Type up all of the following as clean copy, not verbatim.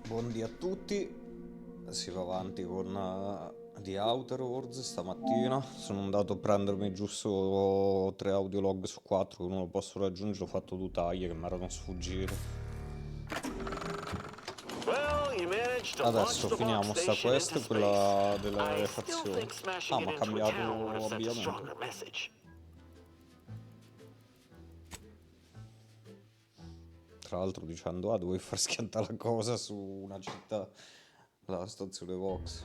Buondì a tutti, si va avanti con The Outer Worlds stamattina. Sono andato a prendermi giusto 3 audiolog su 4 che non lo posso raggiungere, ho fatto due taglie che mi erano sfuggite. Well, you managed to launch Adesso the Vox finiamo sta station quest, into space. quella delle I still fazioni. think smashing Ah, it ma ha into a town would have cambiato sent a abbigliamento. stronger message. Tra l'altro dicendo, dovevi far schiantare la cosa su una città, la stazione Vox.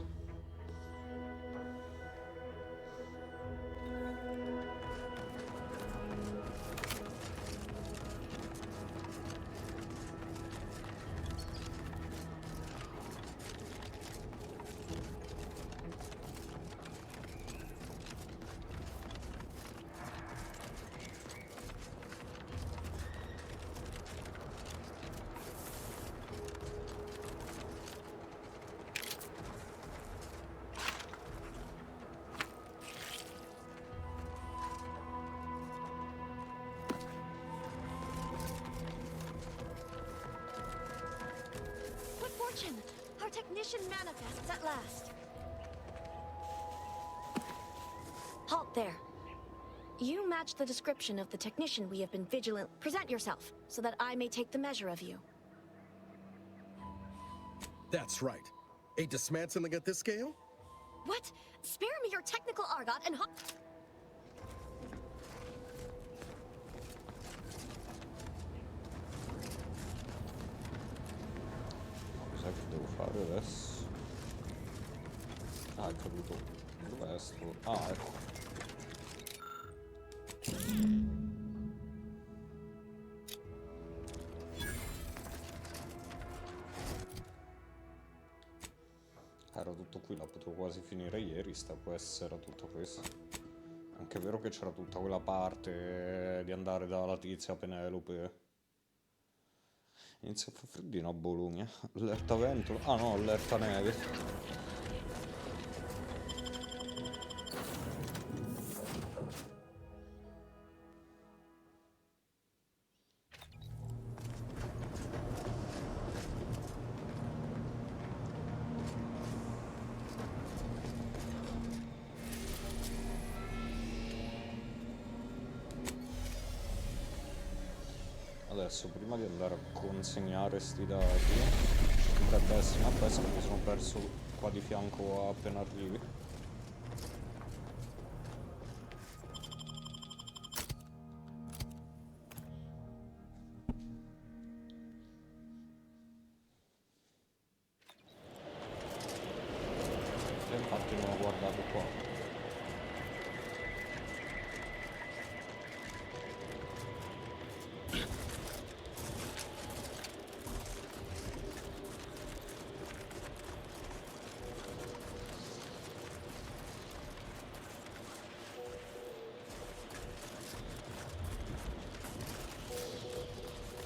Good fortune! Our technician manifests at last. Halt there. You match the description of the technician we have been vigilant. Present yourself, so that I may take the measure of you. That's right. A dismantling at this scale? What? Spare me your technical argot and Cos'è che devo fare adesso? Ah, è caduto. Dov'è sto? Ah, ecco. Era tutto qui, la potevo quasi finire ieri, sta quest era tutto questo. Anche è vero che c'era tutta quella parte di andare dalla tizia Penelope. Inizia a fare freddino a Bologna. Allerta vento? Ah no, allerta neve. Adesso, prima di andare a consegnare sti dati, dovrebbe essere una pesca che mi sono perso qua di fianco appena arrivi. E infatti non ho guardato qua.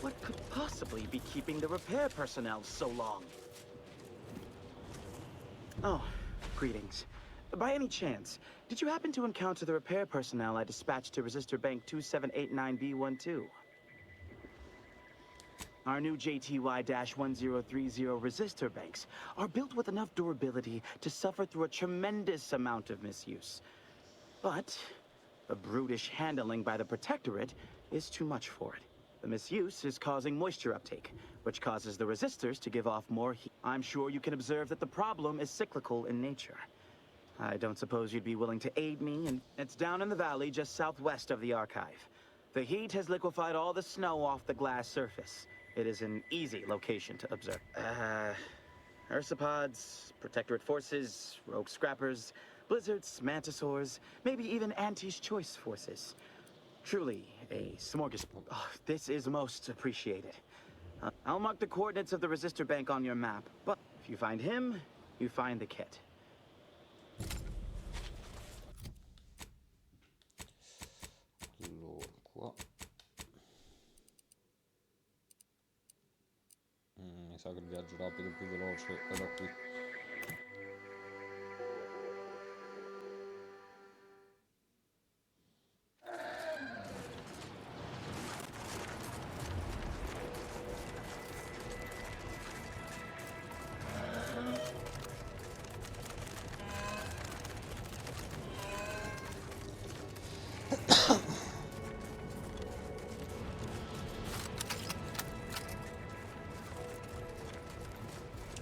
What could possibly be keeping the repair personnel so long? Oh, greetings. By any chance, did you happen to encounter the repair personnel I dispatched to Resistor Bank 2789B12? Our new JTY-1030 resistor banks are built with enough durability to suffer through a tremendous amount of misuse. But the brutish handling by the Protectorate is too much for it. The misuse is causing moisture uptake, which causes the resistors to give off more heat. I'm sure you can observe that the problem is cyclical in nature. I don't suppose you'd be willing to aid me, and it's down in the valley just southwest of the Archive. The heat has liquefied all the snow off the glass surface. It is an easy location to observe. Ursopods, Protectorate forces, rogue scrappers, blizzards, mantisaurs, maybe even Auntie's Choice forces. Truly a smorgasbord. Oh, this is most appreciated. I'll mark the coordinates of the resistor bank on your map, but if you find him, you find the kit. Allora, qua. Mi sa che il viaggio rapido più veloce è da qui.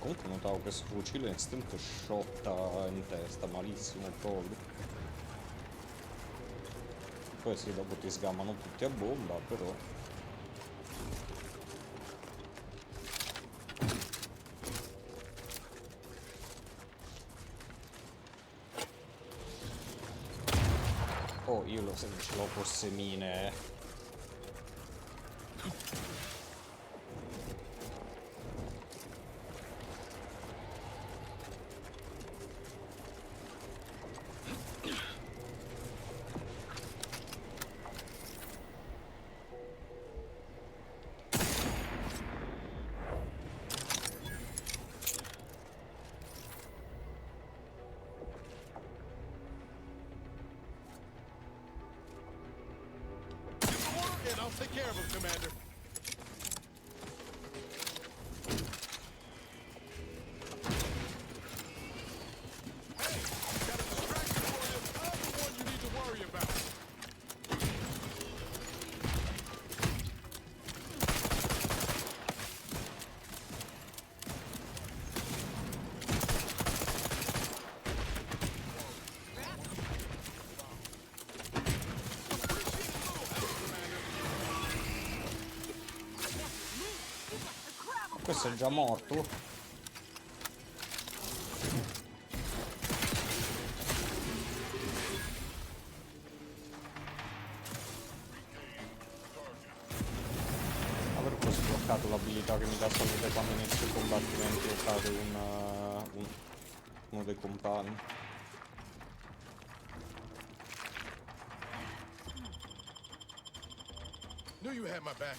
Comunque notavo che questo fucile instant shotta in testa, malissimo proprio. Poi sì, dopo ti sgamano tutti a bomba, però... Oh, io lo so che ce l'ho fosse mine, eh. And I'll take care of him, Commander. Hey, got a distraction for you. I'm the one you need to worry about. Questo è già morto. Aver poi sbloccato l'abilità che mi dà salute quando inizio i combattimenti e cade uno dei compagni. Knew you had my back.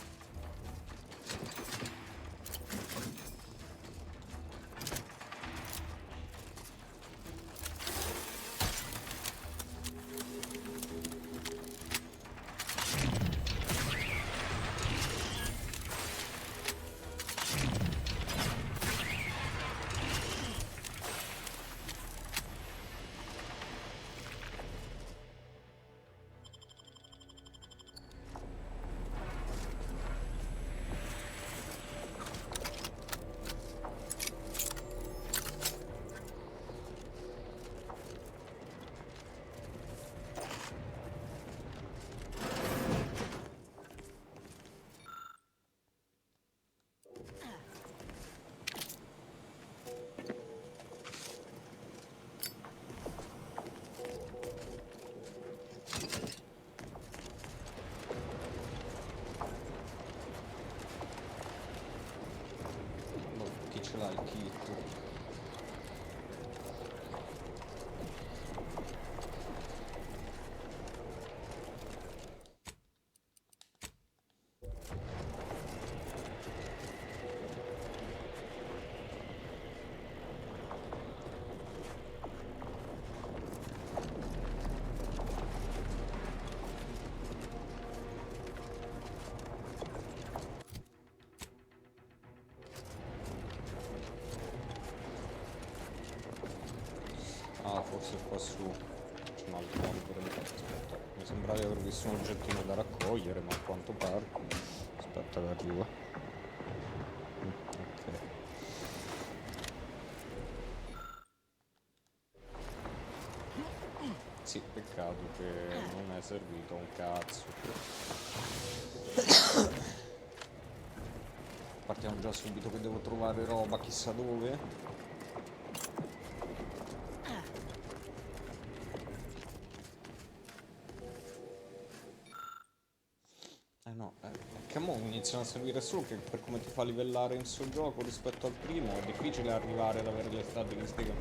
Chi ce l'ha il kit? Ah, forse qua su c'è un altro modo per entrare. Aspetta, mi sembrava di aver visto un oggettino da raccogliere, ma a quanto pare... Aspetta che arriva. Ok. Sì, peccato che non è servito a un cazzo. Partiamo già subito che devo trovare roba chissà dove. No, che mo iniziano a servire solo che per come ti fa livellare in sto gioco rispetto al primo è difficile arrivare ad avere le statistiche.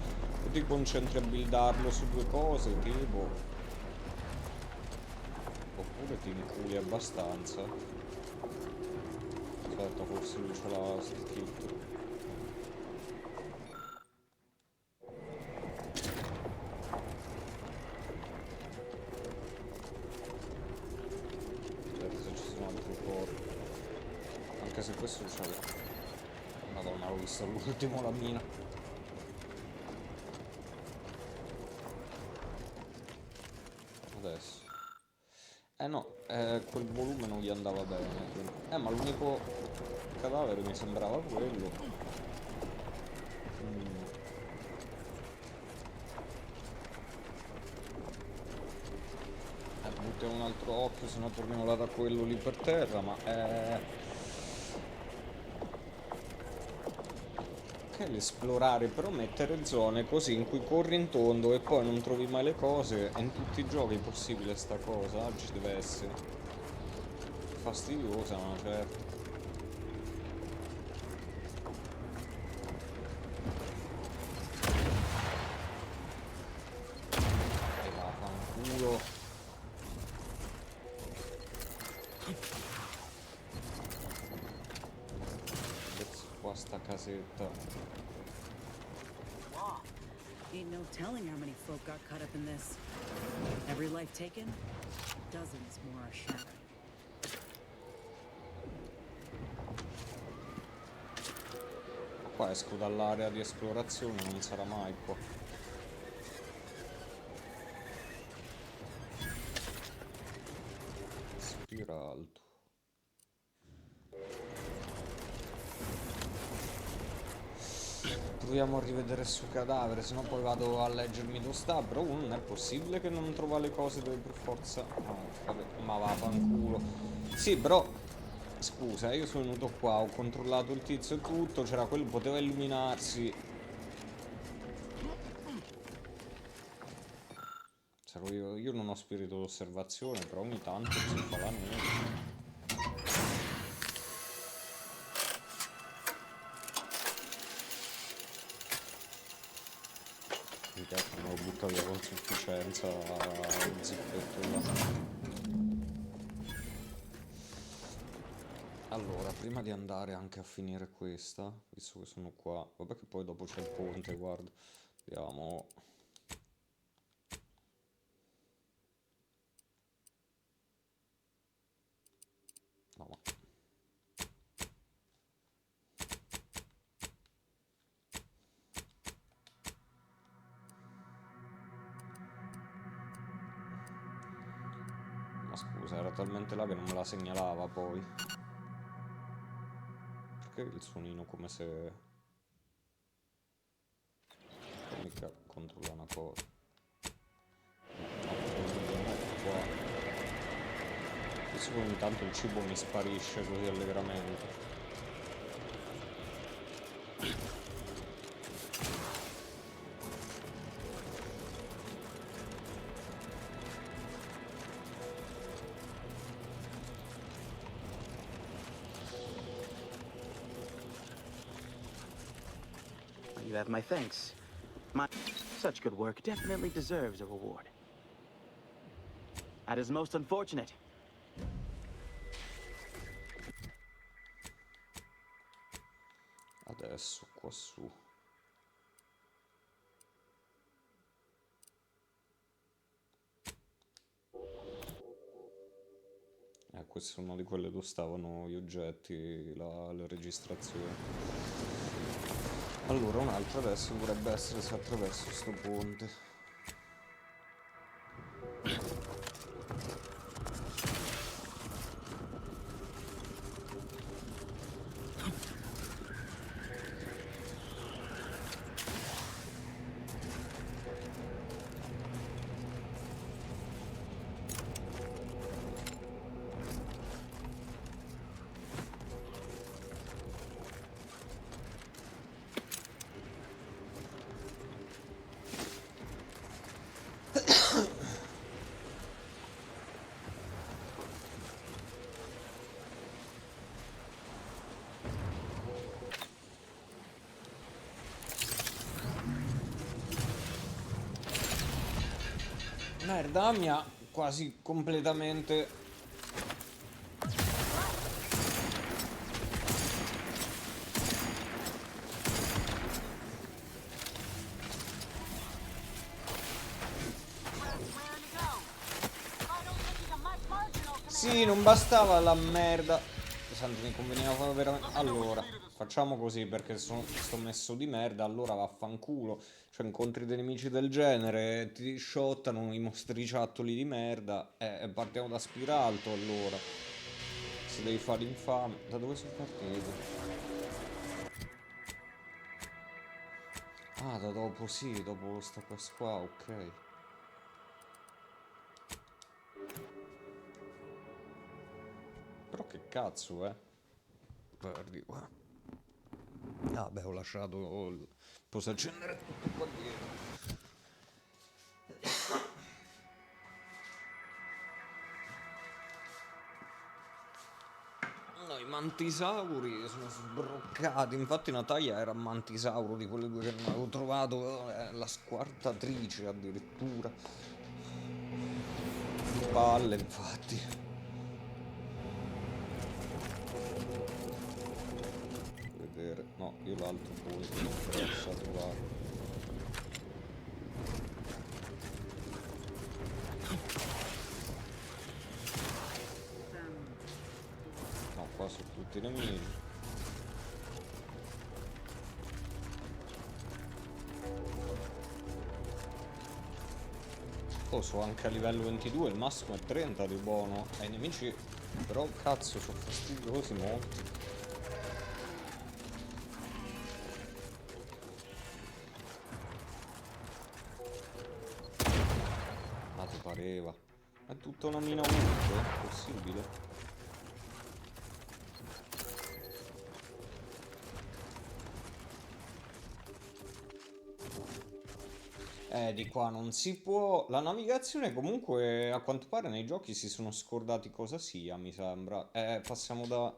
Tu ti concentri a buildarlo su due cose, tipo. Oppure ti inculi abbastanza. Aspetta, forse lui ce l'ha sto kit. Anche se questo c'è. Madonna, ho visto all'ultimo la mina. Adesso. No, quel volume non gli andava bene. Quindi. Ma l'unico cadavere mi sembrava quello. buttiamo un altro occhio, se no torniamo là da quello lì per terra, ma che l'esplorare, però mettere zone così in cui corri in tondo e poi non trovi mai le cose, è in tutti i giochi è possibile sta cosa, ci deve essere. Fastidiosa, ma certo. E vaffanculo. Adesso qua sta casetta. Ain't no telling how many folk got caught up in this. Every life taken, dozens more are shattered. Qua esco dall'area di esplorazione, non sarà mai qua. Spiralto. Proviamo a rivedere sul cadavere, sennò poi vado a leggermi dove sta. Però non è possibile che non trova le cose, deve per forza. No, vabbè, ma vaffanculo. Sì, però. Scusa, io sono venuto qua, ho controllato il tizio e tutto, c'era quello, poteva illuminarsi. Sarò io non ho spirito d'osservazione, però ogni tanto si fa la neve. Non l'ho buttato via con sufficienza il zippetto là. Allora, prima di andare anche a finire questa, visto che sono qua, vabbè che poi dopo c'è il ponte, guarda, vediamo. No, ma scusa, era talmente là che non me la segnalava poi. Perché il suonino come se... mica controlla una cosa. No, qua. Visto che ogni tanto il cibo mi sparisce così allegramente. You have my thanks. Such good work definitely deserves a reward. That is most unfortunate. Adesso qua su. Questo è uno di quelle dove stavano gli oggetti, le registrazioni. Allora, un'altra adesso dovrebbe essere se attraverso sto ponte. Merda, mi ha quasi completamente... Sì, non bastava la merda. Santo, mi conveniva veramente... Allora, facciamo così perché sto messo di merda, allora vaffanculo. Cioè, incontri dei nemici del genere, ti shottano i mostriciattoli di merda e partiamo da Spiralto, allora. Se devi fare l'infame... Da dove sono partito? Ah, da dopo, sì, dopo sta quest qua, ok. cazzo, guardi qua. Ah beh, ho lasciato il... Posso accendere tutto qua dietro. No, i mantisauri sono sbroccati. Infatti Natalia era un mantisauro di quelle due che non avevo trovato. La squartatrice addirittura. Di palle, infatti. Vedere. No, io l'altro punto non riesco a trovare. No, qua sono tutti nemici. Oh, so anche a livello 22, il massimo è 30 di buono. Ai nemici però cazzo sono fastidiosi molti. Ah, ti pareva. È tutta una mina unica, è possibile? Di qua non si può. La navigazione comunque a quanto pare nei giochi si sono scordati cosa sia, mi sembra. Passiamo da...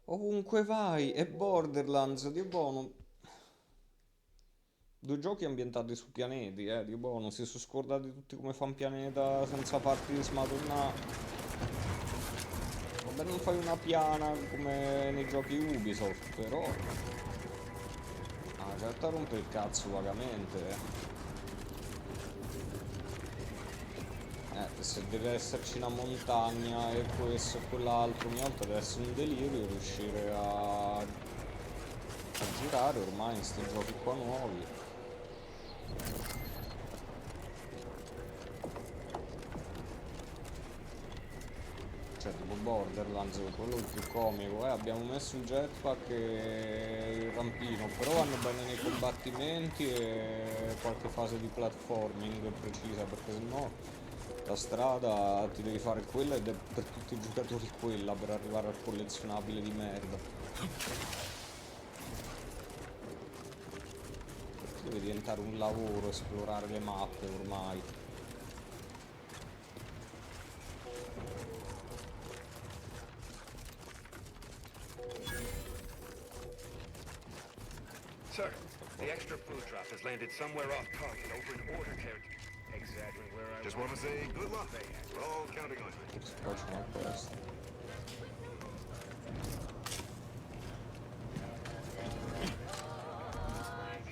Ovunque vai, è Borderlands, di buono. Due giochi ambientati su pianeti, di buono. Si sono scordati tutti come fa un pianeta senza parti di smadonna. Vabbè, non fai una piana come nei giochi Ubisoft, però... Ah, in realtà rompe il cazzo vagamente, se deve esserci una montagna e questo e quell'altro, ogni volta deve essere un delirio riuscire a girare ormai in sti giochi qua nuovi. Cioè tipo Borderlands, quello il più comico, abbiamo messo il jetpack e il rampino, però vanno bene nei combattimenti e qualche fase di platforming precisa, perché sennò la strada ti devi fare quella ed è per tutti i giocatori quella per arrivare al collezionabile di merda. Perché deve diventare un lavoro esplorare le mappe ormai. Sir, the extra food drop has landed somewhere off target over in order territory. Exactly where I just want to say good luck. We're all counting on you. Poi c'è una quest.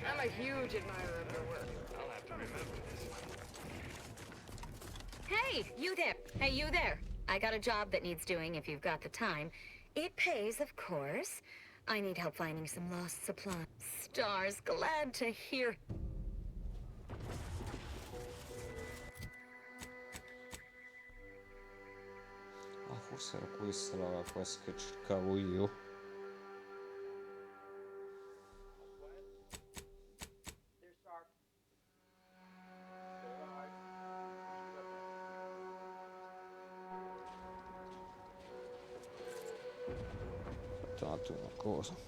I'm a huge admirer of your work. I'll have to remember this. Hey, you there. Hey, you there. I got a job that needs doing if you've got the time. It pays, of course. I need help finding some lost supplies. Stars, glad to hear. Ah, forse era questa la quest che cercavo io. Aspetta un attimo, una cosa.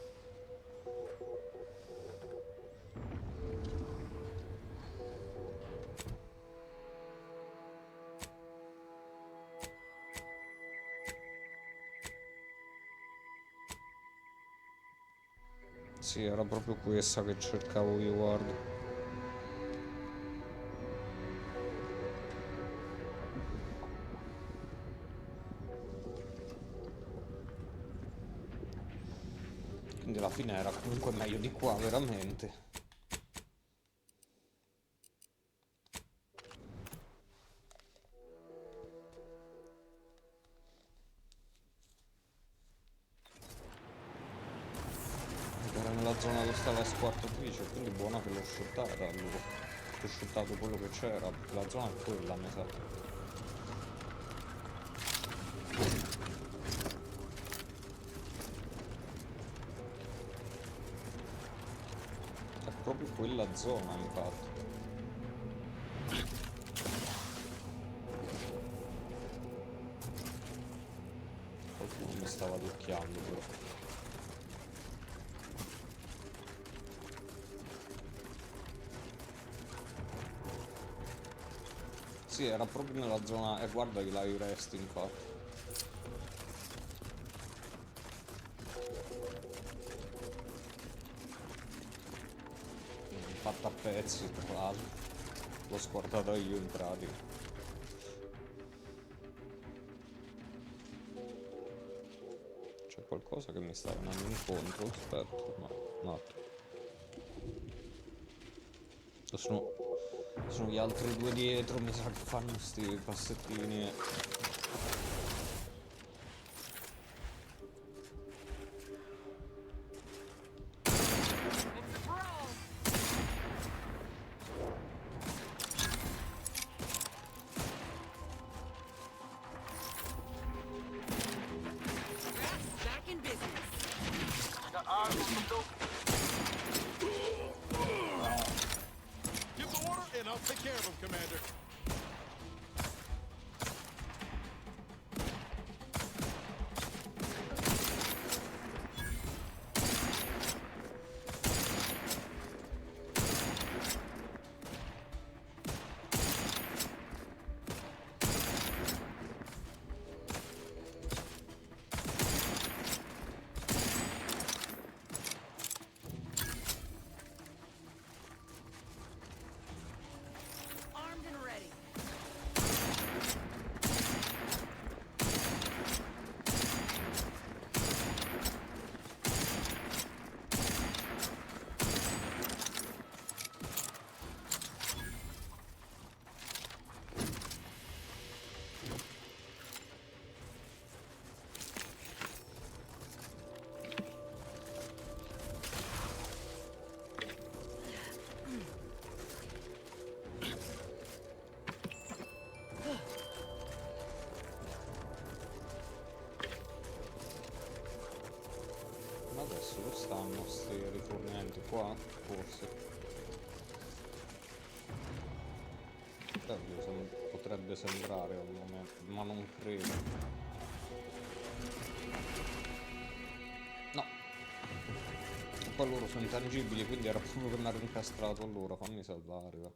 Sì, era proprio questa che cercavo io, guarda. Quindi alla fine era comunque meglio di qua, veramente. Era nella zona dove stava la squartatrice, quindi buona che l'ho shottata allora. Ho shottato quello che c'era, perché la zona è quella, mi sa. È proprio quella zona, infatti. Qualcuno succhiando però. Sì, era proprio nella zona... E guarda che l'hai resti infatti. Fatta a pezzi, tra l'altro. L'ho scordato io in pratica. C'è qualcosa che mi sta venendo incontro? Aspetta, no, un attimo. Sono gli altri due dietro, mi sa che fanno sti passettini. Back in business. Give the order and I'll take care of him, Commander. Armed and ready. Ma adesso lo stanno sti rifornimenti qua? Forse. Potrebbe sembrare al momento, ma non credo. No. E poi loro sono intangibili, quindi era proprio che mi ero incastrato allora. Fammi salvare, va.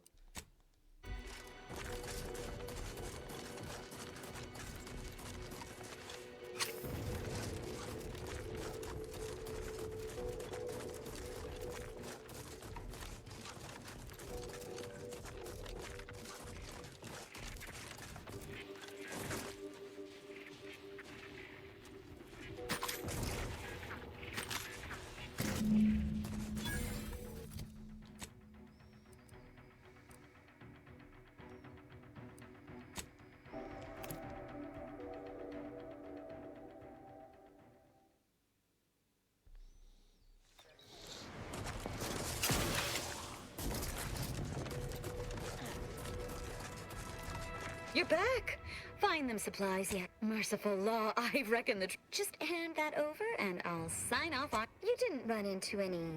You're back! Find them supplies yet. Merciful law, I reckon just hand that over and I'll sign off on... You didn't run into any...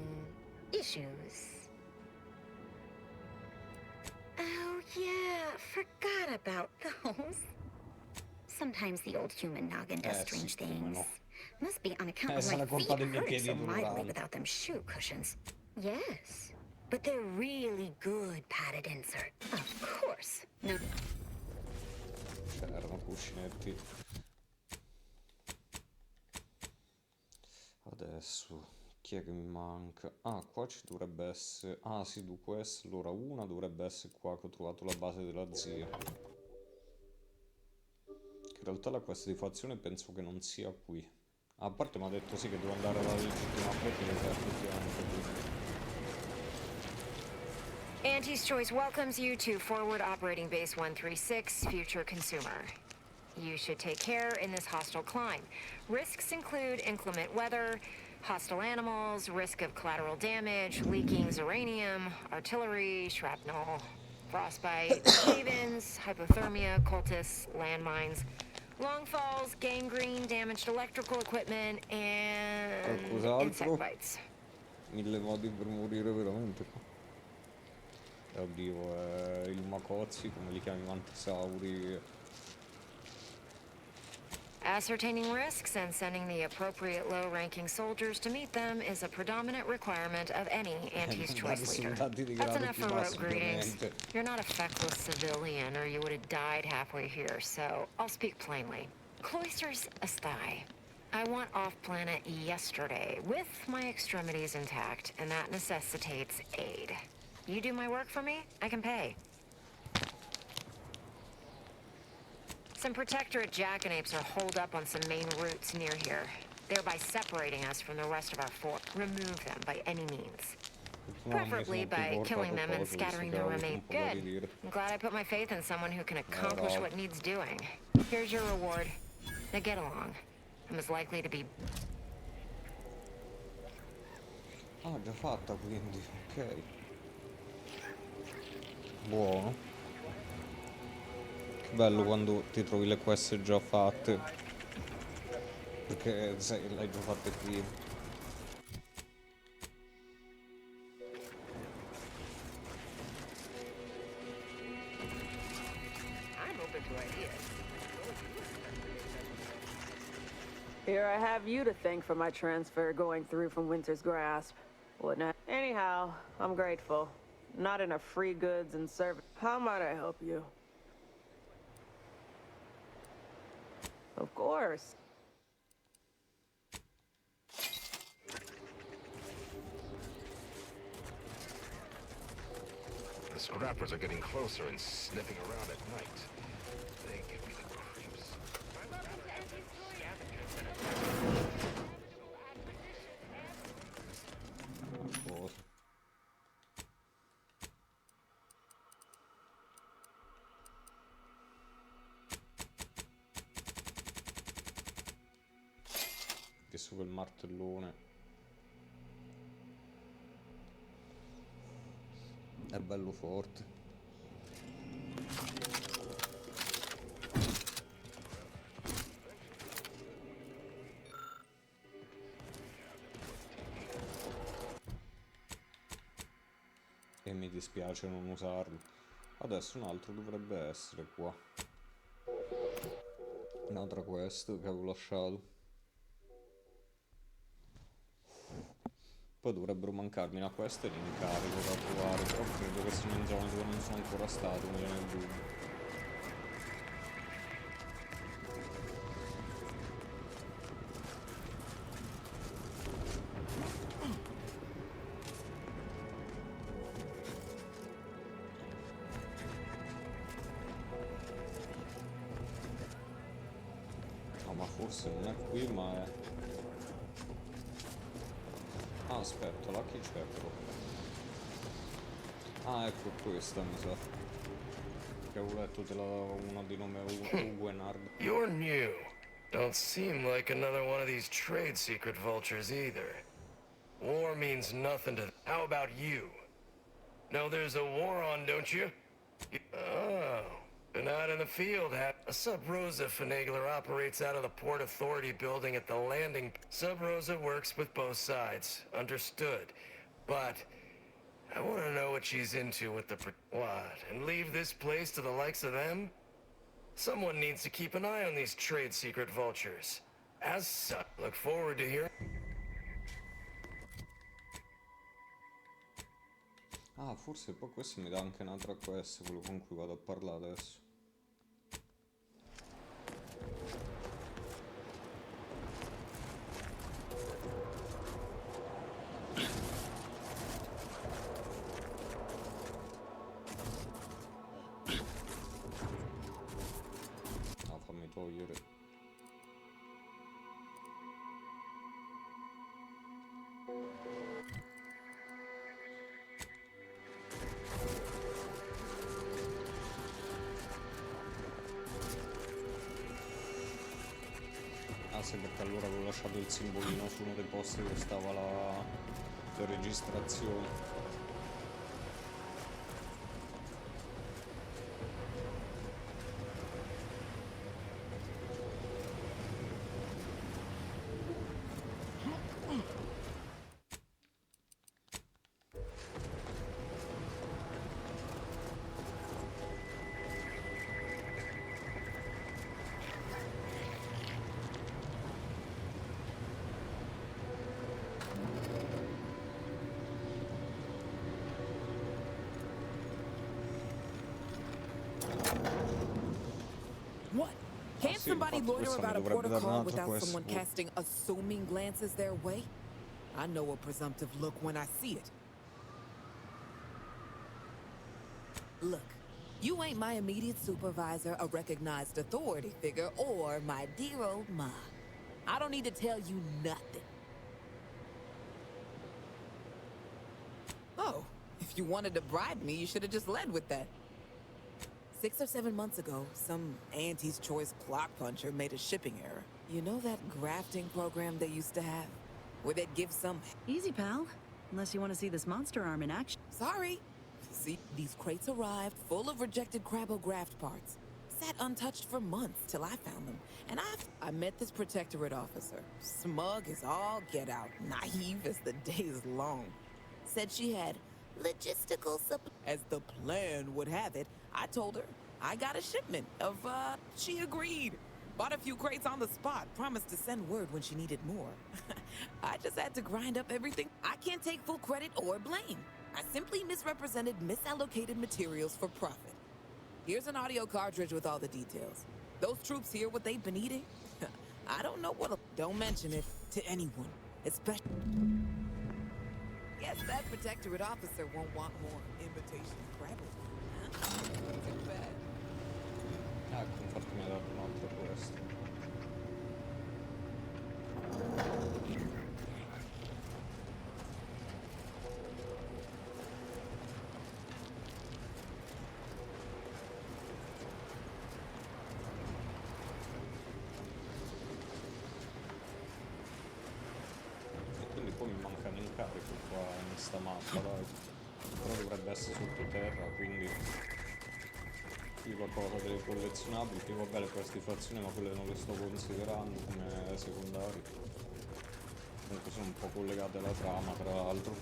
issues? Oh, yeah, forgot about those. Sometimes the old human noggin does strange sì, come things. no. Must be on account of sarà my colpa feet dei miei hurting so piedi mightily duranti. without them shoe cushions. Yes, but they're really good padded insert. Of course. No. C'erano cuscinetti. Adesso chi è che mi manca? Ah, qua ci dovrebbe essere. Ah sì, dunque essere. Allora una dovrebbe essere qua che ho trovato la base della zia. Che in realtà la quest di fazione penso che non sia qui. Ah, a parte mi ha detto sì che devo andare alla legittima proprietà effettivamente qui. Auntie's Choice welcomes you to Forward Operating Base 136, Future Consumer. You should take care in this hostile climb. Risks include inclement weather, hostile animals, risk of collateral damage, leaking uranium, artillery, shrapnel, frostbite, cave-ins, hypothermia, cultists, landmines, long falls, gangrene, damaged electrical equipment, and Qualcos'altro? insect bites. 1000 modi per morire veramente qua. Oddio, il Makozzi, come li chiami, Mantisauri. Ascertaining risks and sending the appropriate low-ranking soldiers to meet them is a predominant requirement of any Anti's Choice leader. That's enough for rote greetings. You're not a feckless civilian, or you would have died halfway here, so I'll speak plainly. Cloisters asthai. I want off-planet yesterday, with my extremities intact, and that necessitates aid. You do my work for me, I can pay. Some Protectorate Jackanapes are holed up on some main routes near here, thereby separating us from the rest of our fort. Remove them by any means. Preferably by killing them and scattering their remains. Good. I'm glad I put my faith in someone who can accomplish what needs doing. Here's your reward. Now get along. I'm as likely to be... Ah, già fatta quindi, ok. Buono. Che bello quando ti trovi le quest già fatte. Perché sai, le hai già fatte prima. I'm open to ideas. Here I have you to thank for my transfer going through from Winter's Grasp. Wouldn't I? Anyhow, I'm grateful. Not in a free goods and service. How might I help you? Of course. The scrappers are getting closer and sniffing around at night. They give me the creeps. Cosa. Che su quel martellone è bello forte. E mi dispiace non usarlo. Adesso un altro dovrebbe essere qua. Un'altra quest che avevo lasciato. Poi dovrebbero mancarmi una quest e l'incarico da trovare, però credo che siano in zone dove non sono ancora stato, mi viene il dubbio. No, ma forse non è qui, ma è... Ah, aspetta, là chi c'è però? Ah, ecco questa, mi sa. Che avevo letto te la dava una di nome Uguenard. You're new. Don't seem like another one of these trade secret vultures either. War means nothing to... How about you? Know there's a war on, don't you? Oh, been out in the field, Sub Rosa Finagler operates out of the Port Authority building at the landing. Sub Rosa works with both sides, understood. But I want to know what she's into with the... What, and leave this place to the likes of them? Someone needs to keep an eye on these trade secret vultures. As such, look forward to hearing... Ah, forse poi questo mi dà anche un'altra quest, quello con cui vado a parlare adesso. No, fammi togliere. Ah sì, perché allora avevo lasciato il simbolino su uno dei posti dove stava la registrazione. Sì, somebody infatti loiter questo mi about a dovrebbe dare un protocol altro without quest. someone casting assuming glances their way? I know a presumptive look when I see it. Look, you ain't my immediate supervisor, a recognized authority figure, or my dear old ma. I don't need to tell you nothing. Oh, if you wanted to bribe me, you should have just led with that. 6 or 7 months ago, some Auntie's Choice clock puncher made a shipping error. You know that grafting program they used to have? Where they'd give some... Easy, pal. Unless you want to see this monster arm in action. Sorry. See, these crates arrived full of rejected Crabbo graft parts. Sat untouched for months till I found them. And I met this protectorate officer. Smug as all get out. Naive as the day is long. Said she had logistical supply. As the plan would have it, I told her I got a shipment of, she agreed. Bought a few crates on the spot, promised to send word when she needed more. I just had to grind up everything. I can't take full credit or blame. I simply misrepresented misallocated materials for profit. Here's an audio cartridge with all the details. Those troops hear what they've been eating? I don't know what'll... Don't mention it to anyone, especially... Guess that protectorate officer won't want more imitation Crabble. Too bad. Ecco, infatti mi ha dato un altro quest. E quindi poi mi manca un incarico qua in sta mappa, dai. Però dovrebbe essere sottoterra, quindi... Qui qualcosa delle collezionabili, che vabbè le plastificazioni, ma quelle non le sto considerando come secondarie. Comunque sono un po' collegate alla trama, tra l'altro.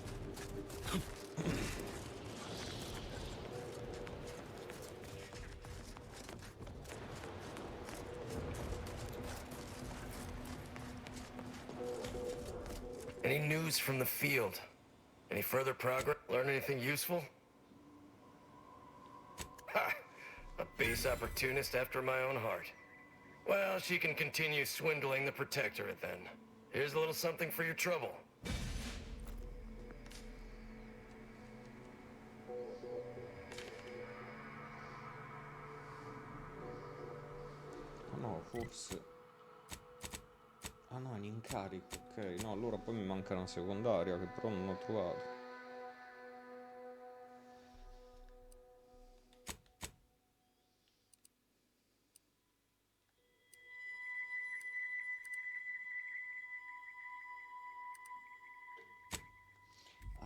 Any news from the field? Any further progress? Learn anything useful? Ha! A base opportunist after my own heart. Well, she can continue swindling the Protectorate then. Here's a little something for your trouble. Ah no, forse... Ah no, è un incarico, ok. No, allora poi mi manca una secondaria, che però non ho trovato.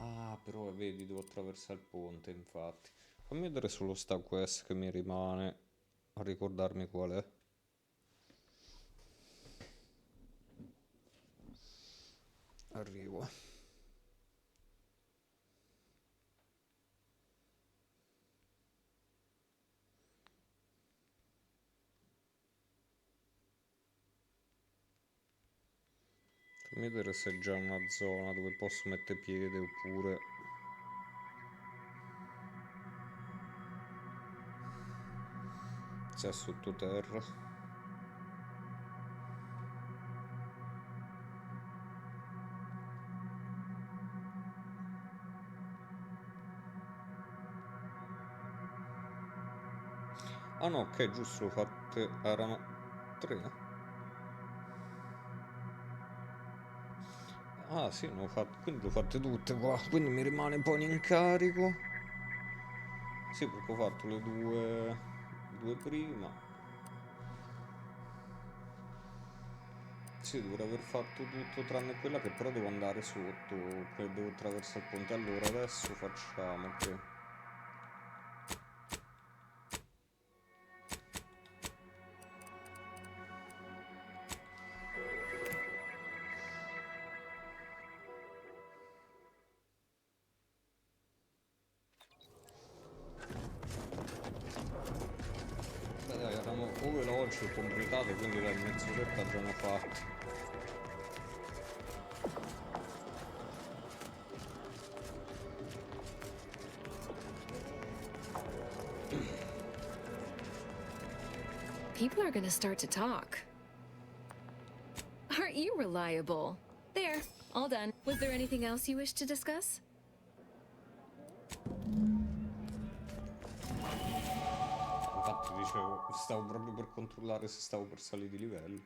Ah, però vedi, devo attraversare il ponte, infatti. Fammi vedere solo sta quest che mi rimane a ricordarmi qual è. Arrivo. Fammi vedere se è già una zona dove posso mettere piede oppure... se è sottoterra. Ah no, ok, giusto, l'ho fatte... erano 3. Ah sì, ne ho fatte, quindi le ho fatte tutte qua, quindi mi rimane poi un incarico. Sì, perché ho fatto le due prima. Sì, dovrei aver fatto tutto tranne quella che però devo andare sotto, che devo attraversare il ponte. Allora adesso facciamo che... Dai, erano o veloci o completate, quindi dai, mezz'oretta già ne ho fatte. People are gonna start to talk. Aren't you reliable? There, all done. Was there anything else you wish to discuss? Infatti dicevo, stavo proprio per controllare se stavo per salire di livello.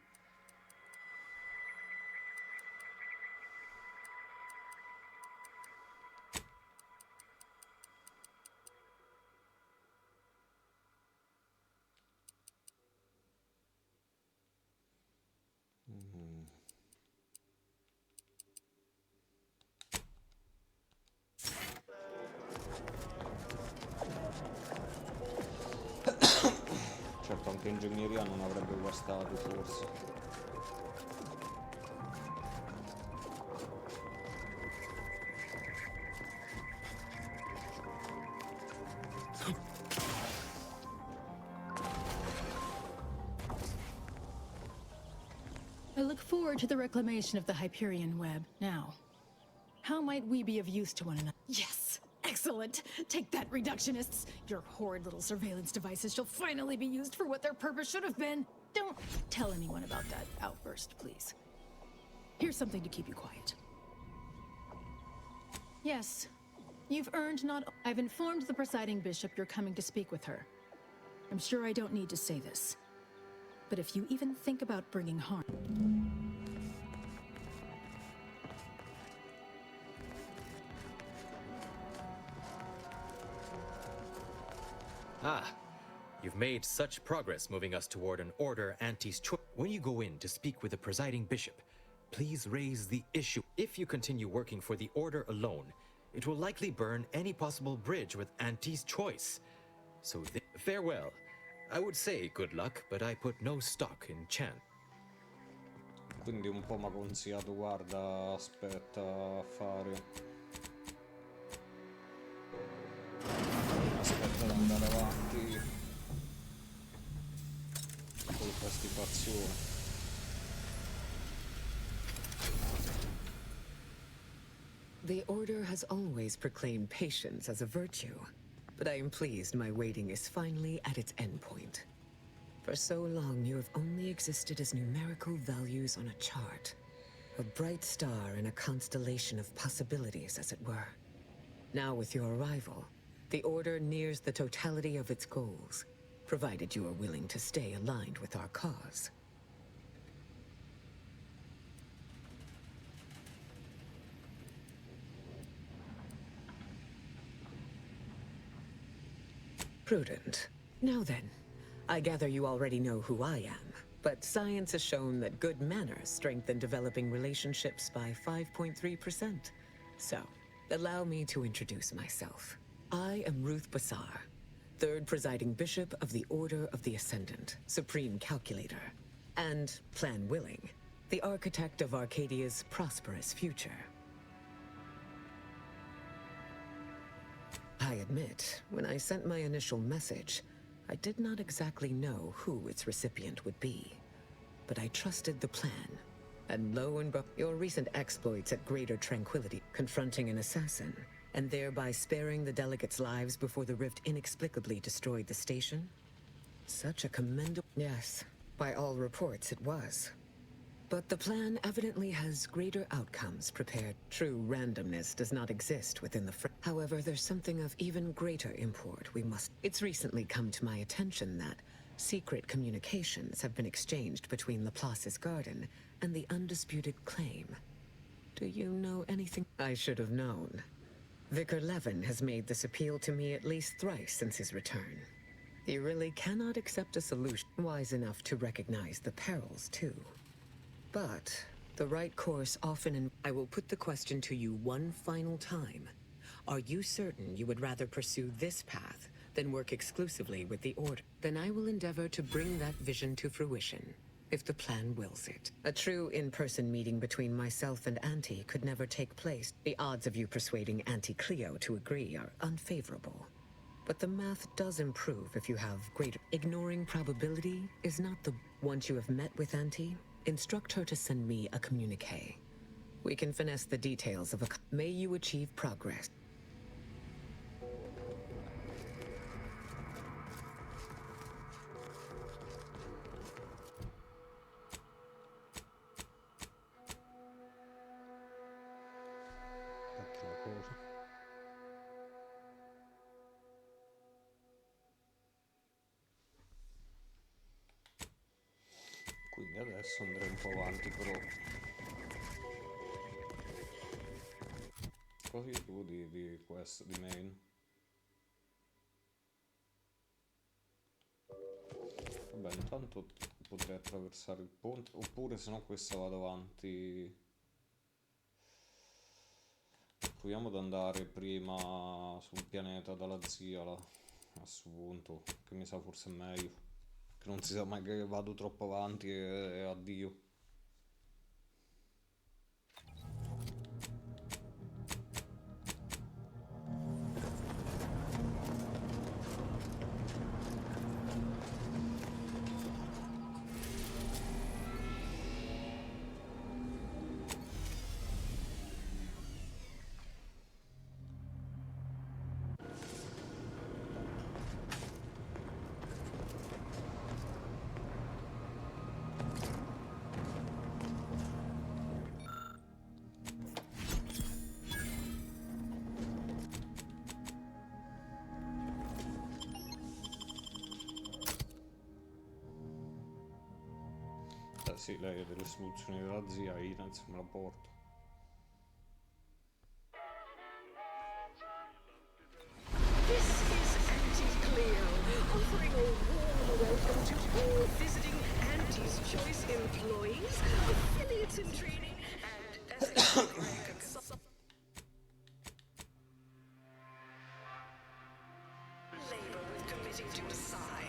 Certo, anche ingegneria non avrebbe guastato, forse. I look forward to the reclamation of the Hyperion web. Now, how might we be of use to one another? Yes! Excellent! Take that, reductionists! Your horrid little surveillance devices shall finally be used for what their purpose should have been! Don't tell anyone about that outburst, please. Here's something to keep you quiet. Yes, you've earned not... I've informed the presiding bishop you're coming to speak with her. I'm sure I don't need to say this. But if you even think about bringing harm... Ah, you've made such progress moving us toward an order Auntie's choice. When you go in to speak with the presiding bishop, please raise the issue. If you continue working for the order alone, it will likely burn any possible bridge with Auntie's choice. So farewell. I would say good luck, but I put no stock in chance. Quindi un po' mi ha consigliato, guarda, aspetta a fare... Aspetta ad andare avanti con questa equazione. The Order has always proclaimed patience as a virtue, but I am pleased my waiting is finally at its endpoint. For so long, you have only existed as numerical values on a chart. A bright star in a constellation of possibilities, as it were. Now, with your arrival, the Order nears the totality of its goals, provided you are willing to stay aligned with our cause. Prudent. Now then, I gather you already know who I am, but science has shown that good manners strengthen developing relationships by 5.3%. So, allow me to introduce myself. I am Ruth Bassar, third presiding bishop of the Order of the Ascendant, supreme calculator, and, plan willing, the architect of Arcadia's prosperous future. I admit, when I sent my initial message, I did not exactly know who its recipient would be. But I trusted the plan. And lo and behold, your recent exploits at Greater Tranquility, confronting an assassin, and thereby sparing the delegates' lives before the rift inexplicably destroyed the station? Such a commendable... Yes, by all reports it was. But the plan evidently has greater outcomes prepared. True randomness does not exist within the However, there's something of even greater import we must... It's recently come to my attention that secret communications have been exchanged between Laplace's garden and the undisputed claim. Do you know anything? I should have known. Vicar Levin has made this appeal to me at least thrice since his return. He really cannot accept a solution wise enough to recognize the perils, too. But the right course often I will put the question to you one final time. Are you certain you would rather pursue this path than work exclusively with the Order? Then I will endeavor to bring that vision to fruition, if the plan wills it. A true in-person meeting between myself and Auntie could never take place. The odds of you persuading Auntie Cleo to agree are unfavorable. But the math does improve if you have greater... Ignoring probability is not the... Once you have met with Auntie, instruct her to send me a communique. We can finesse the details of a... May you achieve progress. Quindi adesso andrei un po' avanti, però cosa gli devo dire di questo, di main? Vabbè, intanto potrei attraversare il ponte, oppure se no questa vado avanti. Proviamo ad andare prima sul pianeta dalla zia là, a questo punto, che mi sa forse è meglio, che non si sa mai che vado troppo avanti e addio. Sì, lei ha delle soluzioni della zia, Inez me la porto. This is Auntie Cleo, offering a warm welcome to all visiting Auntie's Choice employees, affiliates in training, and as a labor with committing to decide.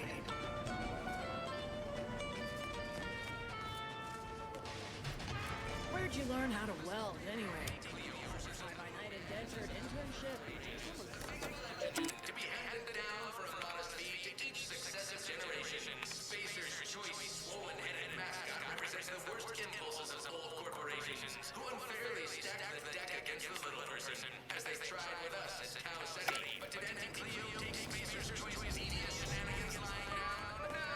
Where'd you learn how to weld, anyway? Fly-by-night indentured internship? To be handed down for a modest fee to each successive generation, Spacer's Choice swollen-headed mascot represents the worst impulses of old corporations who unfairly stack the deck against the little person, as they tried with us at Tau Ceti. But did Auntie Cleo take Spacer's Choice's devious shenanigans lying down? No!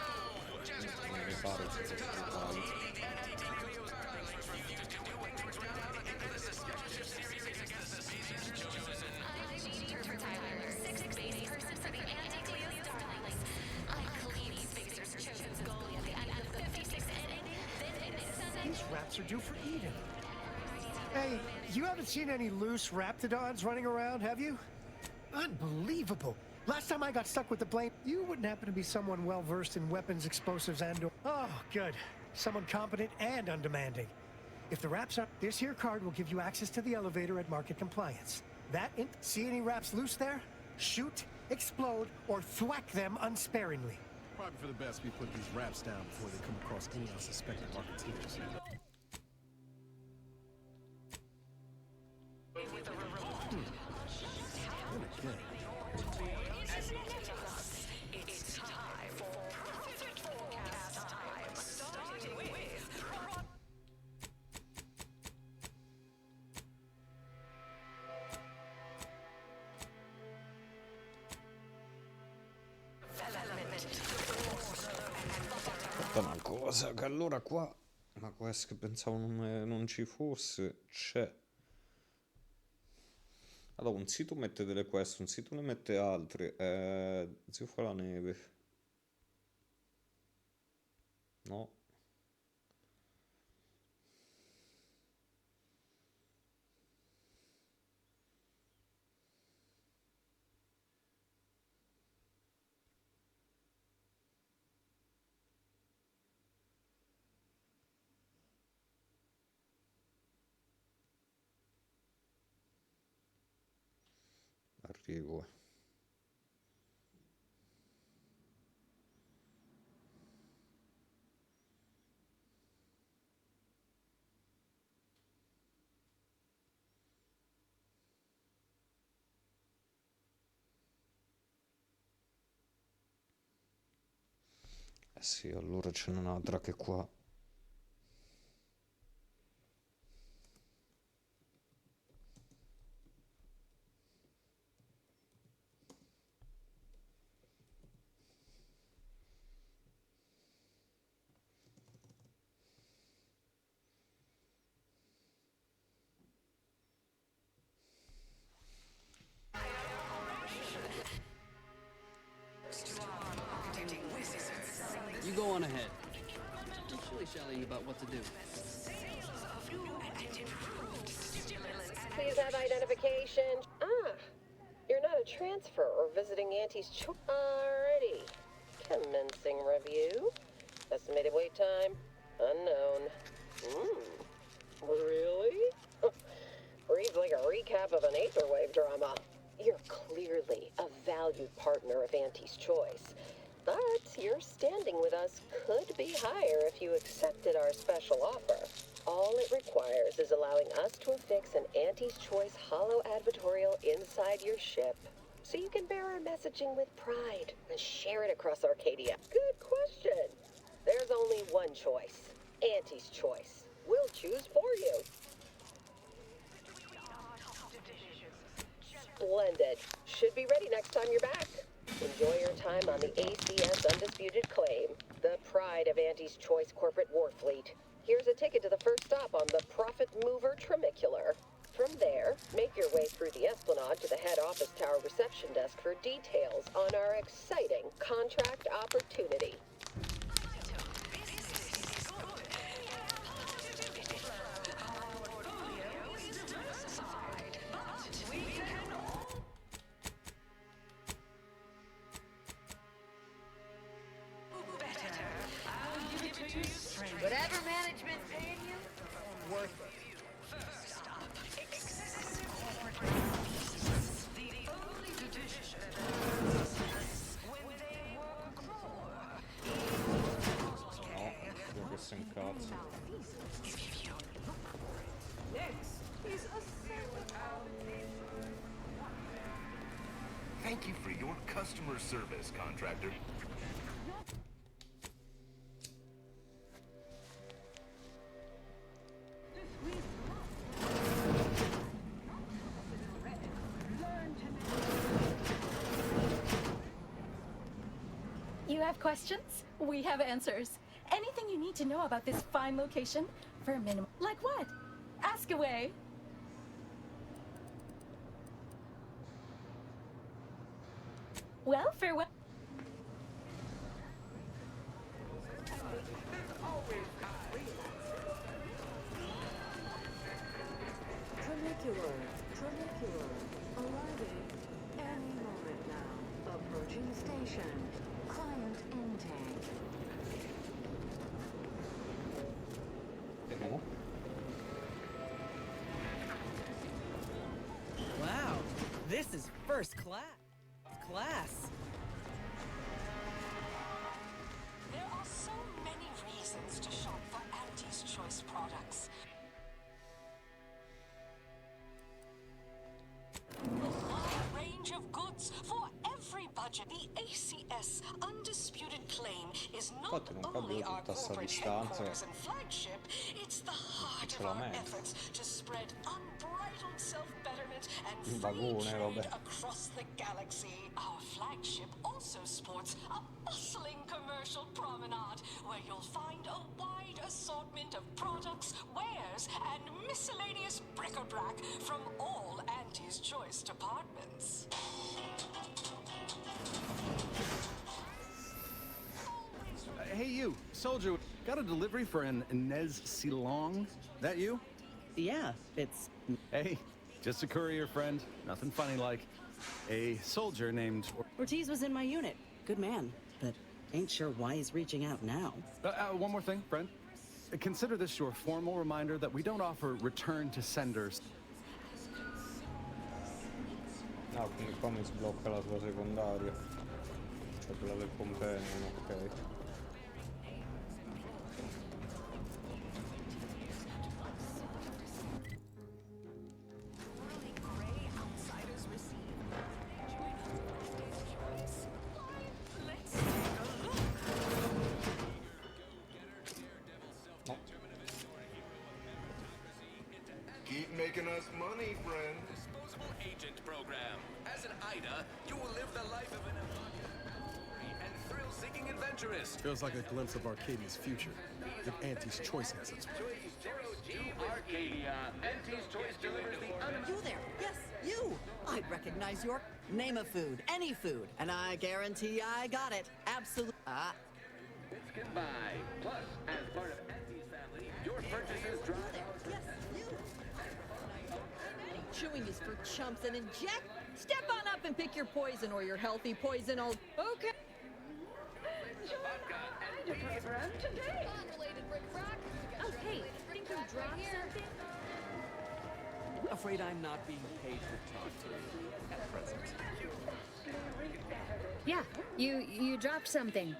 Just like her sponsors at Tussle, Auntie Cleo's darlings refused to do what they were down into the scholarship series against the Spacer's Chosen. I'm Jennifer Tyler, sixth base person for the Anti-Cleo's Darlings. I clean Spacer's Chosen's goalie at the end of the 56th inning. Then this Sunday... These raps are due for Eden. Hey, you haven't seen any loose Raptidons running around, have you? Unbelievable. Last time I got stuck with the blame, you wouldn't happen to be someone well-versed in weapons, explosives, and... Oh, good. Someone competent and undemanding. If the raps are... This here card will give you access to the elevator at market compliance. See any raps loose there? Shoot, explode, or thwack them unsparingly. Probably for the best we put these raps down before they come across any unsuspected marketeers. It's time for Perfect Forecast Time, starting with... Aspetta una cosa, che allora qua... Ma questo che pensavo non ci fosse, c'è. Allora, un sito mette delle quest, un sito ne mette altre. Zio fa la neve. No. Arrivo. Eh sì, allora ce n'è un'altra che qua. You go on ahead. Shelly about what to do. Please have identification. Ah, you're not a transfer or visiting Auntie's choice. Alrighty. Commencing review. Estimated wait time, unknown. Really? Reads like a recap of an Aetherwave drama. You're clearly a valued partner of Auntie's Choice. But your standing with us could be higher if you accepted our special offer. All it requires is allowing us to affix an Auntie's Choice holo advertorial inside your ship, so you can bear our messaging with pride and share it across Arcadia. Good question. There's only one choice. Auntie's Choice. We'll choose for you. Splendid. Should be ready next time you're back. Enjoy your time on the ACS Undisputed Claim, the pride of Auntie's Choice corporate war fleet. Here's a ticket to the first stop on the Profit Mover Trimicular. From there, make your way through the Esplanade to the head office tower reception desk for details on our exciting contract opportunity. Whatever management's paying you, worth it. Questo è un cazzo. Thank you for your customer service, contractor. You have questions? We have answers. Anything you need to know about this fine location for a minimum. Like what? Ask away. Well, farewell. Trimicular, arriving any moment now. Approaching station. Client intake. Wow, this is first class. There are so many reasons to shop for Auntie's Choice products. A wide range of goods for every budget. The ACS Undisputed Claim is not only our corporate headquarters and flagship, it's the heart of our efforts to spread unbridled self-betterment and free trade across the galaxy. Our flagship also sports a bustling commercial promenade where you'll find a wide assortment of products, wares, and miscellaneous bric-a-brac from all Auntie's Choice departments. Hey, you, soldier. Got a delivery for an Inez Silong? That you? Yeah, it's... Hey, just a courier friend. Nothing funny like. A soldier named... Ortiz was in my unit. Good man, but ain't sure why he's reaching out now. One more thing, friend. Consider this your formal reminder that we don't offer return to senders. No, quindi qua mi sblocca la sua secondaria. Cioè quella del companion, ok. Keep making us money, friend. Disposable agent program. As an IDA, you will live the life of an and thrill-seeking adventurist. Feels like a glimpse of Arcadia's future. If Auntie's Choice has its way. Arcadia. Auntie's Choice delivers the You there? Yes, you! I'd recognize your name of food, any food, and I guarantee I got it. Absolutely. It's goodbye. Plus, as part of purchases drive. Chewing is for chumps and inject. Step on up and pick your poison, or your healthy poison. Okay. Program today. Oh, hey, think you dropped something? Afraid I'm not being paid to talk to you at present. Yeah, you dropped something.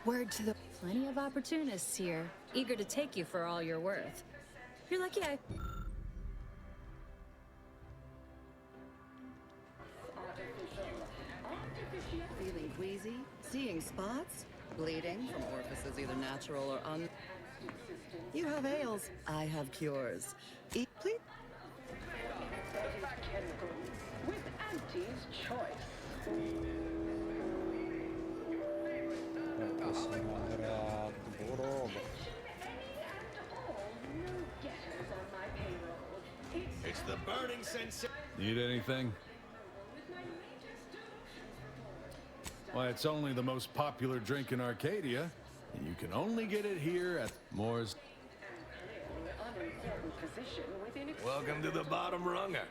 Word to the plenty of opportunists here, eager to take you for all you're worth. You're lucky I... Feeling queasy? Seeing spots? Bleeding from orifices either natural or You have ails. I have cures. Eat, please. With Auntie's choice. Possiamo andare a tipo roba. It's the burning sensation. Need anything? Why, it's only the most popular drink in Arcadia, and you can only get it here at Moore's. Welcome to the Bottom Runger,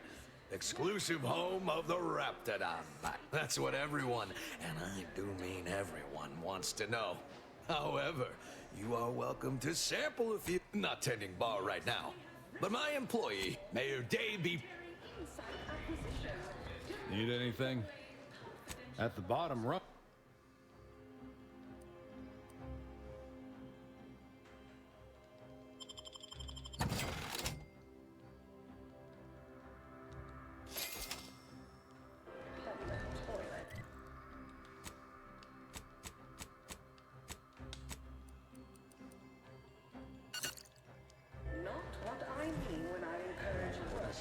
exclusive home of the Raptidon. That's what everyone, and I do mean everyone, wants to know. However, you are welcome to sample if you're not tending bar right now. But my employee, may your day be... Need anything? At the Bottom Runger. Not what I mean when I encourage work.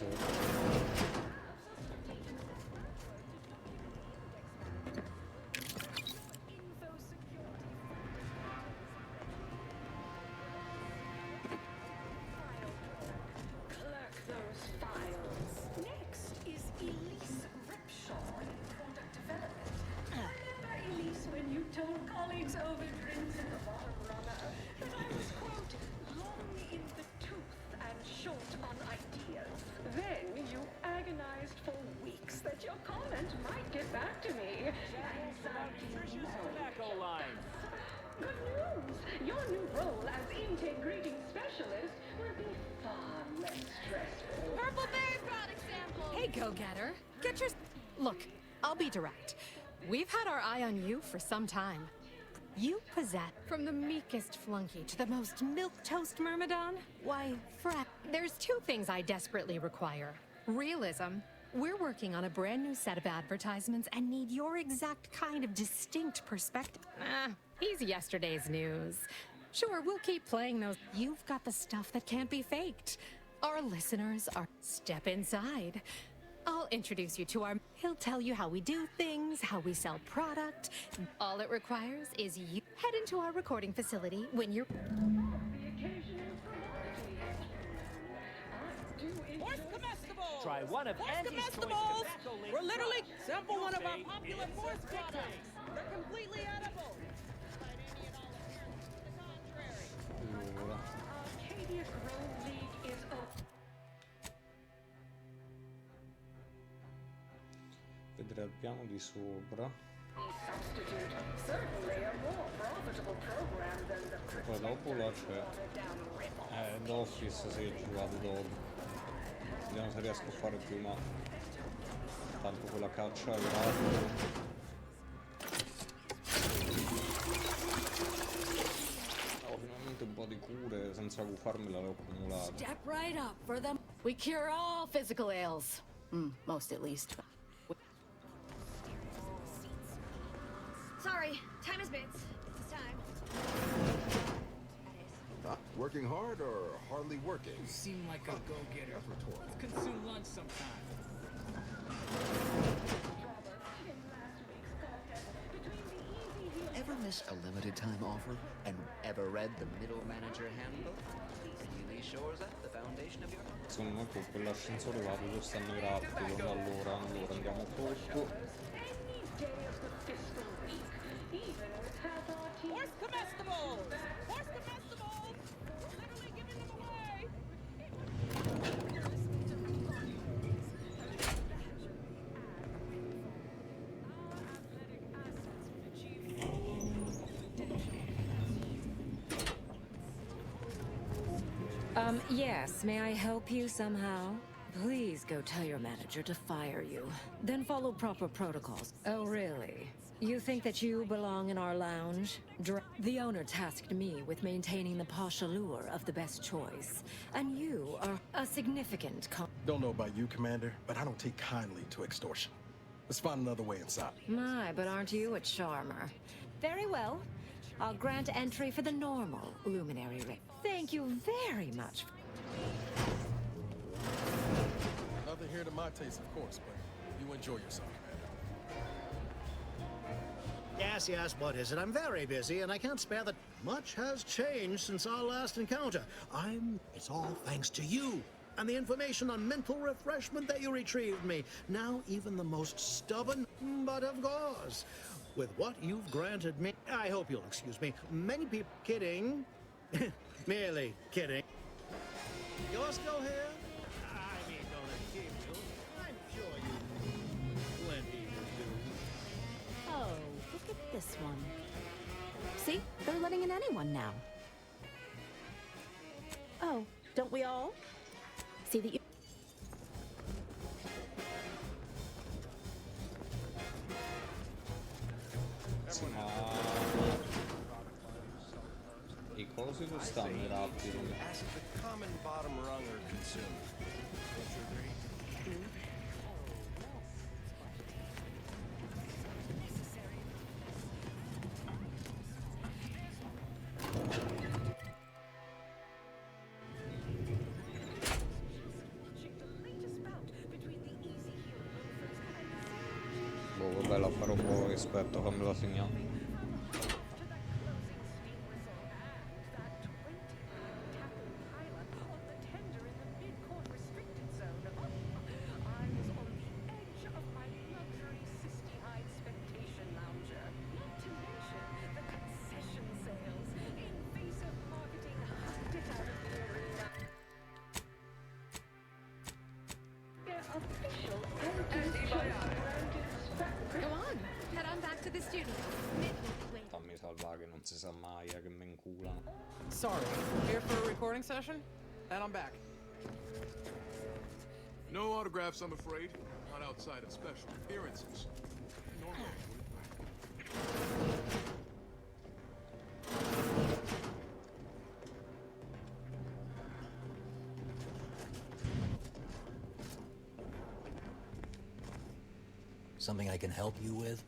Clerk those files. Next is Elise Ripshaw in product development. Remember, Elise, when you told colleagues over drinks in the Bottom Runner that I was, quote, long in the tooth and short on ideas. Then you agonized for weeks that your comment might get back to me. Nutritious tobacco line. Good news! Your new role as intake greeting specialist will be far less stressful. Purple Berry product sample. Hey, go-getter. Get your... Look, I'll be direct. We've had our eye on you for some time. You possess... From the meekest flunky to the most milquetoast myrmidon? Why, Frat, there's two things I desperately require. Realism. We're working on a brand new set of advertisements and need your exact kind of distinct perspective. He's yesterday's news. Sure, we'll keep playing those. You've got the stuff that can't be faked. Our listeners are... Step inside. I'll introduce you to our... He'll tell you how we do things, how we sell product. All it requires is you head into our recording facility when you're... Horse comestibles! Try one of Auntie's choice comestibles! tobacco-laced We're literally products. sample one of our You'll say popular it's horse addicting. products. They're completely edible. Allora. Arcadia Grove League is open. Vedere al piano di sopra. Substitute. Certainly a more profitable program than the Poi dopo là c'è l'office, se è girato dopo. Vediamo se riesco a fare prima. Tanto quella caccia è rapida. Ho finalmente un po' di cure senza farmela le ho accumulate. Step right up for them. We cure all physical ails. Most at least. Sorry, time is bits. It's time. Working hard or hardly working? You seem like a go-getter. Let's consume lunch sometime. Ever miss a limited time offer and ever read the Middle Manager Handbook? Really shores up the foundation of your... Secondo me con quell'ascensore va dove stanno i rapidi. Allora andiamo sotto. Horse comestibles! Horse comestibles! Literally give Yes, may I help you somehow? Please go tell your manager to fire you. Then follow proper protocols. Oh, really? You think that you belong in our lounge? The owner tasked me with maintaining the posh allure of the best choice. And you are a significant Don't know about you, Commander, but I don't take kindly to extortion. Let's find another way inside. My, but aren't you a charmer? Very well. I'll grant entry for the normal luminary rate. Thank you very much. Nothing here to my taste, of course, but you enjoy yourself, Yes, yes, what is it? I'm very busy, and I can't spare the... Much has changed since our last encounter. It's all thanks to you, and the information on mental refreshment that you retrieved me. Now even the most stubborn, but of course, with what you've granted me, I hope you'll excuse me, many people... Kidding. Merely kidding. You're still here? I mean, don't keep you. I'm sure you plenty to do. Oh, look at this one. See? They're letting in anyone now. Oh, don't we all? See that you... Sì, ma... I cosi lo stanno rapidi. Ask the common bottom rung are consumed. Don't you agree? Boh, vabbè, la farò un po' rispetto a come la segniamo. Go on, head on back to the studio. Fammi salvare che non si sa mai che mi inculano. Sorry, here for a recording session? And I'm back. No autographs, I'm afraid. Not outside of special appearances. Normally. Something I can help you with?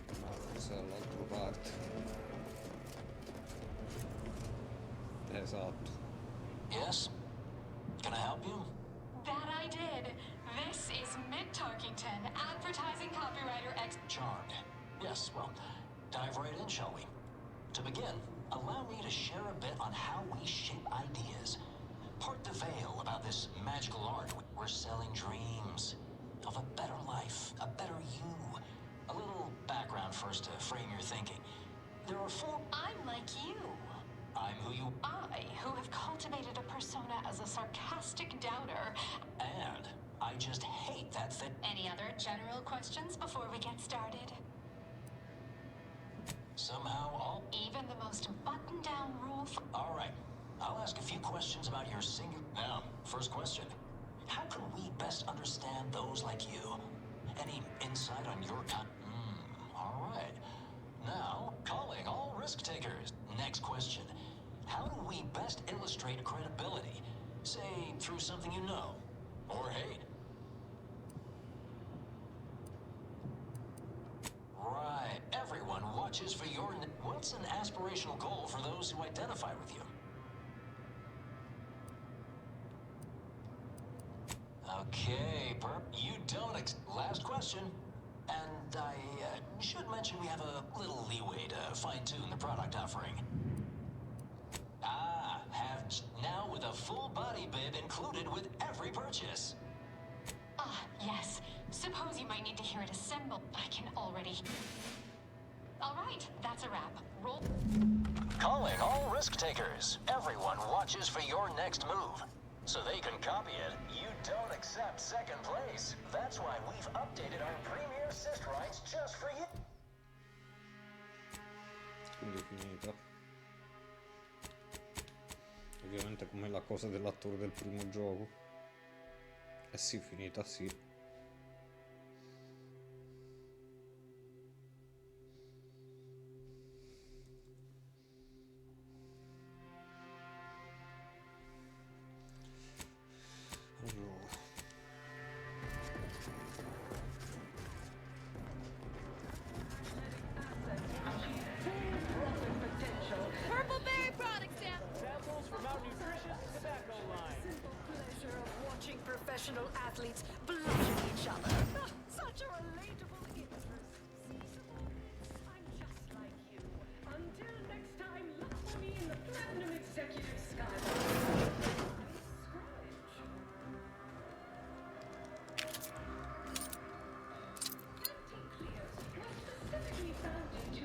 No, forse dall'altra parte. Esatto. Yes? Can I help you? That I did. This is Mitt Tarkington, advertising copywriter X. Charmed. Yes, well, dive right in, shall we? To begin, allow me to share a bit on how we shape ideas. Part the veil about this magical art. We're selling dreams of a better life, a better you. A little background first to frame your thinking. There are four... I'm like you. I'm who you... I, who have cultivated a persona as a sarcastic doubter. And I just hate that thing. Any other general questions before we get started? Somehow all... Even the most buttoned-down rule... All right. I'll ask a few questions about your singular... Now, first question. How can we best understand those like you? Any insight on your all right. Now, calling all risk takers. Next question. How do we best illustrate credibility? Say, through something you know, or hate. Right. Everyone watches for your... What's an aspirational goal for those who identify with you? Okay, Burp, you don't last question. And I should mention we have a little leeway to fine-tune the product offering. Ah, have now with a full body bib included with every purchase. Ah, yes. Suppose you might need to hear it assemble. I can already... All right, that's a wrap. Roll... Calling all risk takers. Everyone watches for your next move. So they can copy it. You don't accept second place. That's why we've updated our premier assist rights just for you. Quindi è finita. Ovviamente come la cosa dell'attore del primo gioco. Eh sì, finita sì. Purple berry products down. Samples from our nutritious tobacco line. Simple pleasure of watching professional athletes bludgeon each other. Such a relatable interest. I'm just like you. Until next time, look for me in the Platinum Executive Skybox.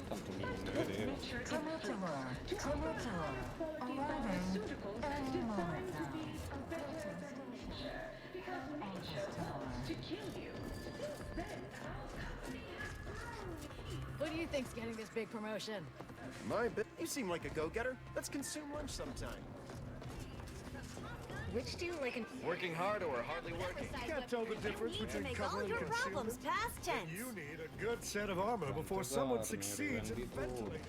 Tanto mi non vedere. Who do you think's getting this big promotion? You seem like a go-getter. Let's consume lunch sometime. Which do you like? Working hard or hardly working? Can't tell the difference between covering and consuming. past tense. You need a good set of armor before someone succeeds in ventilating.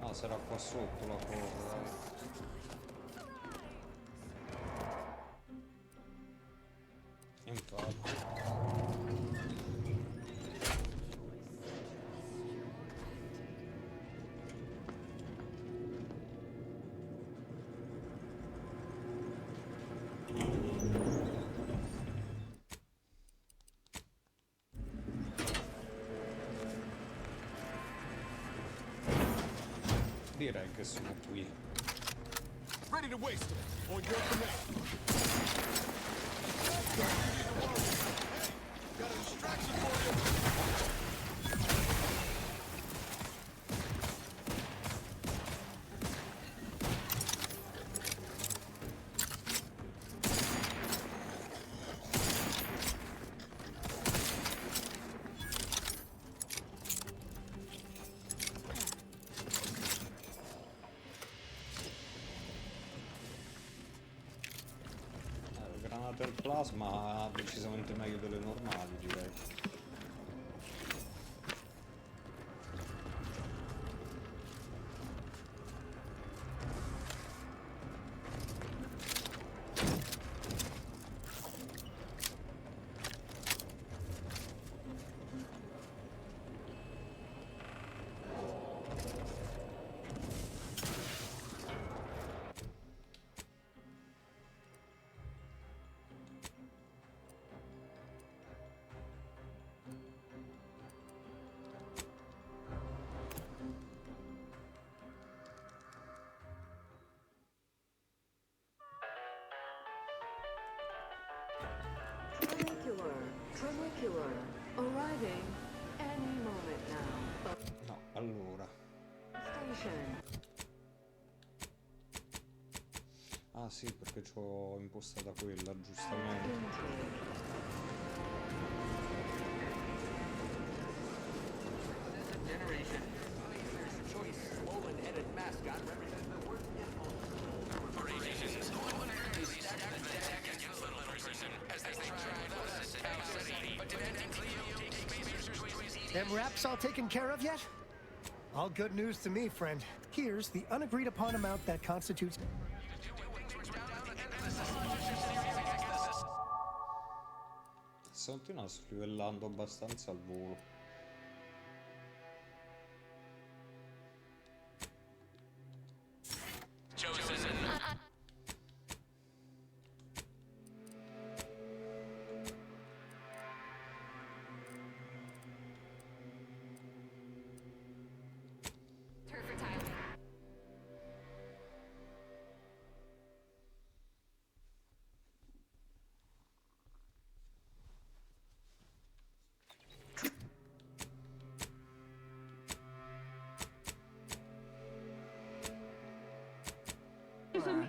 Ah, sarà qua sotto la cosa, dai. Infatti. Direi che sono qui. Ready to waste it. On your command. Got a distraction for you. Granate al plasma decisamente meglio delle normali, direi. Tramacular, arriving any moment now. No, allora. Station. Ah sì, perché c'ho impostata quella, giustamente. Generation. There's choice swollen-headed mascot represents the worst Them wraps all taken care of yet? All good news to me, friend. Here's the unagreed upon amount that constitutes... Stamattina sto livellando abbastanza al volo.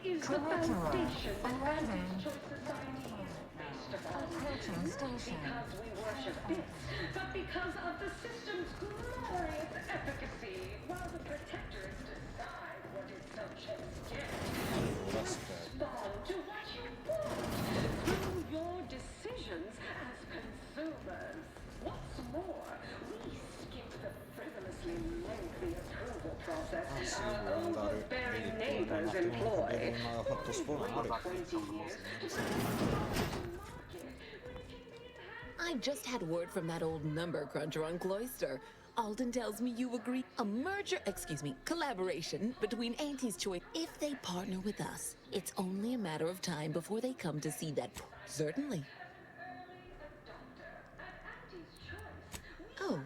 Is the foundation that Arriving. Choice Society is based upon. Approaching station. Because we worship bits, but because of the system's glorious efficacy, while the protectors decide what its subjects get. Respond to what you want through your decisions as consumers. What's more, we skip the frivolously lengthy approval process our overbearing neighbors employ. Wait 20 years to send I just had word from that old number cruncher on Cloister. Alden tells me you agree collaboration between Auntie's Choice. If they partner with us, it's only a matter of time before they come to see that. Certainly. Oh,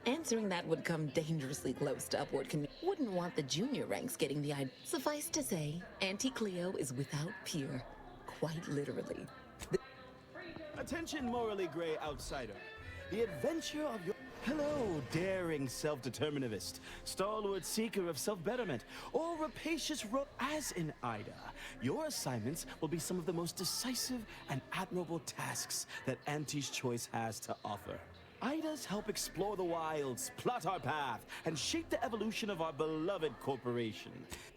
answering that would come dangerously close to upward. Wouldn't want the junior ranks getting the idea. Suffice to say, Auntie Cleo is without peer. Quite literally. Attention, morally gray outsider. The adventure of your... Hello, daring self-determinivist, stalwart seeker of self-betterment, or rapacious as in Ida. Your assignments will be some of the most decisive and admirable tasks that Auntie's Choice has to offer. Ida's help explore the wilds, plot our path, and shape the evolution of our beloved corporation.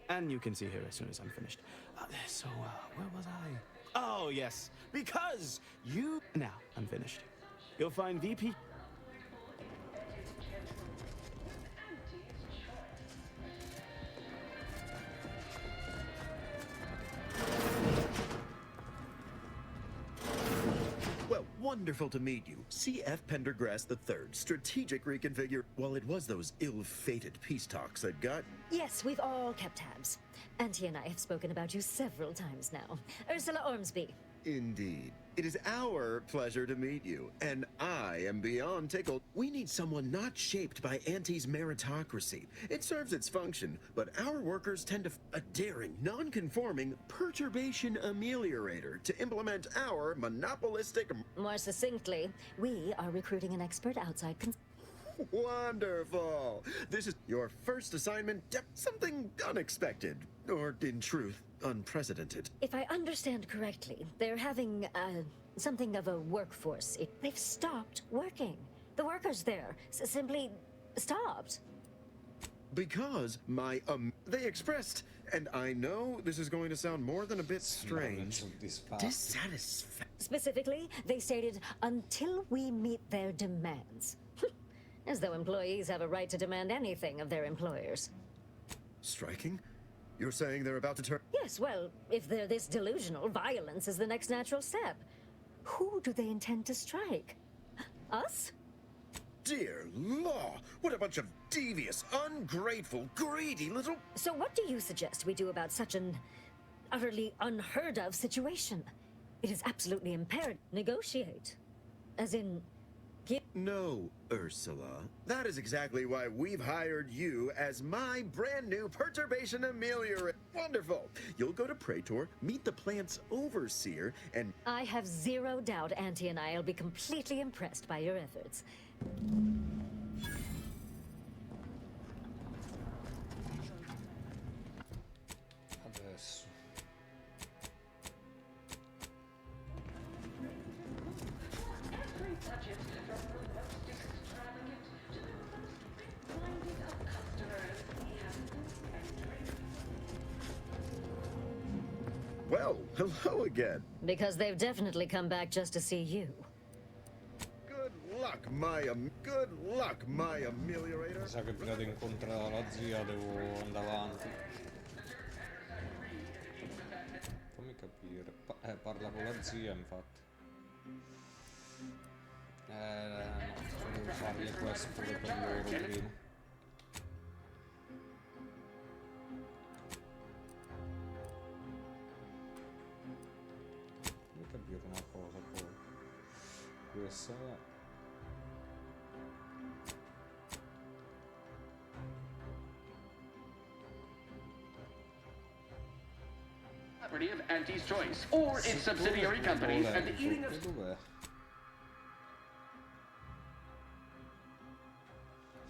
And you can see her as soon as I'm finished. Where was I? Oh, yes, because you... Now, I'm finished. You'll find VP... Well, wonderful to meet you. C.F. Pendergrass III, strategic reconfigure. Well, it was those ill-fated peace talks that got... Yes, we've all kept tabs. Auntie and I have spoken about you several times now. Ursula Ormsby. Indeed. It is our pleasure to meet you, and I am beyond tickled. We need someone not shaped by Auntie's meritocracy. It serves its function, but our workers tend to... A daring, non-conforming perturbation ameliorator to implement our monopolistic... More succinctly, we are recruiting an expert outside... Wonderful! This is your first assignment, something unexpected, or in truth, unprecedented. If I understand correctly, they're having, something of a workforce. They've stopped working. The workers there simply stopped. Because they expressed, and I know this is going to sound more than a bit strange, dissatisfaction. Specifically, they stated, until we meet their demands. As though employees have a right to demand anything of their employers. Striking? You're saying they're about to turn... Yes, well, if they're this delusional, violence is the next natural step. Who do they intend to strike? Us? Dear law! What a bunch of devious, ungrateful, greedy little... So what do you suggest we do about such an utterly unheard of situation? It is absolutely imperative. Negotiate. As in... No, Ursula. That is exactly why we've hired you as my brand new perturbation ameliorator. Wonderful. You'll go to Praetor, meet the plant's overseer, and... I have zero doubt Auntie and I will be completely impressed by your efforts. Adesso. Well, hello again. Because they've definitely come back just to see you. Good luck, my ameliorator. Mi sa che prima di incontrare la zia devo andare avanti. Fammi capire. Parla con la zia, infatti. No, devo fare le quest pure per loro prima. Capire una cosa poi. Questa è... Property of Auntie's Choice or its subsidiary companies and the eating of...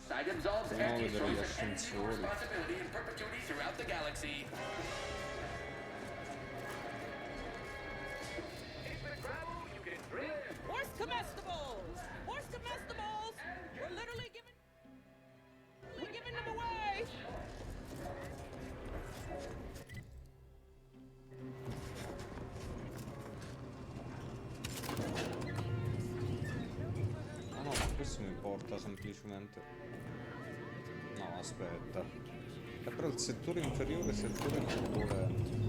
Side absolves Auntie's Choice of any responsibility in perpetuity throughout the galaxy. Where's Comestible? questo mi porta semplicemente... No, aspetta. Però il settore inferiore, settore turbolento.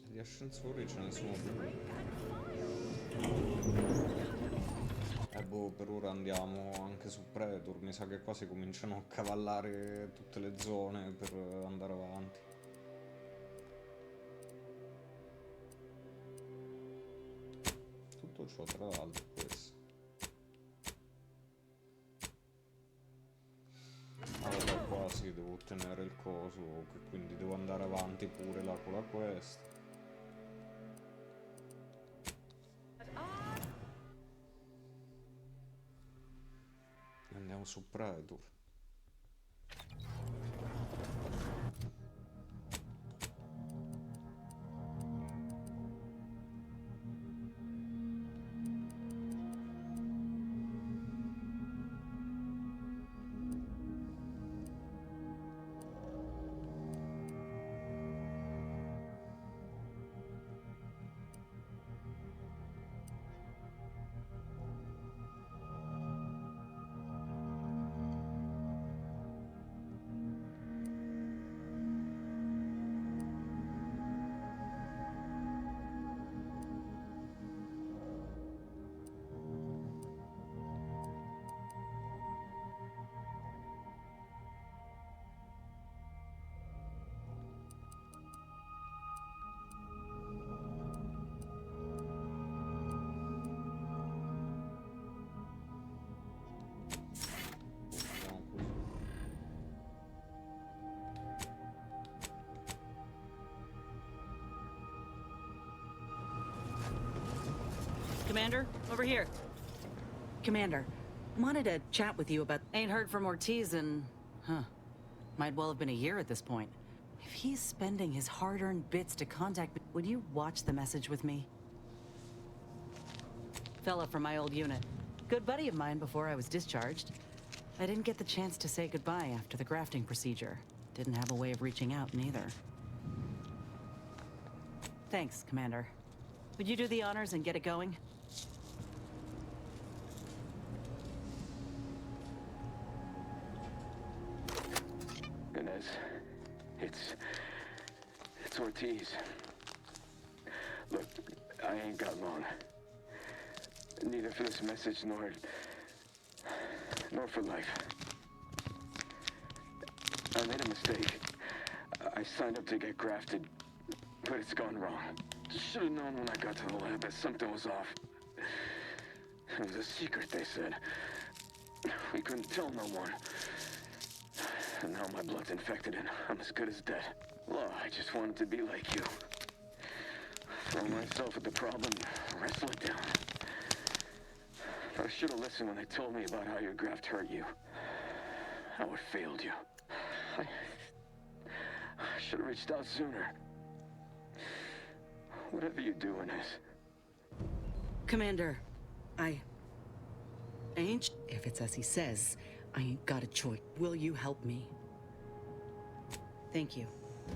Gli ascensori ce ne sono due. Boh, per ora andiamo anche su Predator. Mi sa che qua si cominciano a cavallare tutte le zone per andare avanti. Tutto ciò tra l'altro questo. Allora qua sì, devo ottenere il coso, quindi devo andare avanti pure là con la quest. Andiamo su Predator. Commander, over here. Commander, wanted to chat with you about... Ain't heard from Ortiz in... Might well have been a year at this point. If he's spending his hard-earned bits to contact me, would you watch the message with me? Fella from my old unit. Good buddy of mine before I was discharged. I didn't get the chance to say goodbye after the grafting procedure. Didn't have a way of reaching out neither. Thanks, Commander. Would you do the honors and get it going? Inez, it's Ortiz. Look, I ain't got long. Neither for this message nor for life. I made a mistake. I signed up to get grafted, but it's gone wrong. Should have known when I got to the lab that something was off. It was a secret, they said. We couldn't tell no one. And now my blood's infected and I'm as good as dead. Well, I just wanted to be like you. Throw myself at the problem, wrestle it down. I should have listened when they told me about how your graft hurt you. How it failed you. I should have reached out sooner. Whatever you do, Inez. Commander, I ain't... If it's as he says, I ain't got a choice. Will you help me? Thank you,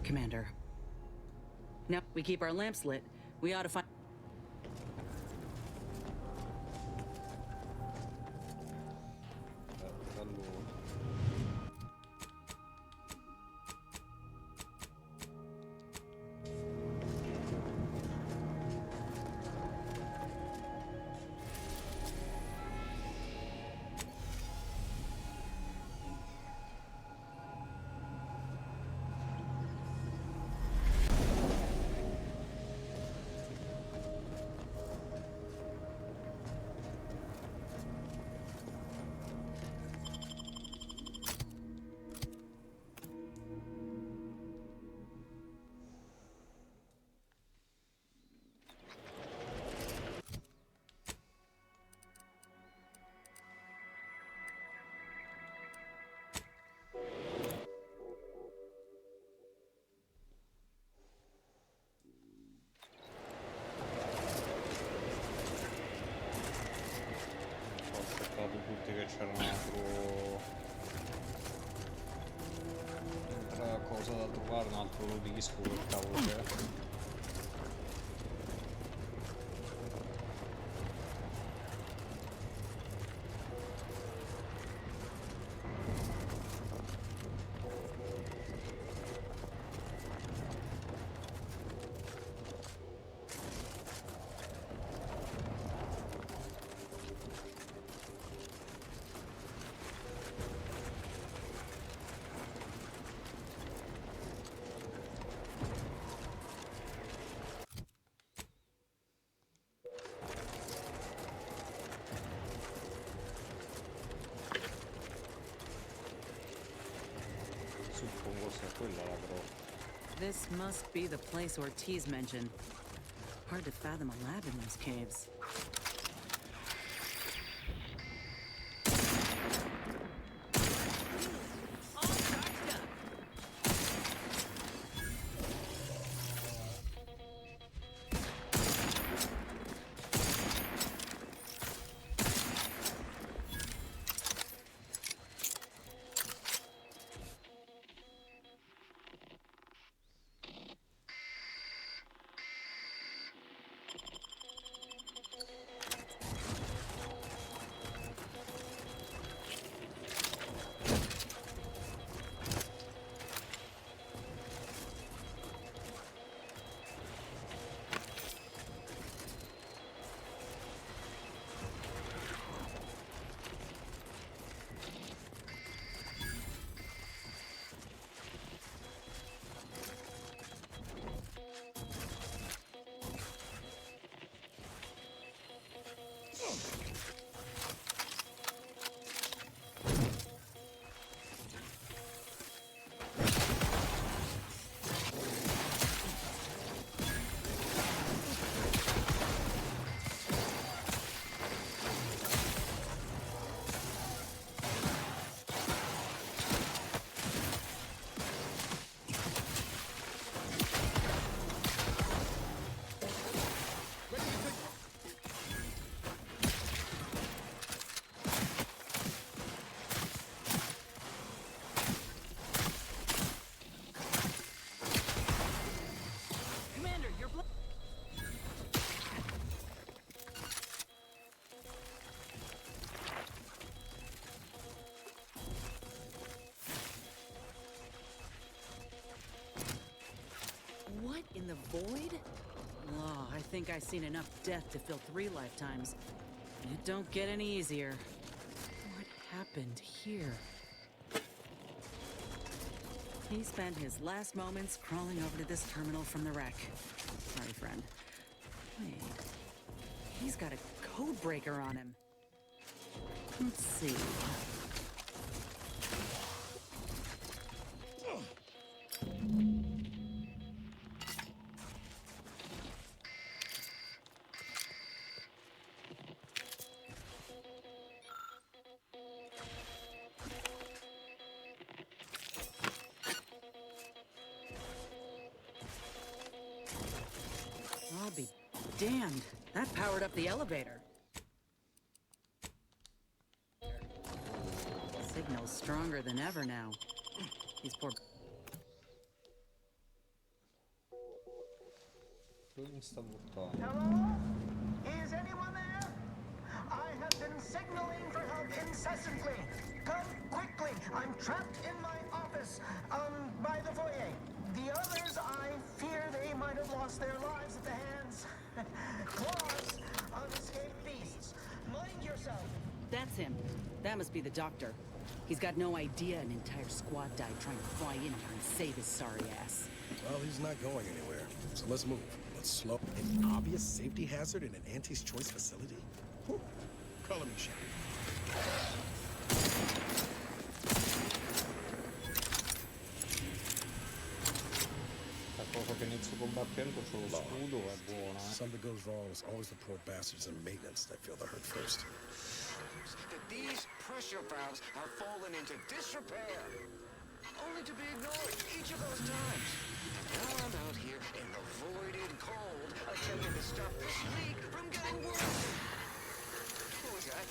Commander. Now, we keep our lamps lit. We ought to find... Tutti che c'era un altro... un'altra cosa da trovare, un altro disco, che cavolo c'è. Suppongo sia quella la grotta. This must be the place Ortiz mentioned. Hard to fathom a lab in those caves. What in the void? Oh, I think I've seen enough death to fill 3 lifetimes. It don't get any easier. What happened here? He spent his last moments crawling over to this terminal from the wreck. Sorry, friend. Wait. He's got a code breaker on him. Let's see. I'll be damned. That powered up the elevator. Signal's stronger than ever now. These poor... Hello? Is anyone there? I have been signaling for help incessantly. Come quickly. I'm trapped in my office, by the foyer. The others, I fear they might have lost their lives at the hands. Claws of escaped beasts. Mind yourself. That's him. That must be the doctor. He's got no idea an entire squad died trying to fly in here and save his sorry ass. Well, he's not going anywhere. So let's move. Let's slow. An obvious safety hazard in an Auntie's Choice facility? Whew. Color me shot. Qualcosa che inizio combattendo c'ho lo scudo, è buona. Something goes wrong, it's always the poor bastards in maintenance that feel the hurt first. That these pressure valves have fallen into disrepair, only to be ignored each of those times. And now I'm out here in the voided cold, attempting to stop this leak from getting worse. What was that?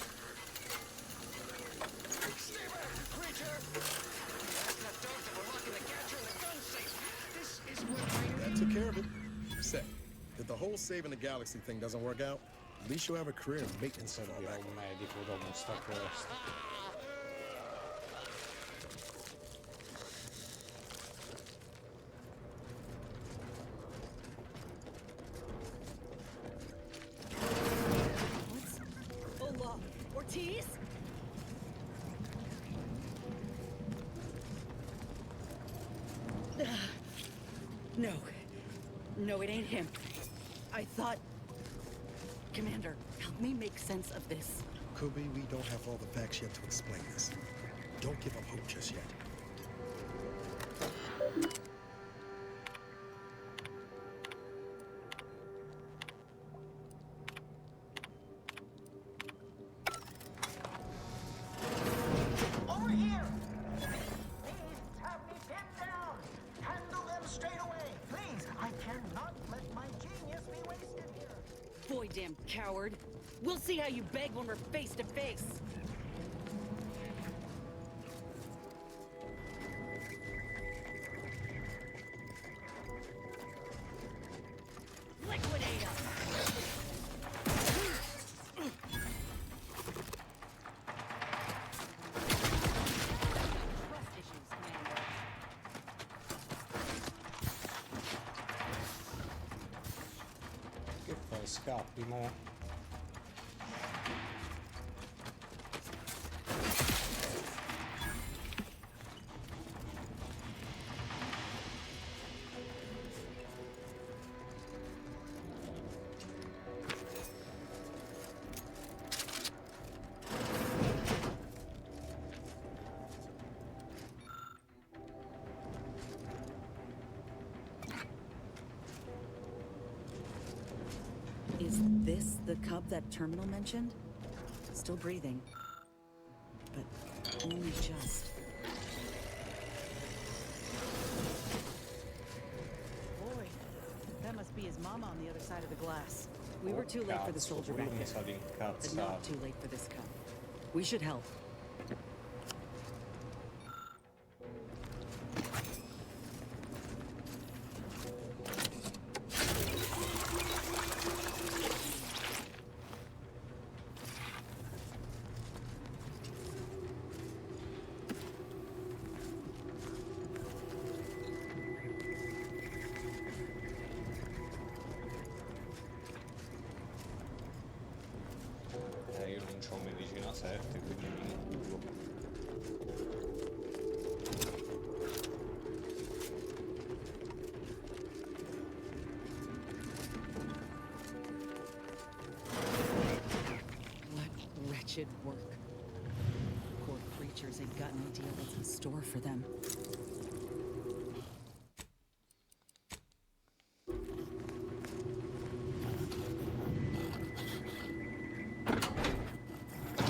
Stay back, creature! That's that doctor for locking the catcher in the gun safe. This is what That took care of it. Set. If the whole saving the galaxy thing doesn't work out, at least you'll have a career in maintenance on all that. Un medico dopo sta quest. Hola, Ortiz? No. No, it ain't him. I thought... Commander, help me make sense of this. Could be we don't have all the facts yet to explain this. Don't give up hope just yet. goddamn coward. We'll see how you beg when we're face to face. Liquidate him! Trust issues, Commander. Che fai? Scappi, mo? Is this the cub that Terminal mentioned? Still breathing. But only just. Boy, that must be his mama on the other side of the glass. We were too late for the soldier back there, but not too late for this cub. We should help. Io non c'ho medicina 7, quindi mi inculo. What wretched work. Poor creatures ain't got an idea what's in store for them.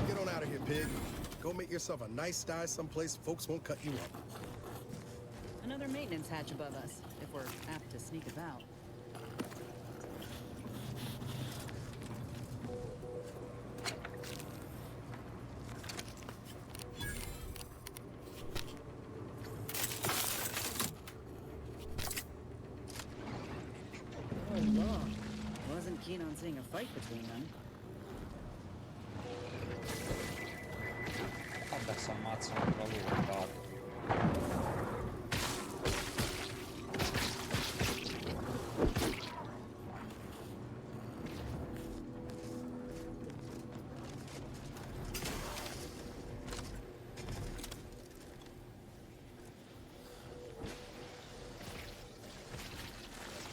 Get on out of here, pig. Go make yourself a nice sty someplace folks won't cut you up. Another maintenance hatch above us, if we're apt to sneak about. Oh, law. Wasn't keen on seeing a fight between them. Vabbè, si ammazzano tra loro, vado.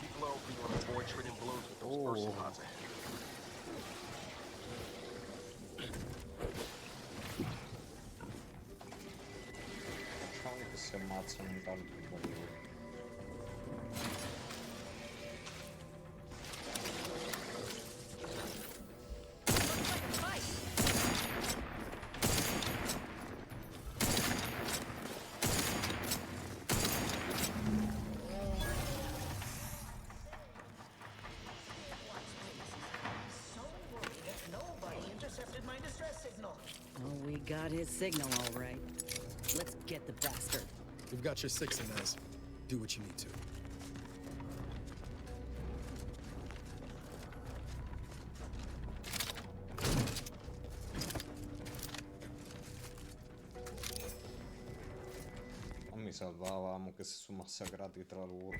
Keep low if you want to avoid trading blows with those person pods ahead. Facciamo che si ammazzano intanto i barrieri. Nobody intercepted my distress signal. Oh, we got his signal all right. Let's get the bastard. We've got your 6 in us. Do what you need to. Non mi salvavamo che si sono massacrati tra loro.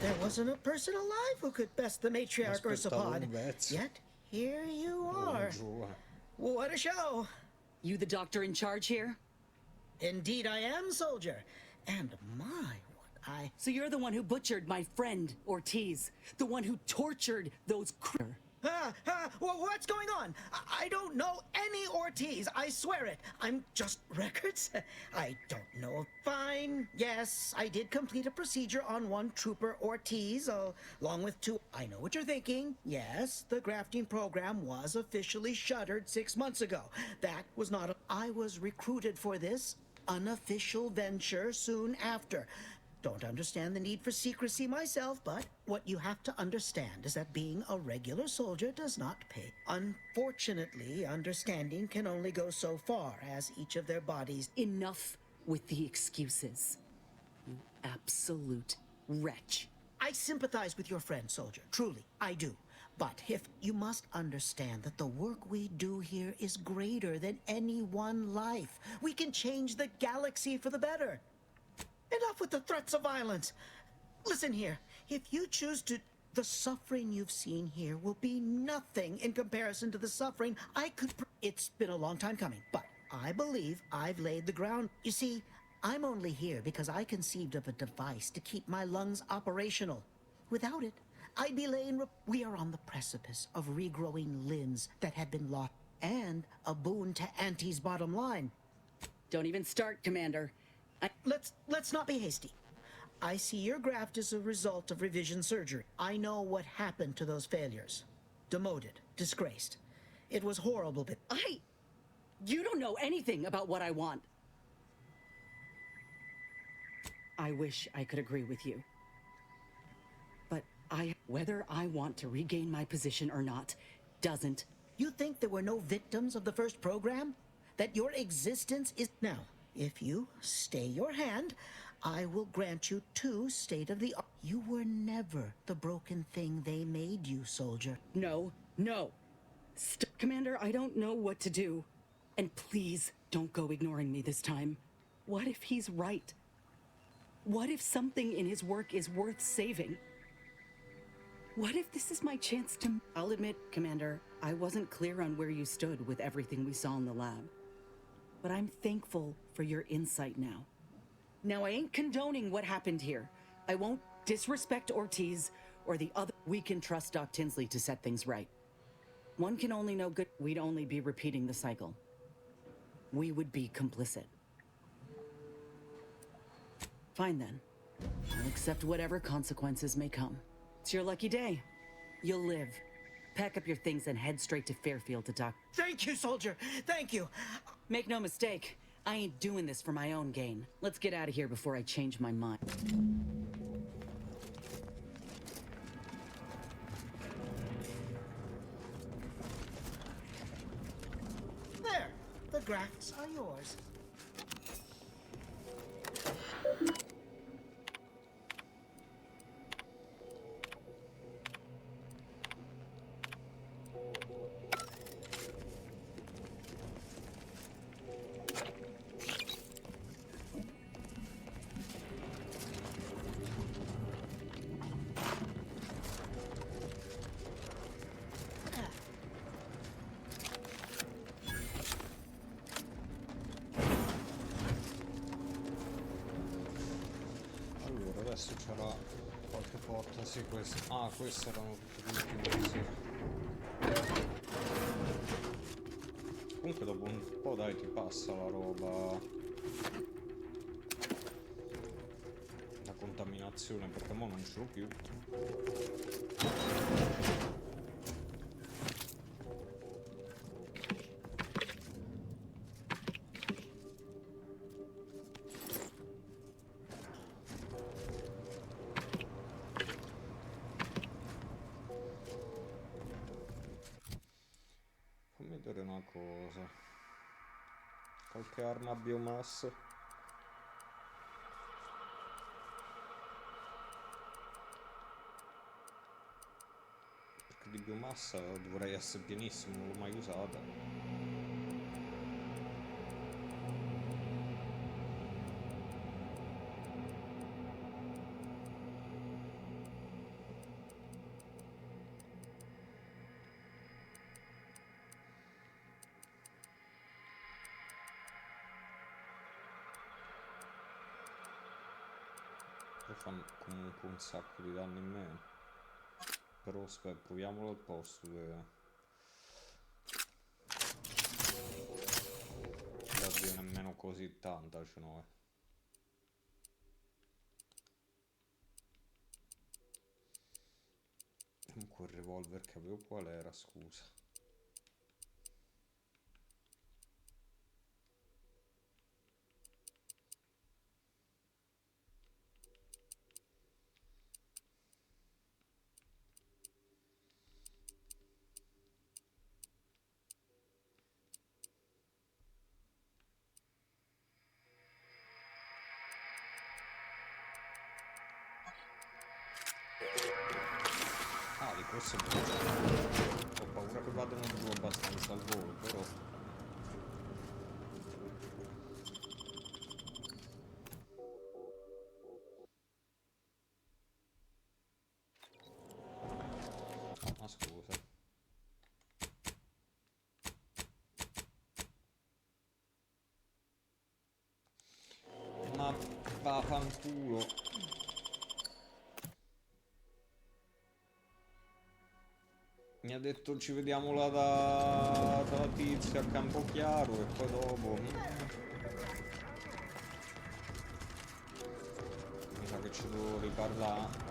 There wasn't a person alive who could best the matriarch Aspettavo Ursapod. un pezzo. Yet here you are. Giù. What a show! You the doctor in charge here? Indeed I am, soldier. And my, what I... So you're the one who butchered my friend, Ortiz. The one who tortured those What's going on? I don't know any Ortiz, I swear it. I'm just records. I don't know. Fine. Yes, I did complete a procedure on one Trooper Ortiz, along with two. I know what you're thinking. Yes, the grafting program was officially shuttered 6 months ago. That was not I was recruited for this unofficial venture soon after. Don't understand the need for secrecy myself, but what you have to understand is that being a regular soldier does not pay. Unfortunately, understanding can only go so far as each of their bodies... Enough with the excuses. You absolute wretch. I sympathize with your friend, soldier. Truly, I do. But if you must understand that the work we do here is greater than any one life. We can change the galaxy for the better. Enough with the threats of violence. Listen here, if you choose to... The suffering you've seen here will be nothing in comparison to the suffering I could... It's been a long time coming, but I believe I've laid the ground. You see, I'm only here because I conceived of a device to keep my lungs operational. Without it, I'd be laying... We are on the precipice of regrowing limbs that had been lost, and a boon to Auntie's bottom line. Don't even start, Commander. Let's not be hasty. I see your graft is a result of revision surgery. I know what happened to those failures. Demoted, disgraced. It was horrible, but... You don't know anything about what I want. I wish I could agree with you. But whether I want to regain my position or not, doesn't... You think there were no victims of the first program? That your existence is... Now, if you stay your hand, I will grant you 2 state-of-the-art... You were never the broken thing they made you, soldier. No. Commander, I don't know what to do. And please, don't go ignoring me this time. What if he's right? What if something in his work is worth saving? What if this is my chance to... I'll admit, Commander, I wasn't clear on where you stood with everything we saw in the lab. But I'm thankful for your insight now. Now, I ain't condoning what happened here. I won't disrespect Ortiz or the other. We can trust Doc Tinsley to set things right. One can only know good. We'd only be repeating the cycle. We would be complicit. Fine then. I'll accept whatever consequences may come. It's your lucky day. You'll live. Pack up your things and head straight to Fairfield to talk. Thank you, soldier. Thank you. Make no mistake, I ain't doing this for my own gain. Let's get out of here before I change my mind. There. The grafts are yours. Adesso c'era qualche porta, sì, queste. Ah, queste erano tutte le ultime, sì. Comunque dopo un po' dai ti passa la roba. La contaminazione, perché mo non ce l'ho più. Una cosa, qualche arma a biomassa? Perché di biomassa dovrei essere pienissimo, non l'ho mai usata. Però fanno comunque un sacco di danni in meno. Però aspetta, proviamolo al posto dove... Oddio, nemmeno così tanta ce n'ho. Comunque il revolver che avevo qual era, scusa? Ah, di corsa ho paura che vadano giù abbastanza al volo, però... Oh, ma scusa. Ma vaffanculo. Mi ha detto ci vediamo là da tizia a Campochiaro e poi dopo... Mi sa che ci devo riparlare.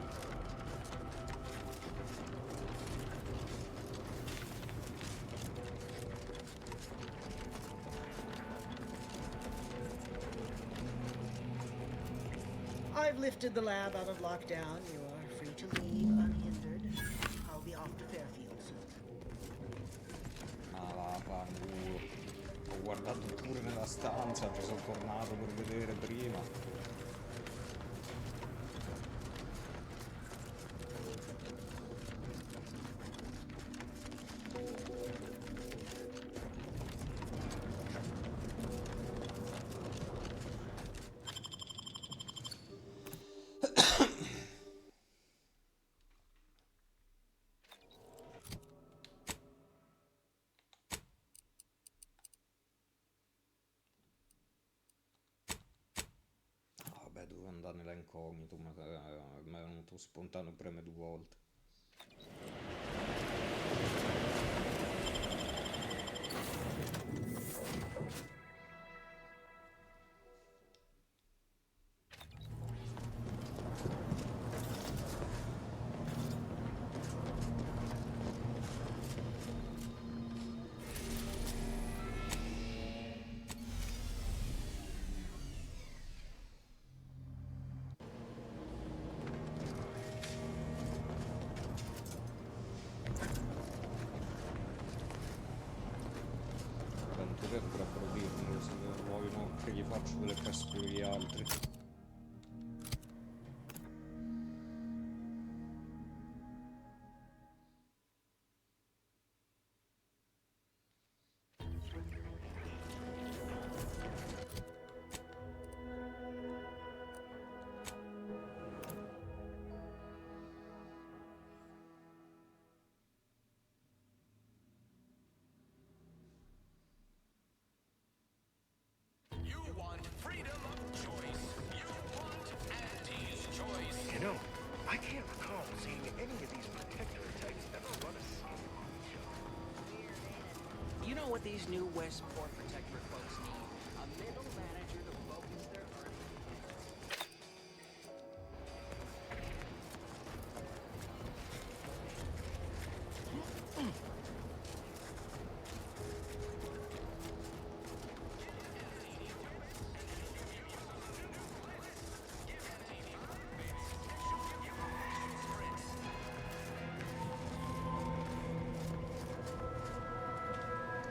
I've lifted the lab out of lockdown. You are free to leave unhindered. I'll be off to Fairfield soon. Ah, vaffanculo. Ho guardato pure nella stanza, ci sono tornato per vedere prima. Dovevo andare nella incognito, ma mi è venuto spontaneo preme 2 volte. Dovrebbero dirmelo se vogliono che gli faccio delle quest agli altri. You know, I can't recall seeing any of these protectorate types ever run a single job. You know what these new Westport protectorate folks need? A middle manager to focus their earnings.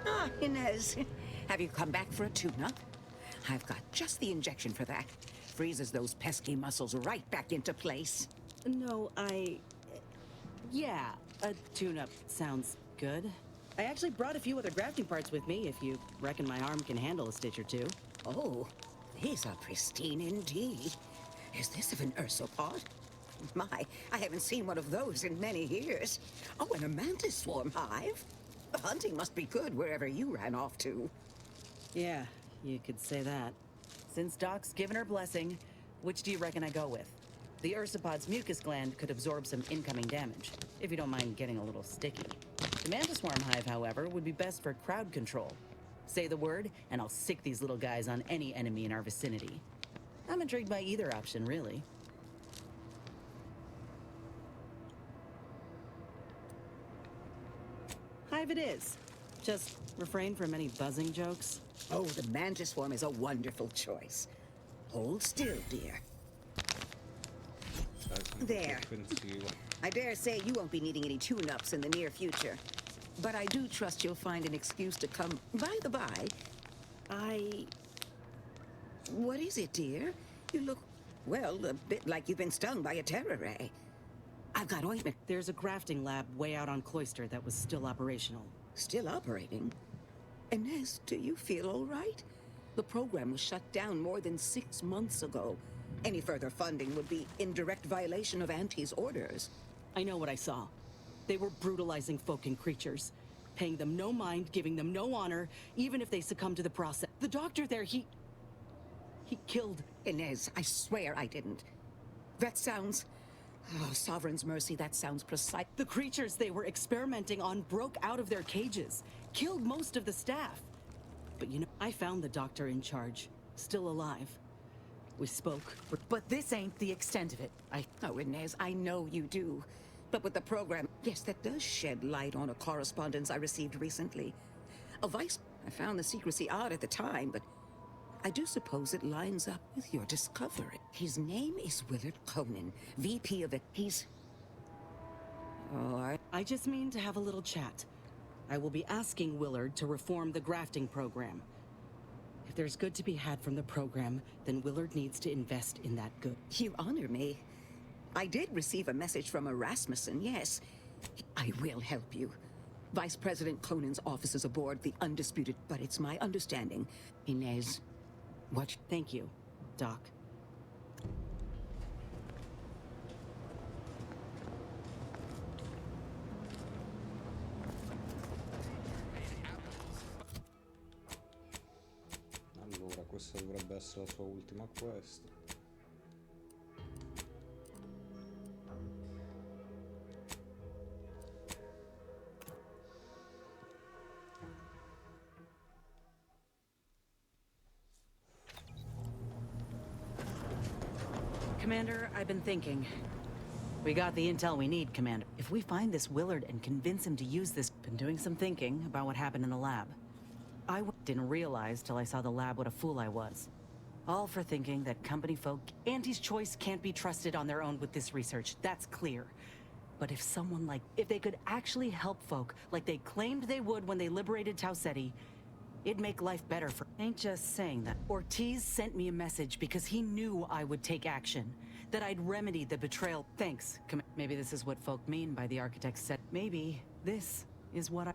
Ah, Inez. Have you come back for a tune-up? I've got just the injection for that. Freezes those pesky muscles right back into place. No, yeah, a tune-up sounds good. I actually brought a few other grafting parts with me, if you reckon my arm can handle a stitch or two. Oh, these are pristine indeed. Is this of an ursopod? My, I haven't seen one of those in many years. Oh, and a mantis swarm hive. The hunting must be good wherever you ran off to. Yeah, you could say that. Since Doc's given her blessing, which do you reckon I go with? The ursopod's mucus gland could absorb some incoming damage, if you don't mind getting a little sticky. The Mantiswarm hive, however, would be best for crowd control. Say the word, and I'll sick these little guys on any enemy in our vicinity. I'm intrigued by either option, really. Hive it is. Just refrain from any buzzing jokes. Oh, the mantis swarm is a wonderful choice. Hold still, dear. There. I dare say you won't be needing any tune-ups in the near future. But I do trust you'll find an excuse to come. By the by, What is it, dear? You look, well, a bit like you've been stung by a terror ray. I've got ointment. There's a grafting lab way out on Cloister that was still operational. Still operating? Inez, do you feel all right? The program was shut down more than 6 months ago. Any further funding would be in direct violation of Auntie's orders. I know what I saw. They were brutalizing folk and creatures. Paying them no mind, giving them no honor, even if they succumb to the process. The doctor there, he killed... Inez, I swear I didn't. That sounds... Oh, Sovereign's mercy, that sounds precise. The creatures they were experimenting on broke out of their cages, killed most of the staff. But you know, I found the doctor in charge, still alive. We spoke, but this ain't the extent of it. Oh, Inez, I know you do. But with the program, yes, that does shed light on a correspondence I received recently. A vice... I found the secrecy odd at the time, but I do suppose it lines up with your discovery. His name is Willard Conan, VP of... He's... Oh, I just mean to have a little chat. I will be asking Willard to reform the grafting program. If there's good to be had from the program, then Willard needs to invest in that good. You honor me. I did receive a message from Erasmussen, yes. I will help you. Vice President Conan's office is aboard the Undisputed, but it's my understanding. Inez, what... Thank you, Doc. Allora, questa dovrebbe essere la sua ultima quest. Commander, I've been thinking. We got the intel we need, Commander. If we find this Willard and convince him to use this... Been doing some thinking about what happened in the lab. I didn't realize till I saw the lab what a fool I was. All for thinking that company folk... Auntie's Choice can't be trusted on their own with this research, that's clear. But if someone like... If they could actually help folk like they claimed they would when they liberated Tau Ceti, it'd make life better for... Ain't just saying that. Ortiz sent me a message because he knew I would take action. That I'd remedy the betrayal. Thanks. Maybe this is what folk mean by the architect said. Maybe this is what I...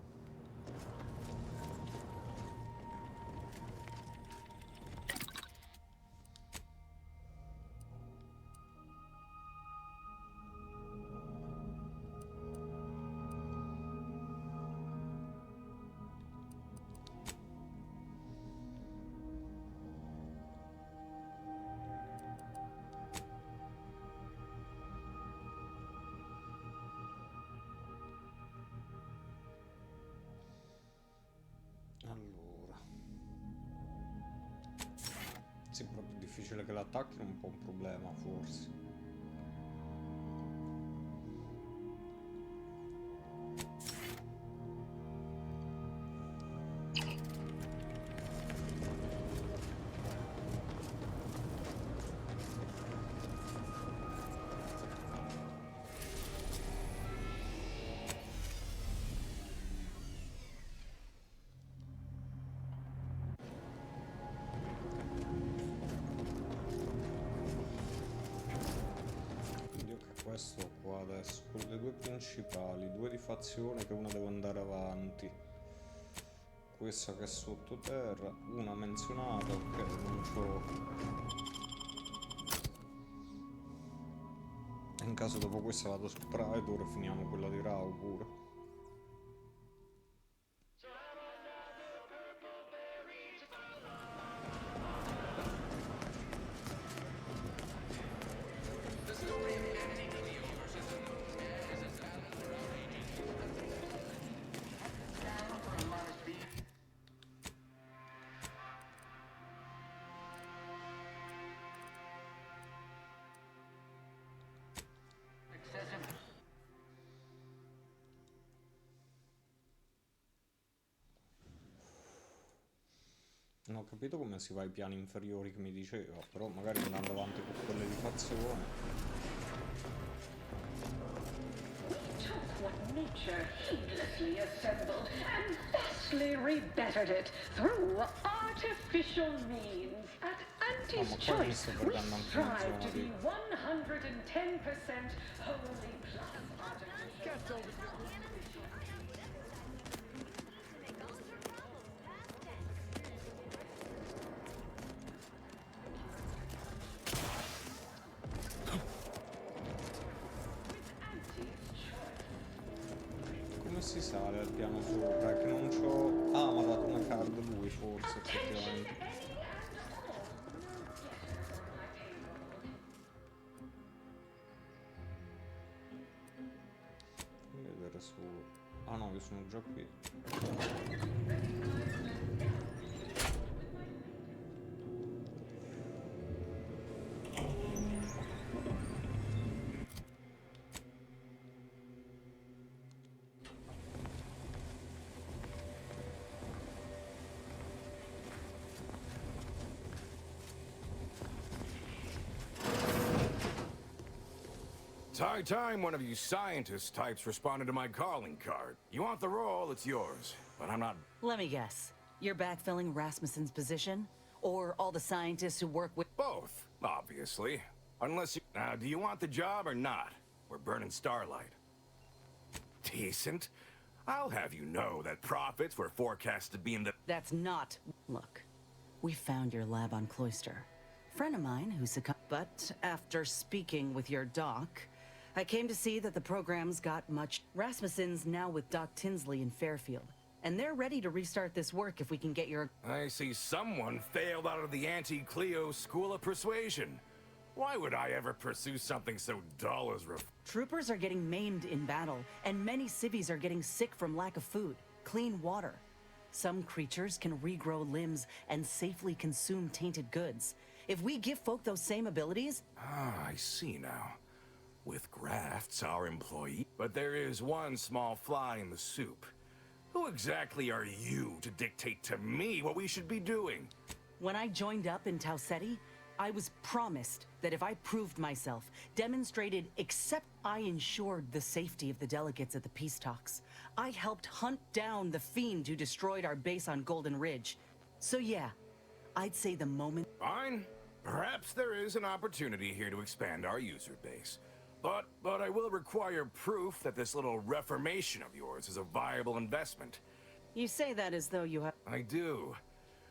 Sì, proprio difficile che l'attacchino è un po' un problema, forse. Questo qua adesso, con le due principali, due di fazione che una deve andare avanti, questa che è sottoterra, una menzionata, ok, non c'ho. In caso dopo questa vado su Praetor e finiamo quella di Rao pure. The story Non ho capito come si va ai piani inferiori che mi diceva, però magari andando avanti con quelle di fazione. Took what nature heedlessly assembled and vastly rebettered it through artificial means. At Auntie's choice, we strive to be 110% wholly plus artificial. Come si sale al piano sopra? Che non c'ho... Ah, mi ha dato una card lui forse, effettivamente. Fammi vedere su... Ah no, io sono già qui. It's high time one of you scientist types responded to my calling card. You want the role, it's yours. But I'm not... Let me guess. You're backfilling Rasmussen's position? Or all the scientists who work with... Both, obviously. Unless you... Now, do you want the job or not? We're burning Starlight. Decent. I'll have you know that profits were forecast to be in the... That's not... Look, we found your lab on Cloister. Friend of mine who succumbed... But after speaking with your doc, I came to see that the program's got much... Rasmussen's now with Doc Tinsley in Fairfield. And they're ready to restart this work if we can get your... I see someone failed out of the Anti-Cleo School of Persuasion. Why would I ever pursue something so dull as... Troopers are getting maimed in battle, and many civvies are getting sick from lack of food, clean water. Some creatures can regrow limbs and safely consume tainted goods. If we give folk those same abilities... Ah, I see now. With grafts, our employee... But there is one small fly in the soup. Who exactly are you to dictate to me what we should be doing? When I joined up in Tau Ceti, I was promised that if I proved myself, demonstrated except I ensured the safety of the delegates at the peace talks. I helped hunt down the fiend who destroyed our base on Golden Ridge. So yeah, I'd say the moment... Fine. Perhaps there is an opportunity here to expand our user base. But I will require proof that this little reformation of yours is a viable investment. You say that as though you have... I do.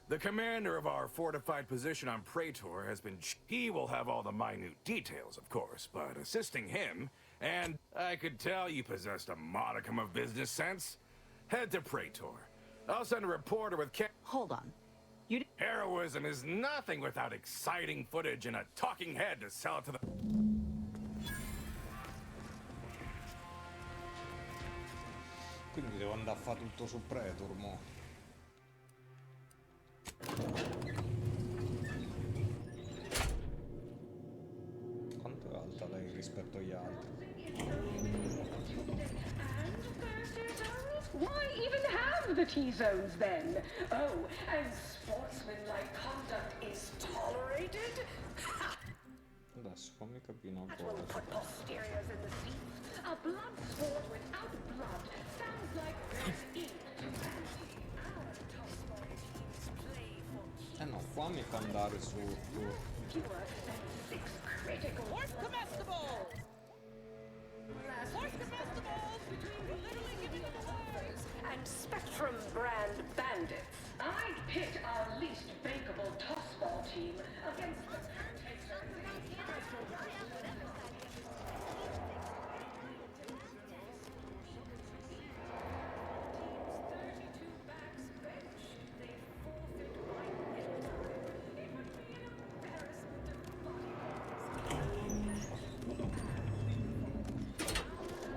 The commander of our fortified position on Praetor has been... He will have all the minute details, of course, but assisting him, and I could tell you possessed a modicum of business sense. Head to Praetor. I'll send a reporter with... Hold on. Heroism is nothing without exciting footage and a talking head to sell it to the... Quindi devo andare a fare tutto su Praetor, mo. Quanto è alta lei rispetto agli altri? Why even have the T-zones then? Oh, and sportsmanlike conduct is tolerated? Adesso fammi capire una That will cosa. put posteriors in the seats. A blood sport without blood sounds like red ink to Anti. Our top-sport teams play for keeps. No, qua mi fa andare su... Fewer than 6 critical... Horse comestibles! Horse comestibles between literally giving them away and Spectrum brand bandits. I'd pit our least bankable tossball team against the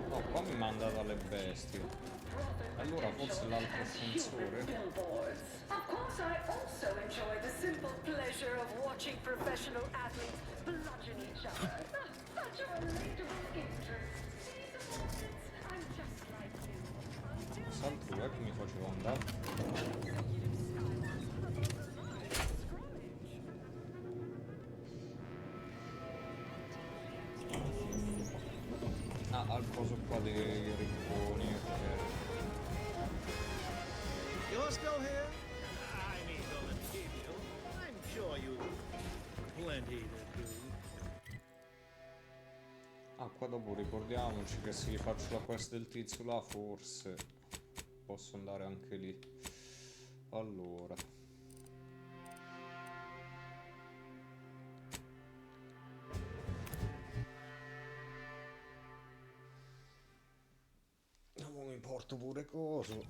No, qua mi manda dalle bestie. Allora forse l'altro ascensore. Of course, I also enjoy the simple pleasure of watching professional athletes bludgeon each other. Such a relatable interest. I'm just like you. Quest'altro è che mi faceva andare. qua dei ricconi. You're still here? I mean, don't let me keep you. I'm sure you plenty to do. Ah, qua dopo ricordiamoci che se gli faccio la quest del tizio là, forse posso andare anche lì. Allora. Non mi porto pure coso.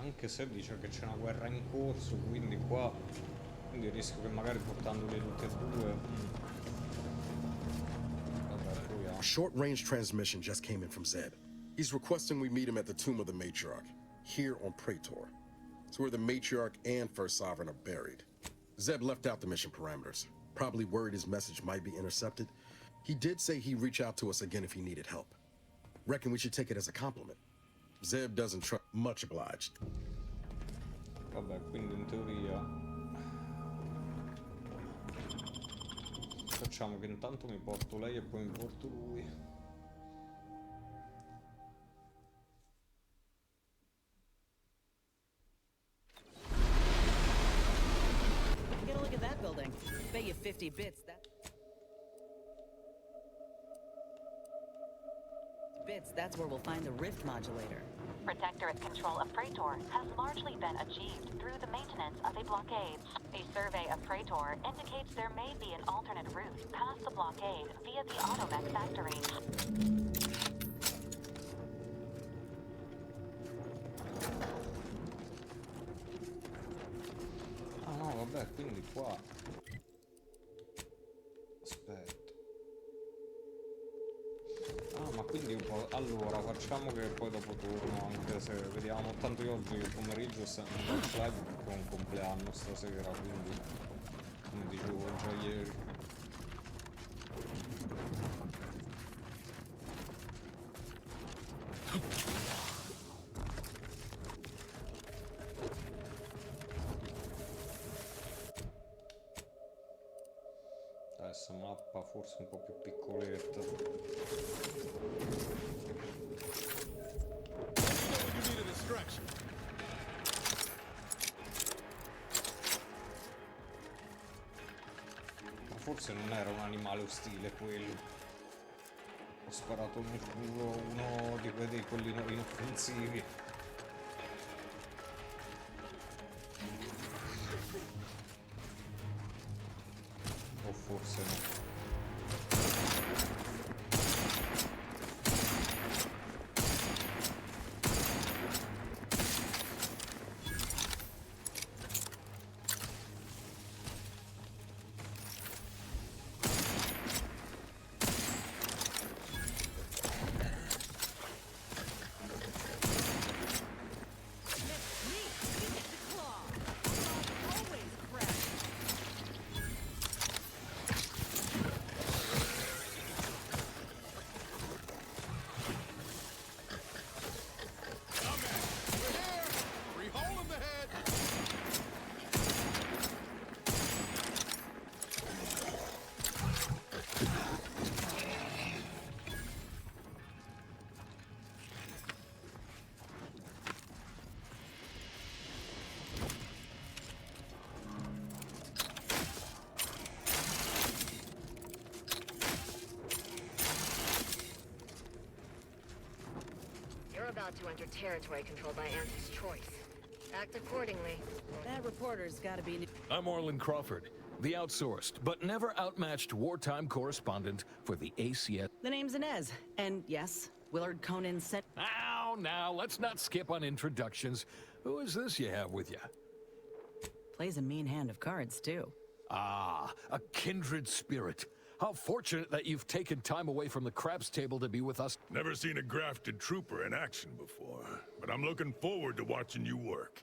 Anche se dice che c'è una guerra in corso, quindi qua rischio che magari portandoli tutti e due. Vabbè, proviamo. A short-range transmission just came in from Zeb. He's requesting we meet him at the tomb of the Matriarch, here on Praetor. It's where the Matriarch and First Sovereign are buried. Zeb left out the mission parameters, probably worried his message might be intercepted. He did say he'd reach out to us again if he needed help. Reckon we should take it as a compliment. Zeb doesn't trust. Much obliged. Vabbè, quindi in teoria facciamo che intanto mi porto lei e poi mi porto lui. Get a look at that building. Bet you 50 bits that's where we'll find the rift modulator. Protectorate control of Praetor has largely been achieved through the maintenance of a blockade. A survey of Praetor indicates there may be an alternate route past the blockade via the Automech factory. Ah no, vabbè, quindi qua. Aspetta. Ah, ma quindi un po'. Allora, facciamo che poi dopo torno, anche se vediamo. Tanto io oggi pomeriggio non faccio live perché ho un compleanno stasera, quindi come dicevo già ieri. Adesso mappa forse un po' più piccoletta. Ma forse non era un animale ostile quello. Ho sparato nel culo uno di quelli inoffensivi. O forse no. About to enter territory controlled by Auntie's choice. Act accordingly. That reporter's gotta be... I'm Orland Crawford, the outsourced, but never outmatched wartime correspondent for the ACS. The name's Inez, and yes, Willard Conan sent... Now, let's not skip on introductions. Who is this you have with you? Plays a mean hand of cards, too. Ah, a kindred spirit. How fortunate that you've taken time away from the craps table to be with us. Never seen a grafted trooper in action before, but I'm looking forward to watching you work.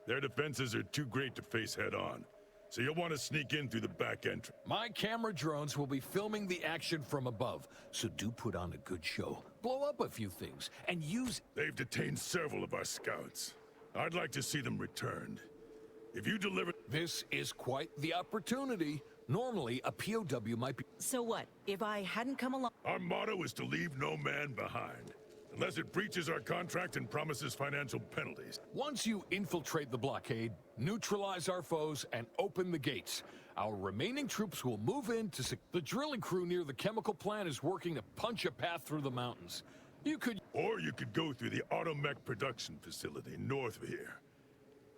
Their defenses are too great to face head on, So you'll want to sneak in through the back entrance. My camera drones will be filming the action from above, so do put on a good show. Blow up a few things, and use... They've detained several of our scouts. I'd like to see them returned. If you deliver... This is quite the opportunity. Normally, a POW might be... So what? If I hadn't come along... Our motto is to leave no man behind. Unless it breaches our contract and promises financial penalties. Once you infiltrate the blockade, neutralize our foes, and open the gates, our remaining troops will move in to... The drilling crew near the chemical plant is working to punch a path through the mountains. You could... Or you could go through the Automech production facility north of here.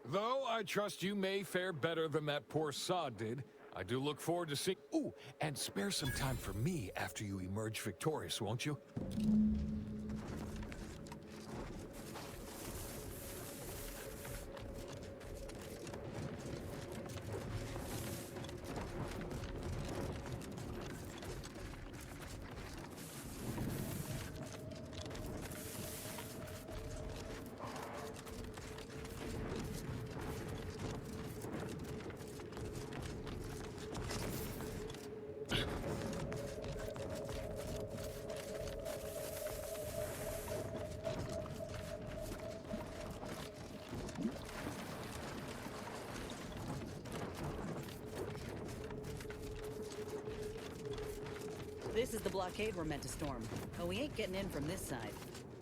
Though I trust you may fare better than that poor sod did, I do look forward to seeing... Ooh, and spare some time for me after you emerge victorious, won't you? This is the blockade we're meant to storm, but we ain't getting in from this side.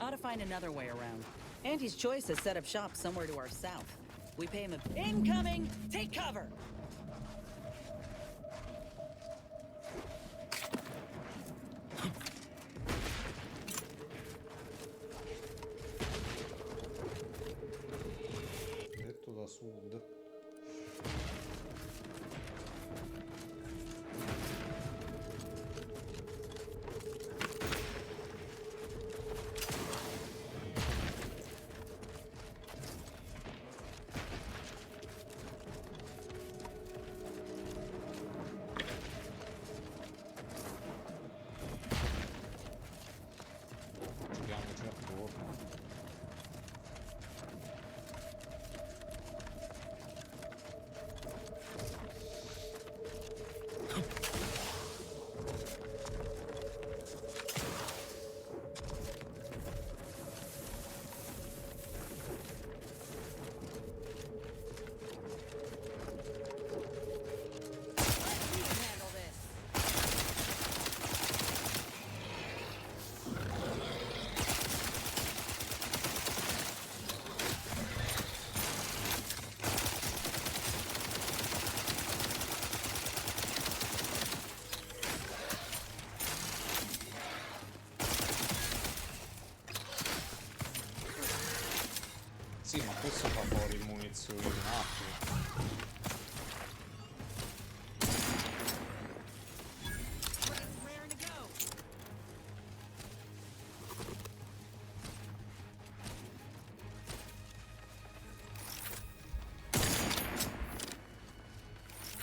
Ought to find another way around. Auntie's Choice has set up shop somewhere to our south. We pay him a... Incoming! Take cover! Detto da sud. Giochiamoci attorno. Sì, ma questo fa fuori munizioni un attimo.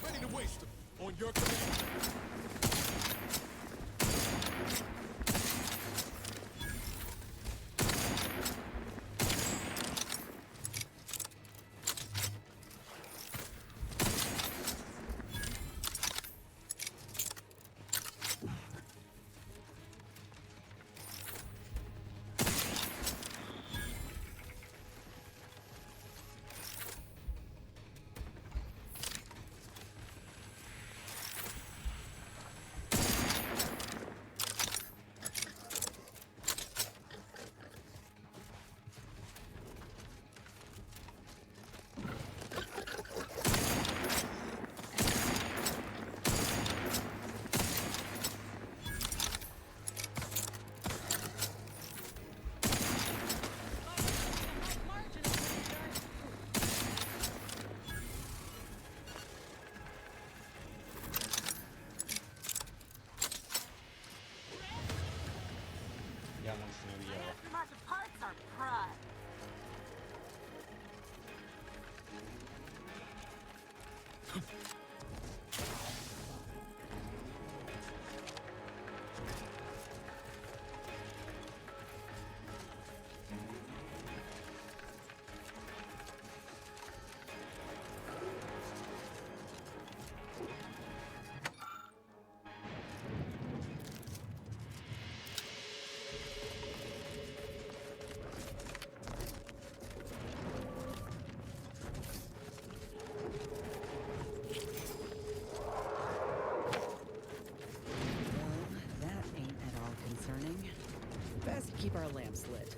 Ready to waste them. On your command. Andiamocene via. Aftermarket parts are pride. Best keep our lamps lit.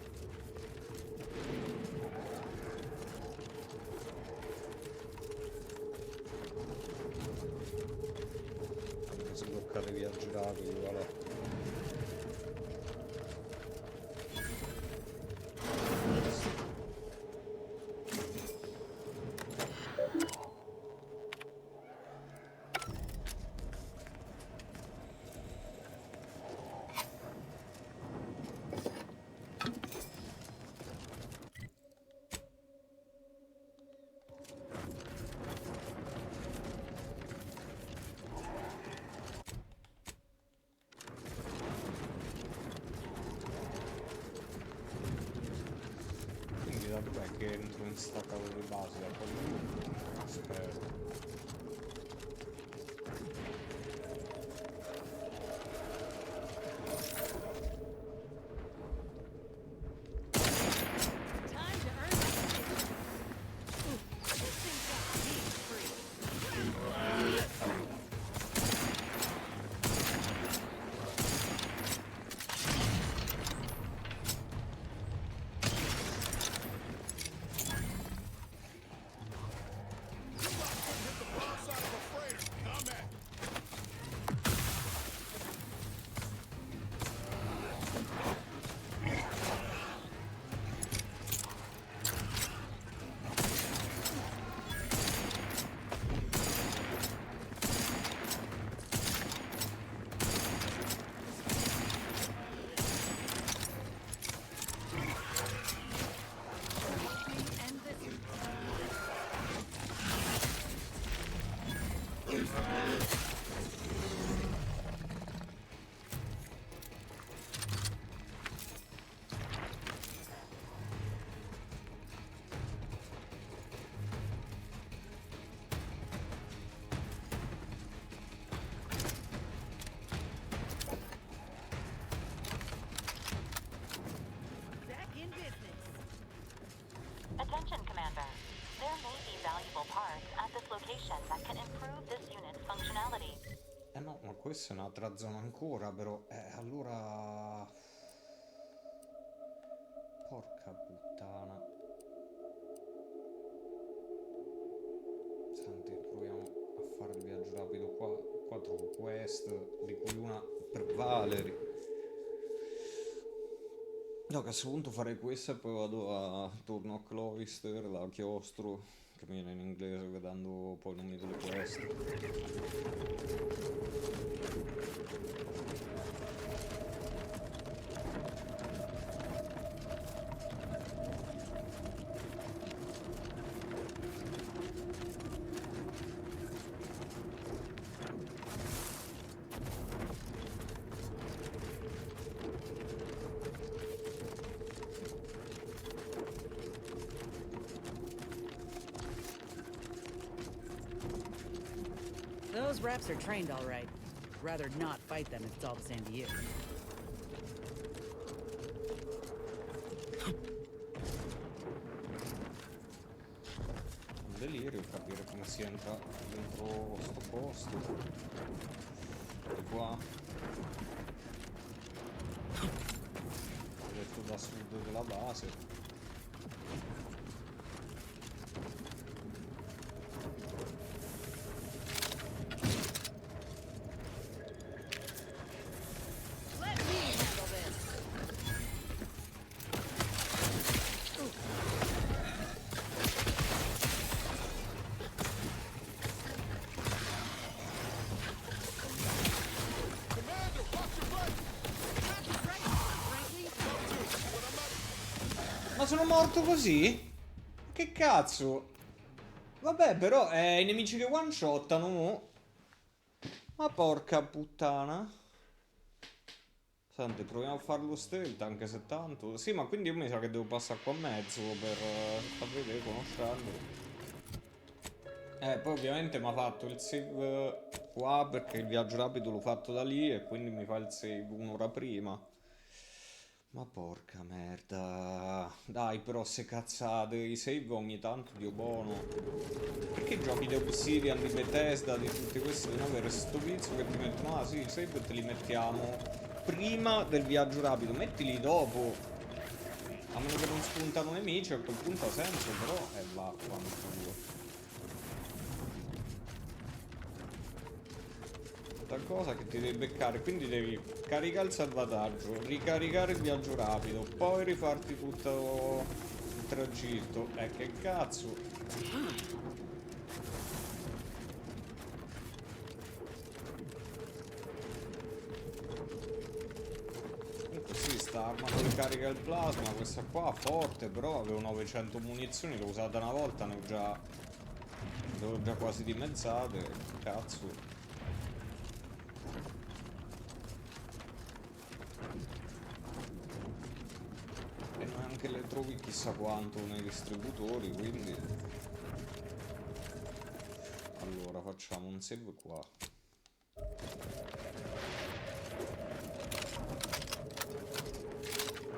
Sbloccare viaggi rapidi, voilà. Da dov'è che entro in sta cavolo di base? Da qualcuno? Spero. Attention, Commander. There may be valuable parts at this location that can improve this unit's functionality. No, ma questa è un'altra zona ancora, però. Allora... Porca puttana. Senti, proviamo a fare il viaggio rapido qua. Qua trovo quest, di cui una per Valerie. No, che a questo punto farei questa e poi vado a torno a Cloister, la chiostro, che viene in inglese vedendo poi i nomi delle quest. Those reps are trained all right. Rather not fight them if it's all the same to you. Un delirio capire come si entra dentro sto posto. E qua. Ho detto da sud della base. Ma sono morto così? Che cazzo? Vabbè, però i nemici che one shottano mo. Ma porca puttana. Senti, proviamo a farlo stealth anche se tanto. Sì, ma quindi io mi sa che devo passare qua a mezzo per far vedere, conoscerlo. Poi ovviamente mi ha fatto il save qua perché il viaggio rapido l'ho fatto da lì e quindi mi fa il save un'ora prima. Ma porca merda. Dai, però se cazzate, i save ogni tanto, Dio buono. Perché giochi di Obsidian, di Bethesda, di tutti questi devono avere sto vizio che ti mettono, ah sì, i save te li mettiamo prima del viaggio rapido, mettili dopo. A meno che non spuntano nemici, a quel punto ha senso, però vaffanculo. Cosa che ti devi beccare, quindi devi caricare il salvataggio, ricaricare il viaggio rapido, poi rifarti tutto il tragitto. Che cazzo. Comunque sì, sta arma che ricarica il plasma, questa qua forte, però avevo 900 munizioni, l'ho usata una volta, ne ho già quasi dimezzate, cazzo. Che le trovi chissà quanto nei distributori, quindi allora facciamo un save qua.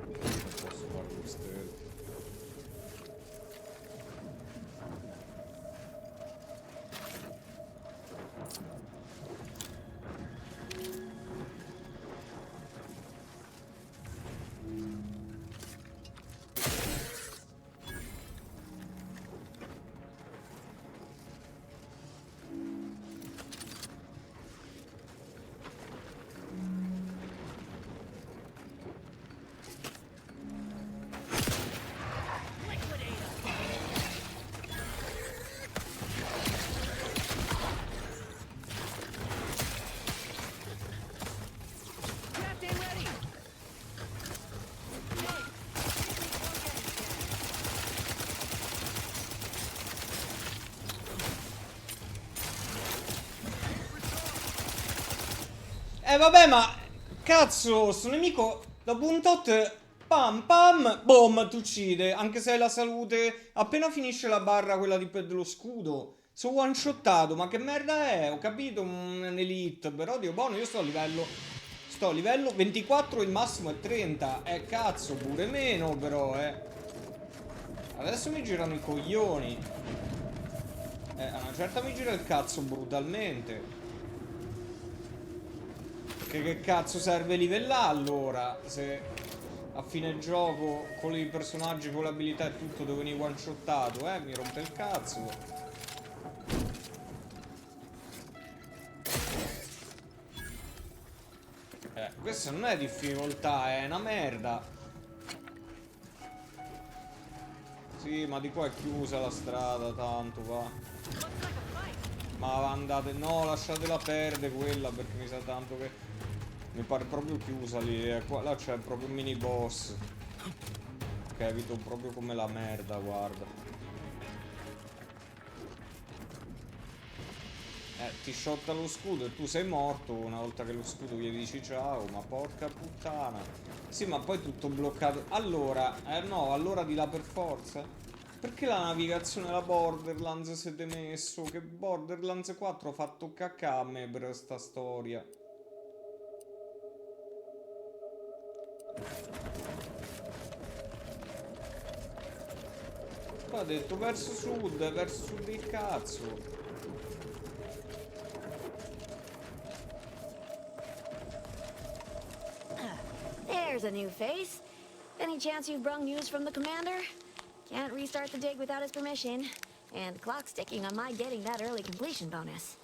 Non posso fare lo stealth. Vabbè, ma cazzo, sto nemico dopo un tot pam pam boom ti uccide, anche se hai la salute appena finisce la barra quella dello scudo. Sono one shottato, ma che merda è? Ho capito un elite, però Dio buono, io sto a livello 24, il massimo è 30. Cazzo, pure meno però, Adesso mi girano i coglioni. A una certa mi gira il cazzo brutalmente. Che cazzo serve livellare allora? Se a fine gioco con i personaggi, con l'abilità e tutto devo venire one shottato, mi rompe il cazzo. Questa non è difficoltà, è una merda. Sì, ma di qua è chiusa la strada, tanto va. Ma andate, no, lasciatela perdere quella, perché mi sa tanto che mi pare proprio chiusa lì. Qua, là c'è proprio un mini boss che evito proprio come la merda, guarda. Ti shotta lo scudo e tu sei morto una volta che lo scudo gli dici ciao, ma porca puttana. Sì, ma poi tutto bloccato. Allora, no, allora di là per forza. Perché la navigazione da Borderlands siete messo? Che Borderlands 4 ha fatto cacca a me per sta storia. Qua ha detto verso sud il cazzo. There's a new face. Any chance you've brung news from the commander? Can't restart the dig without his permission. And the clock's ticking on my getting that early completion bonus.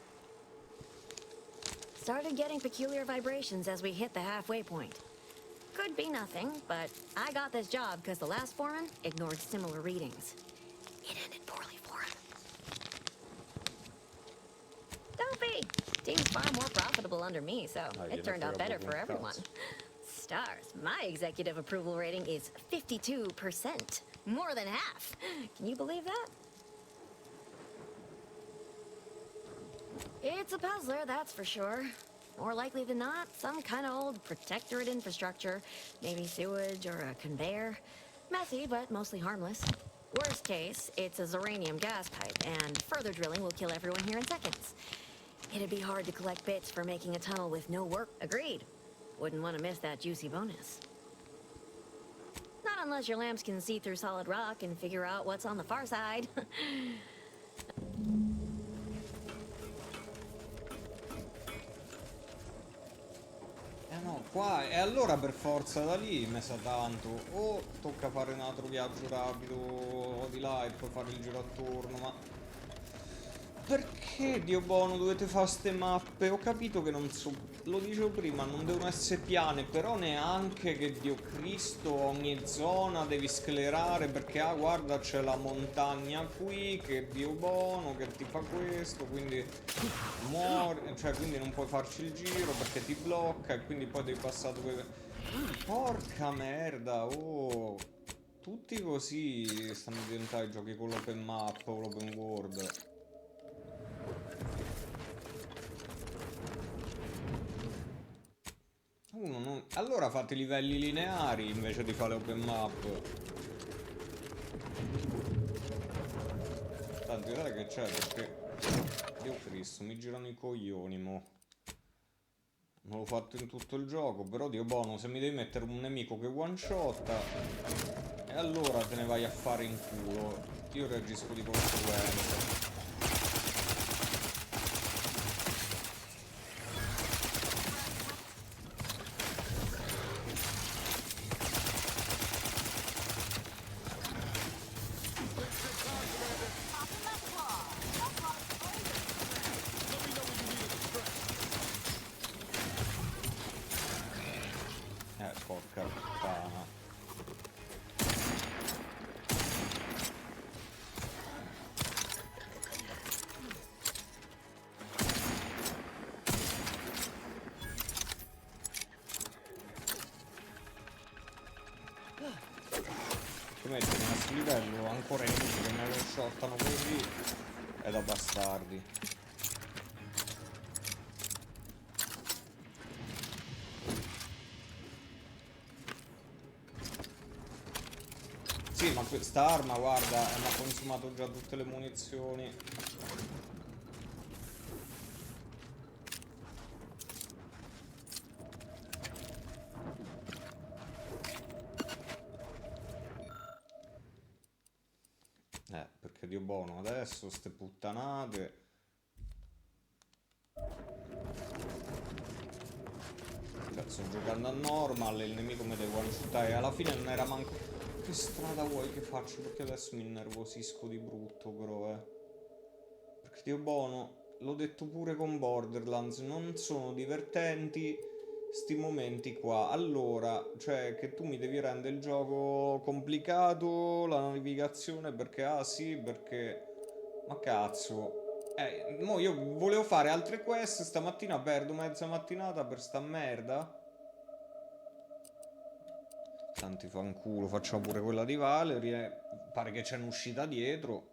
Started getting peculiar vibrations as we hit the halfway point. Could be nothing, but I got this job because the last foreman ignored similar readings. It ended poorly for him. Don't be! Seems far more profitable under me, so it turned out better for everyone. Stars, my executive approval rating is 52%. More than half. Can you believe that? It's a puzzler, that's for sure. More likely than not, some kind of old protectorate infrastructure. Maybe sewage or a conveyor. Messy, but mostly harmless. Worst case, it's a Zeranium gas pipe, and further drilling will kill everyone here in seconds. It'd be hard to collect bits for making a tunnel with no work. Agreed. Wouldn't want to miss that juicy bonus. Not unless your lamps can see through solid rock and figure out what's on the far side. No, Qua, e allora per forza da lì mi sa tanto. O tocca fare un altro viaggio rapido di là e poi fare il giro attorno, ma... Perché, Dio buono, dovete fare ste mappe? Ho capito che non so... Lo dicevo prima, non devono essere piane, però neanche che, Dio Cristo, ogni zona devi sclerare perché, ah, guarda, c'è la montagna qui, che Dio buono, che ti fa questo, quindi muori, cioè, quindi non puoi farci il giro perché ti blocca e quindi poi devi passare dove... Porca merda, oh... Tutti così stanno diventando i giochi con l'open map o l'open world. Allora fate livelli lineari invece di fare open map. Tanto guarda che c'è perché... Dio Cristo, mi girano i coglioni mo. Non l'ho fatto in tutto il gioco, però Dio buono, se mi devi mettere un nemico che one shotta, e allora te ne vai a fare in culo. Io reagisco di conseguenza. Porca puttana. Ci mettono a questo livello ancora nemici che me lo shottano così. È da bastardi. Sì, ma questa arma, guarda, mi ha consumato già tutte le munizioni. Perché Dio buono, adesso ste puttanate. Cioè, sto giocando a normal e il nemico mi deve one-shottare e alla fine non era manco... Che strada vuoi che faccio? Perché adesso mi innervosisco di brutto, però, Perché Dio buono, l'ho detto pure con Borderlands, non sono divertenti sti momenti qua. Allora, cioè, che tu mi devi rendere il gioco complicato, la navigazione, perché, ah sì, perché... Ma cazzo... mo io volevo fare altre quest, stamattina perdo mezza mattinata per sta merda. Tanti fanculo, facciamo pure quella di Valerie. Pare che c'è un'uscita dietro.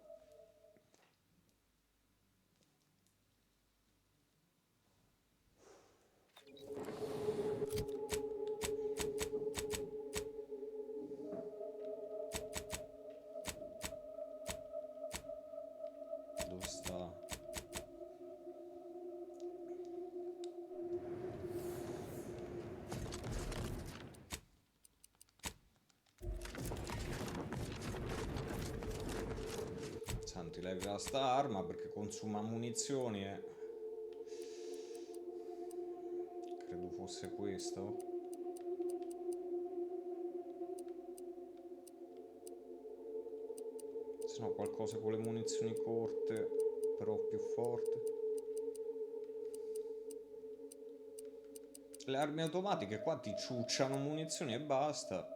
Dove sta? Santi, leva sta arma perché consuma munizioni e... Credo fosse questo. Se no qualcosa con le munizioni corte, però più forte. Le armi automatiche qua ti ciucciano munizioni e basta.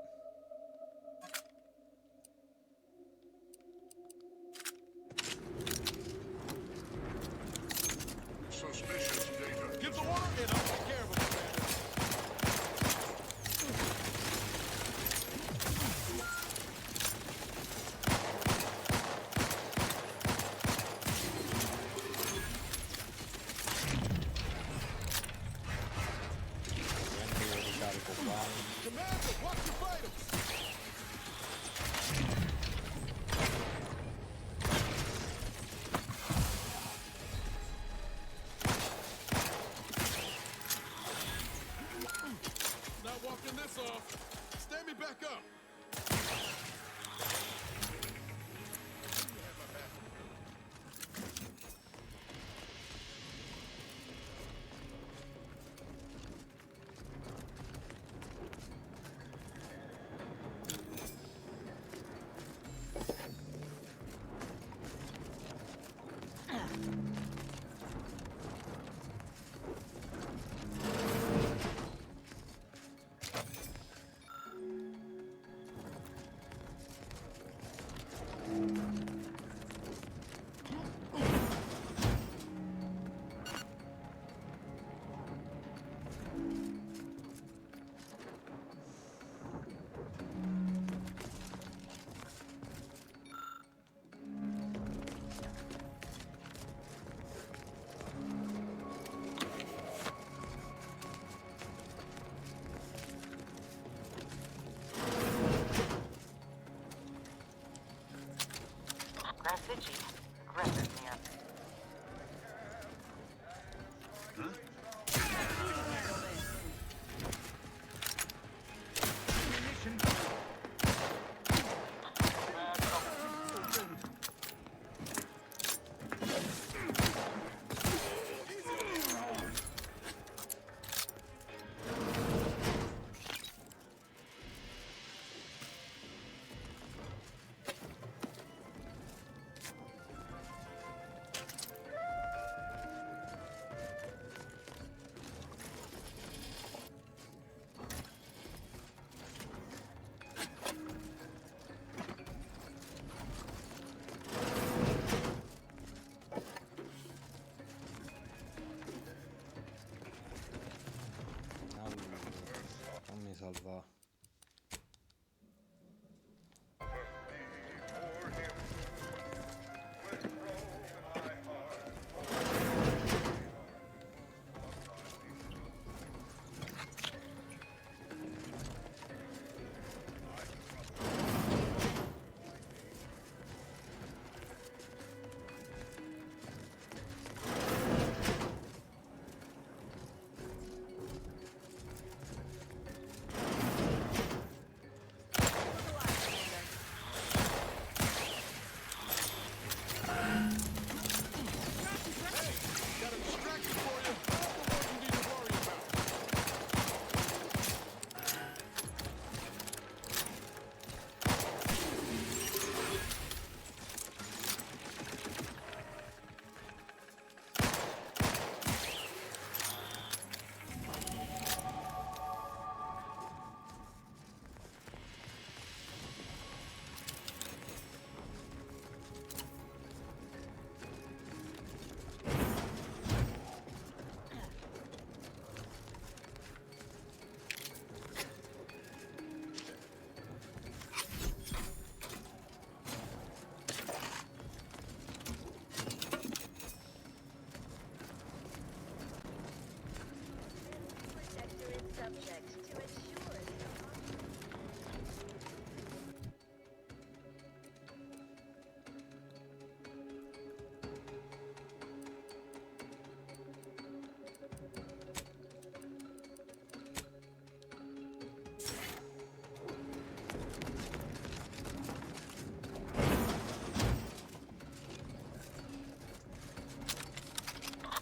salva.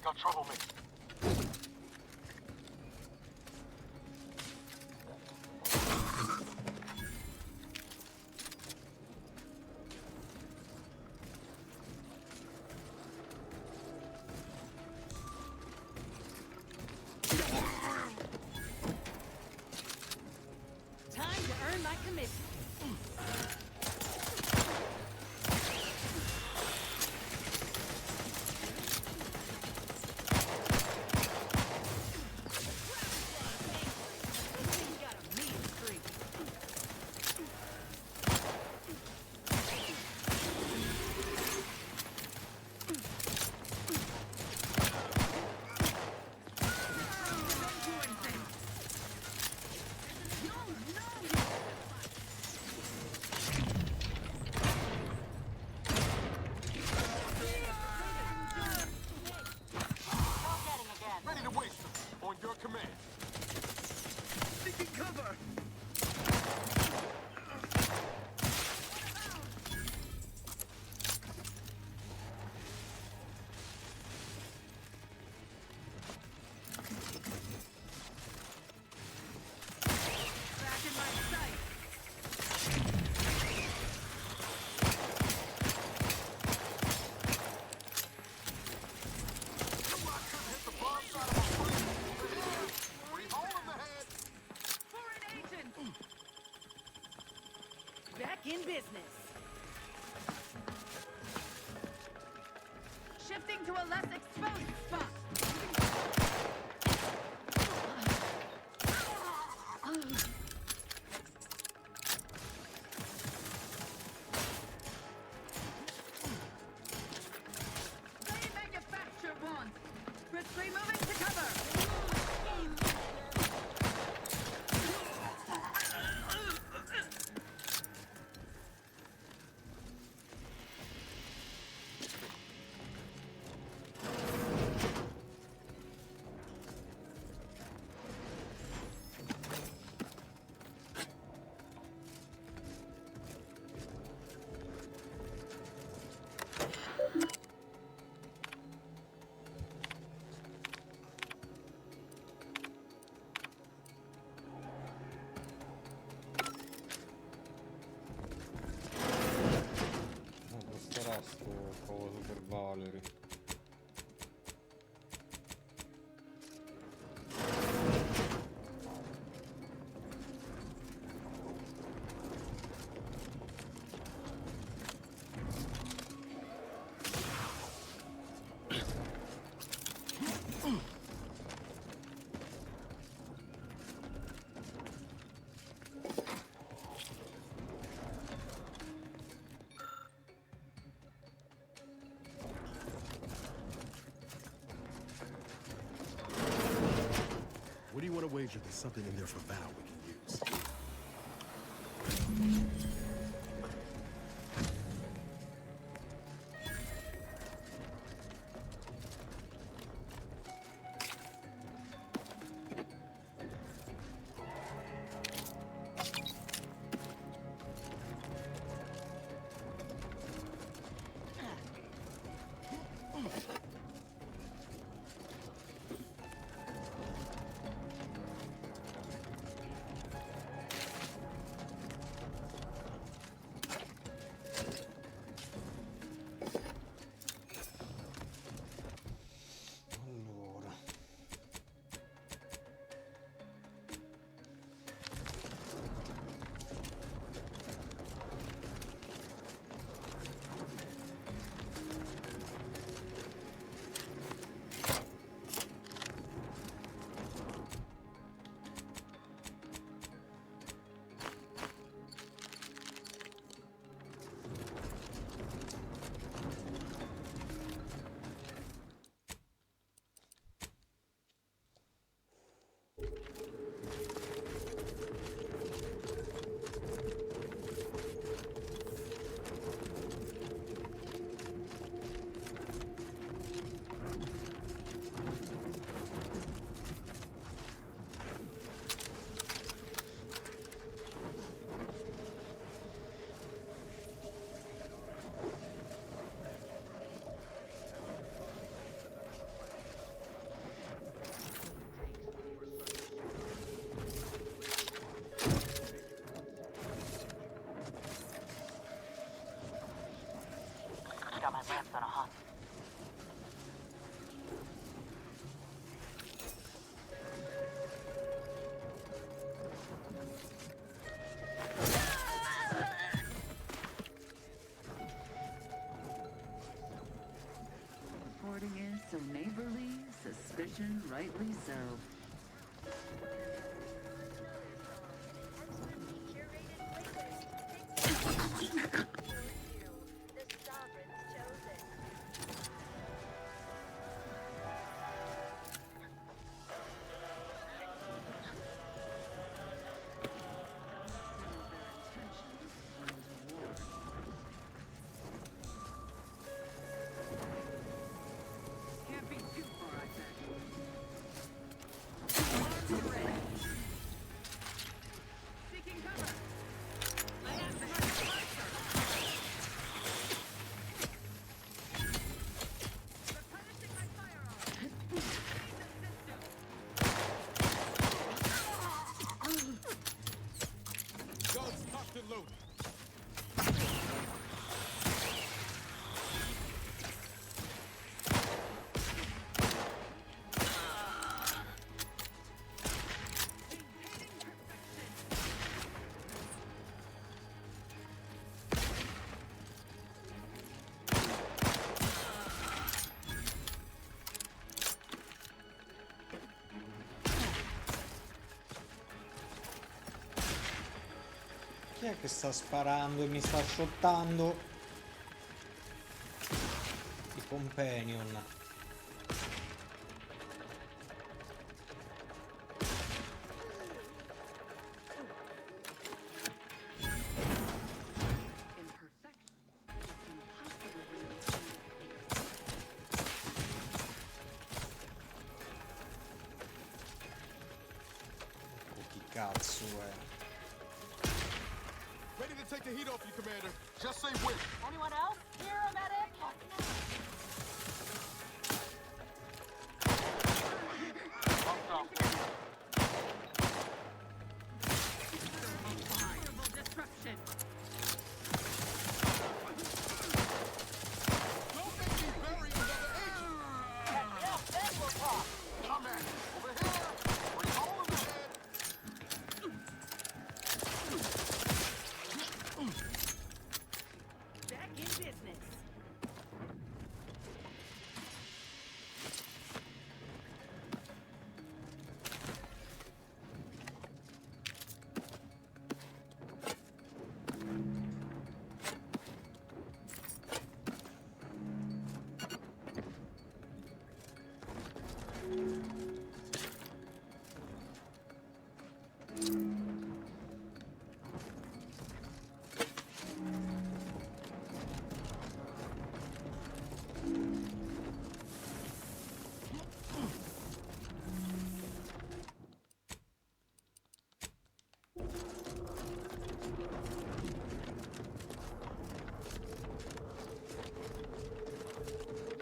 Got trouble, mate. Time to earn my commission. Ready to waste them. On your command. Taking cover! Back in my sight. Foreign agent! Back in business. Shifting to a less exposed spot. They manufacture one. Moving to cover. sure there's something in there for Val we can use. Allora. Got my lamps on a hot. Reporting in so neighborly, suspicion rightly so. Can't be too far, I bet. Seeking cover. I am the Guns cocked and loaded. Chi è che sta sparando e mi sta shottando? I companion. Oh, chi cazzo è? Ready to take the heat off you, Commander. Just say when. Anyone else? Here, a medic? horrible destruction. Don't make me bury another agent. Yeah, then we'll talk. Come at it. Over here. Bring hole in the head. Back in business.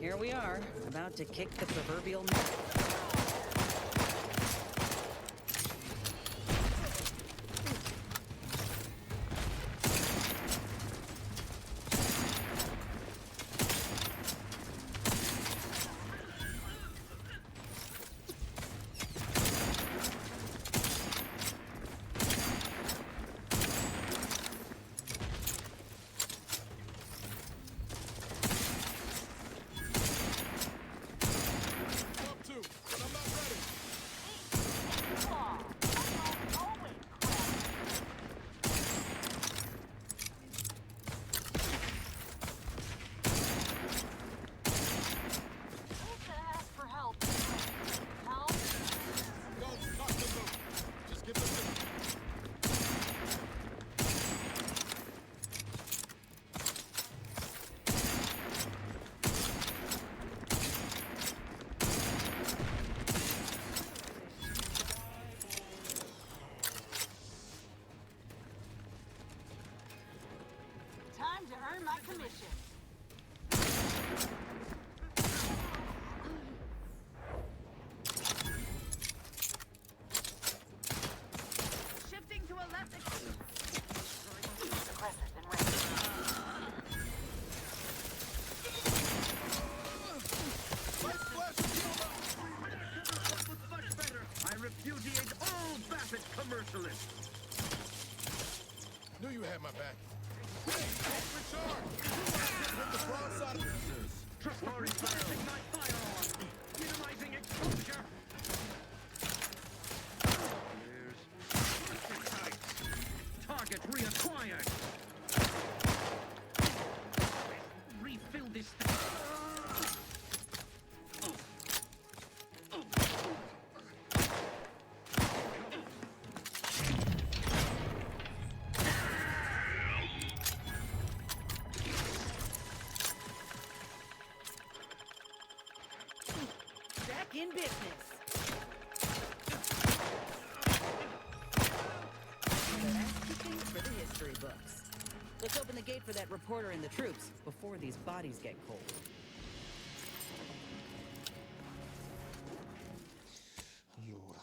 here we are, about to kick the proverbial... Time to earn my commission. Shifting to a left. Suppressors in range. Much better. I repudiate all Bassett commercialists. Knew you had my back. Trustworthy firing my firearm. Minimizing exposure. Here's target reacquired. Refill this thing. Back in business. Things for the history books. Let's open the gate for that reporter and the troops before these bodies get cold. Allora.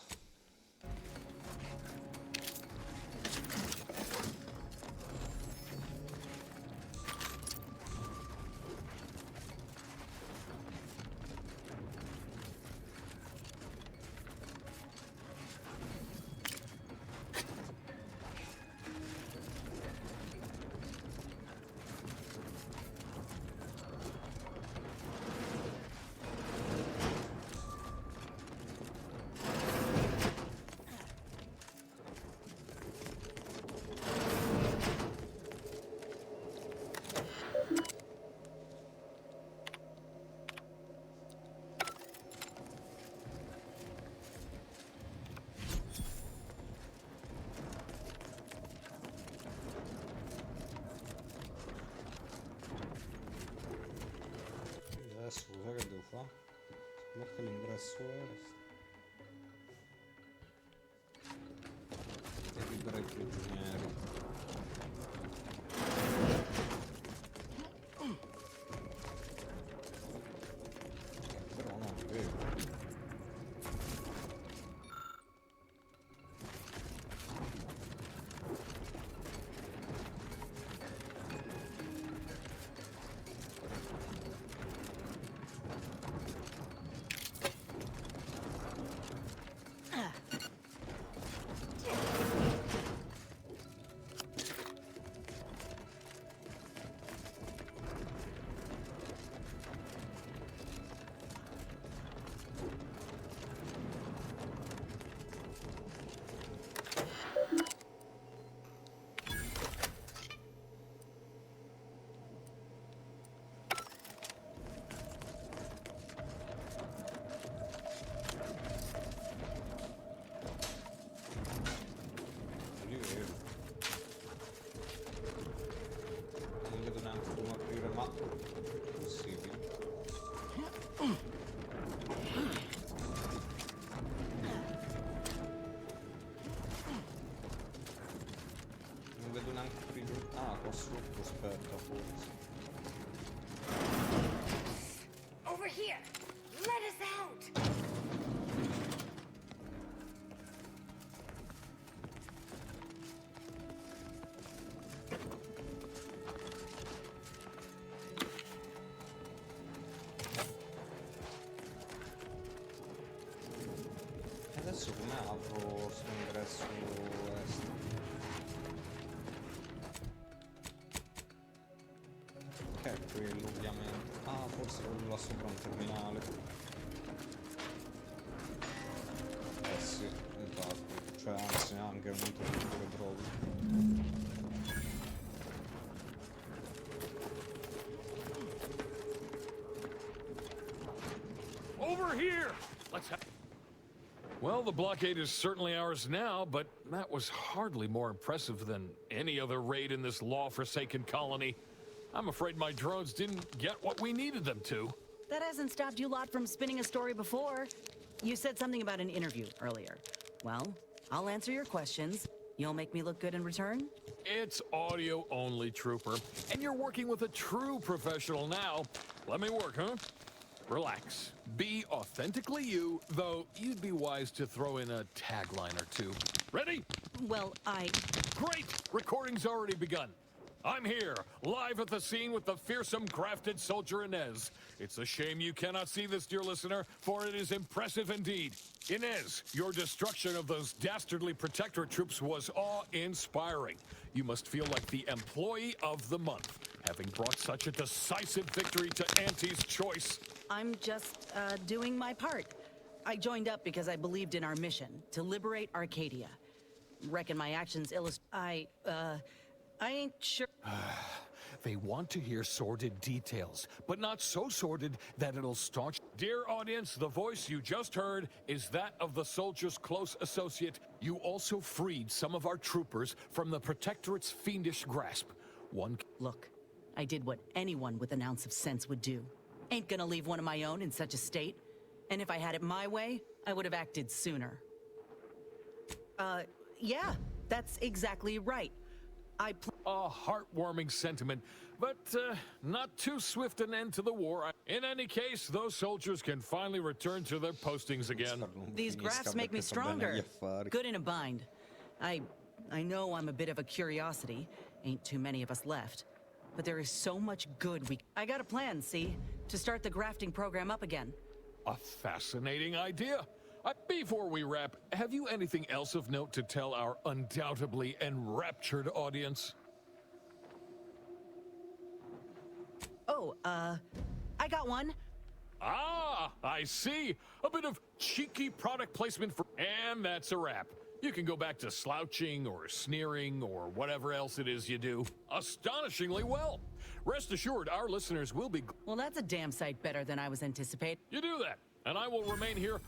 Adesso cosa che devo fare? Sblocca l'ingresso est e libera i prigionieri. Però non vedo. Non vedo neanche come aprire, ma è possibile. Non vedo neanche qui giù. Ah, qua sotto, aspetta, forse. Over here! Let us out! Adesso come apro sto ingresso est? Che è quello ovviamente. Ah, forse quello là sopra un terminale. Eh sì, infatti. Cioè anzi neanche un interruttore proprio. Over here! Let's have... Well, the blockade is certainly ours now, but that was hardly more impressive than any other raid in this law-forsaken colony. I'm afraid my drones didn't get what we needed them to. That hasn't stopped you lot from spinning a story before. You said something about an interview earlier. Well, I'll answer your questions. You'll make me look good in return? It's audio only, Trooper. And you're working with a true professional now. Let me work, huh? Relax. Be authentically you, though you'd be wise to throw in a tagline or two. Ready? Well, Great! Recording's already begun. I'm here, live at the scene with the fearsome crafted soldier Inez. It's a shame you cannot see this, dear listener, for it is impressive indeed. Inez, your destruction of those dastardly Protectorate troops was awe-inspiring. You must feel like the employee of the month, having brought such a decisive victory to Auntie's choice. I'm just, doing my part. I joined up because I believed in our mission, to liberate Arcadia. Reckon my actions illustrate... I ain't sure... They want to hear sordid details, but not so sordid that it'll staunch... Dear audience, the voice you just heard is that of the soldier's close associate. You also freed some of our troopers from the Protectorate's fiendish grasp. Look, I did what anyone with an ounce of sense would do. Ain't gonna leave one of my own in such a state. And if I had it my way, I would have acted sooner. Yeah, that's exactly right. A heartwarming sentiment, but not too swift an end to the war. In any case, those soldiers can finally return to their postings again. These graphs make me stronger. Good in a bind. I know I'm a bit of a curiosity. Ain't too many of us left. But there is so much good I got a plan, see? To start the grafting program up again. A fascinating idea. Before we wrap, have you anything else of note to tell our undoubtedly enraptured audience? Oh, I got one. Ah, I see. A bit of cheeky product placement for... And that's a wrap. You can go back to slouching or sneering or whatever else it is you do. Astonishingly well. Rest assured, our listeners will be... Well, that's a damn sight better than I was anticipating. You do that, and I will remain here...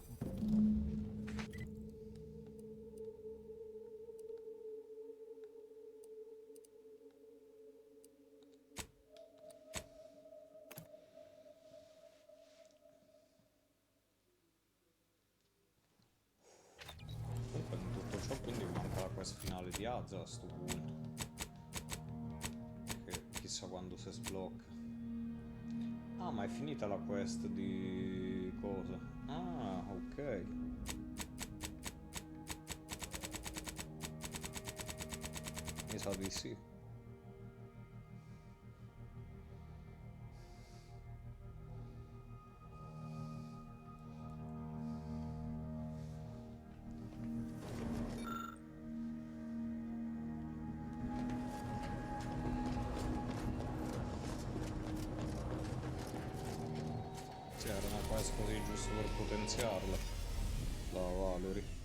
Comunque in tutto ciò quindi manca la quest finale di Azza a sto punto. Che chissà quando si sblocca. Ah, ma è finita la quest di cosa? Ah, ok. Mi sa di sì. Sì, era una quest così giusto per potenziarla. La Valerie.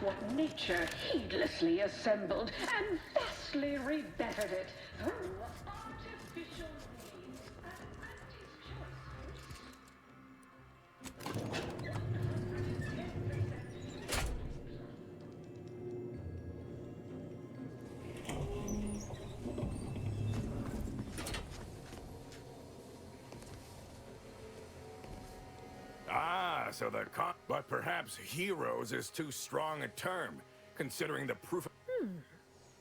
what nature heedlessly assembled and vastly rebettered it through artificial means at Auntie's Ah, so the but perhaps heroes is too strong a term, considering the proof.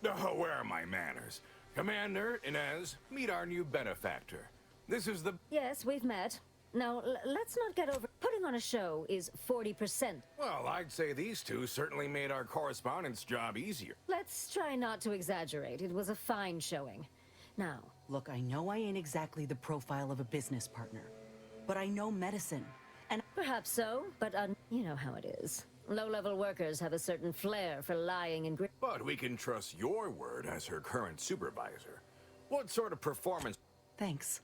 Oh, where are my manners? Commander, Inez, meet our new benefactor. This is the... Yes, we've met. Now, let's not get over... Putting on a show is 40%. Well, I'd say these two certainly made our correspondence job easier. Let's try not to exaggerate. It was a fine showing. Now... Look, I know I ain't exactly the profile of a business partner, but I know medicine. And perhaps so, but you know how it is. Low-level workers have a certain flair for lying and But we can trust your word as her current supervisor. What sort of performance... Thanks.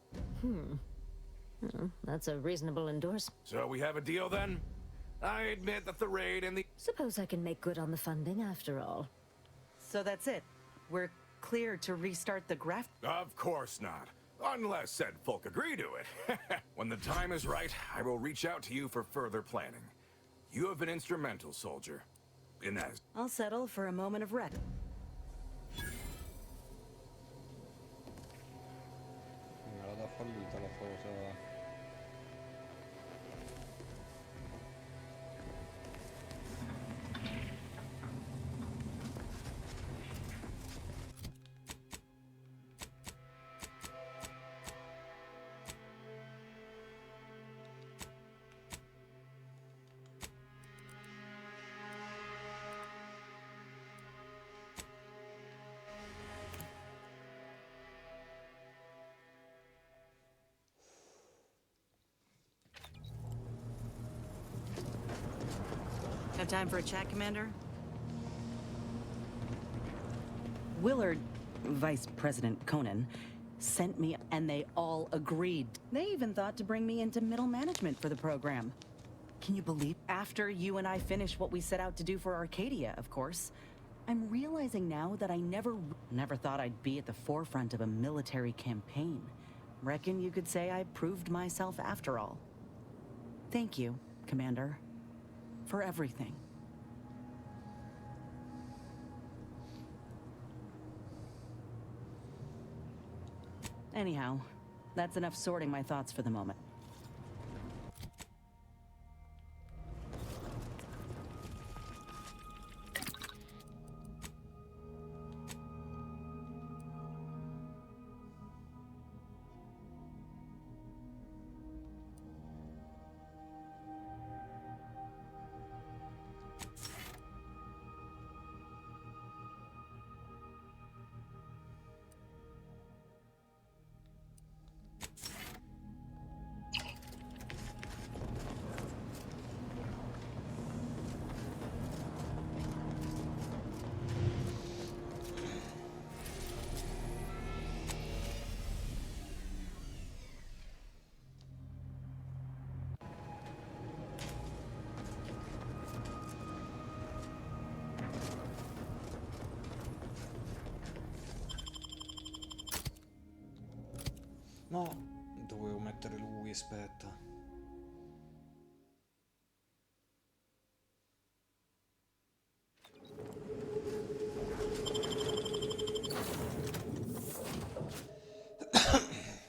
That's a reasonable endorsement. So we have a deal then? I admit that the raid and the... Suppose I can make good on the funding after all. So that's it. We're clear to restart the graft? Of course not. Unless said folk agree to it. When the time is right, I will reach out to you for further planning. You have been instrumental, soldier. Inez. I'll settle for a moment of rest. Me l'ha fallita la cosa. Have time for a chat, Commander? Willard, Vice President Conan, sent me and they all agreed. They even thought to bring me into middle management for the program. Can you believe? After you and I finish what we set out to do for Arcadia, of course. I'm realizing now that I never thought I'd be at the forefront of a military campaign. Reckon you could say I proved myself after all. Thank you, Commander. For everything. Anyhow, that's enough sorting my thoughts for the moment. No, dovevo mettere lui, aspetta.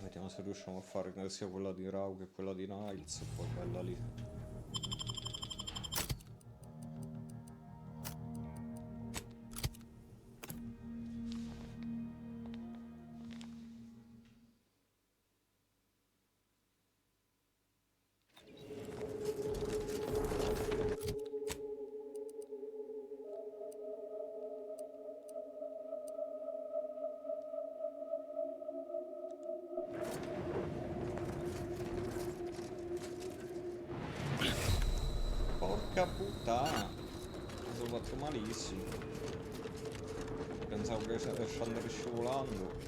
Vediamo se riusciamo a fare sia quella di Rao che quella di Niles, e poi bella lì. Porca puttana, mi sono fatto malissimo. Pensavo che andare scivolando.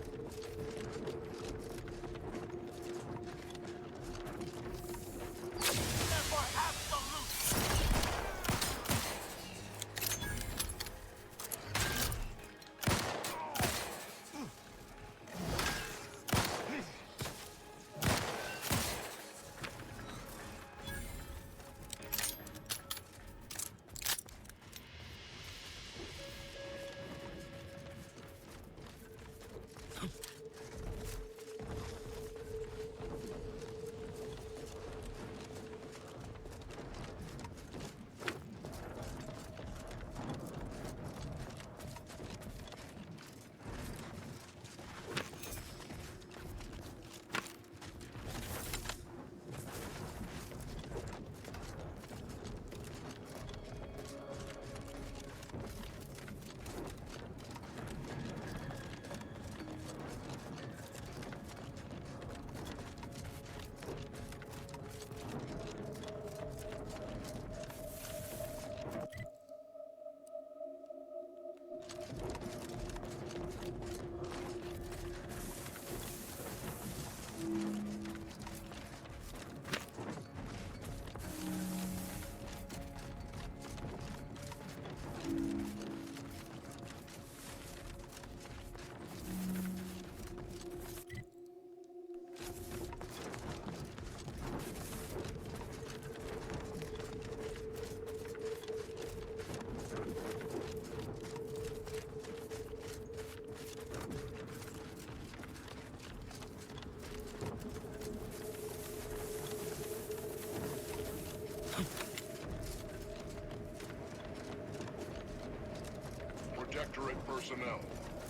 Protectorate personnel.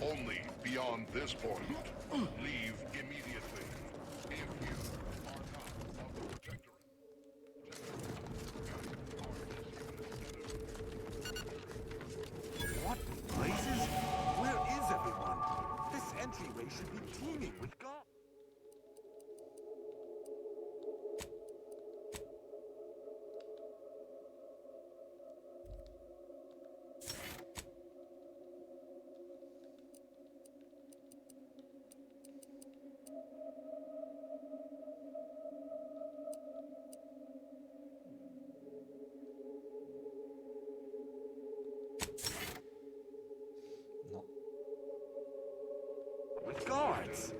Only beyond this point. Leave immediately. If you are not of the Protectorate. What blazes? Where is everyone? This entryway should be teeming with guards. No. With guards.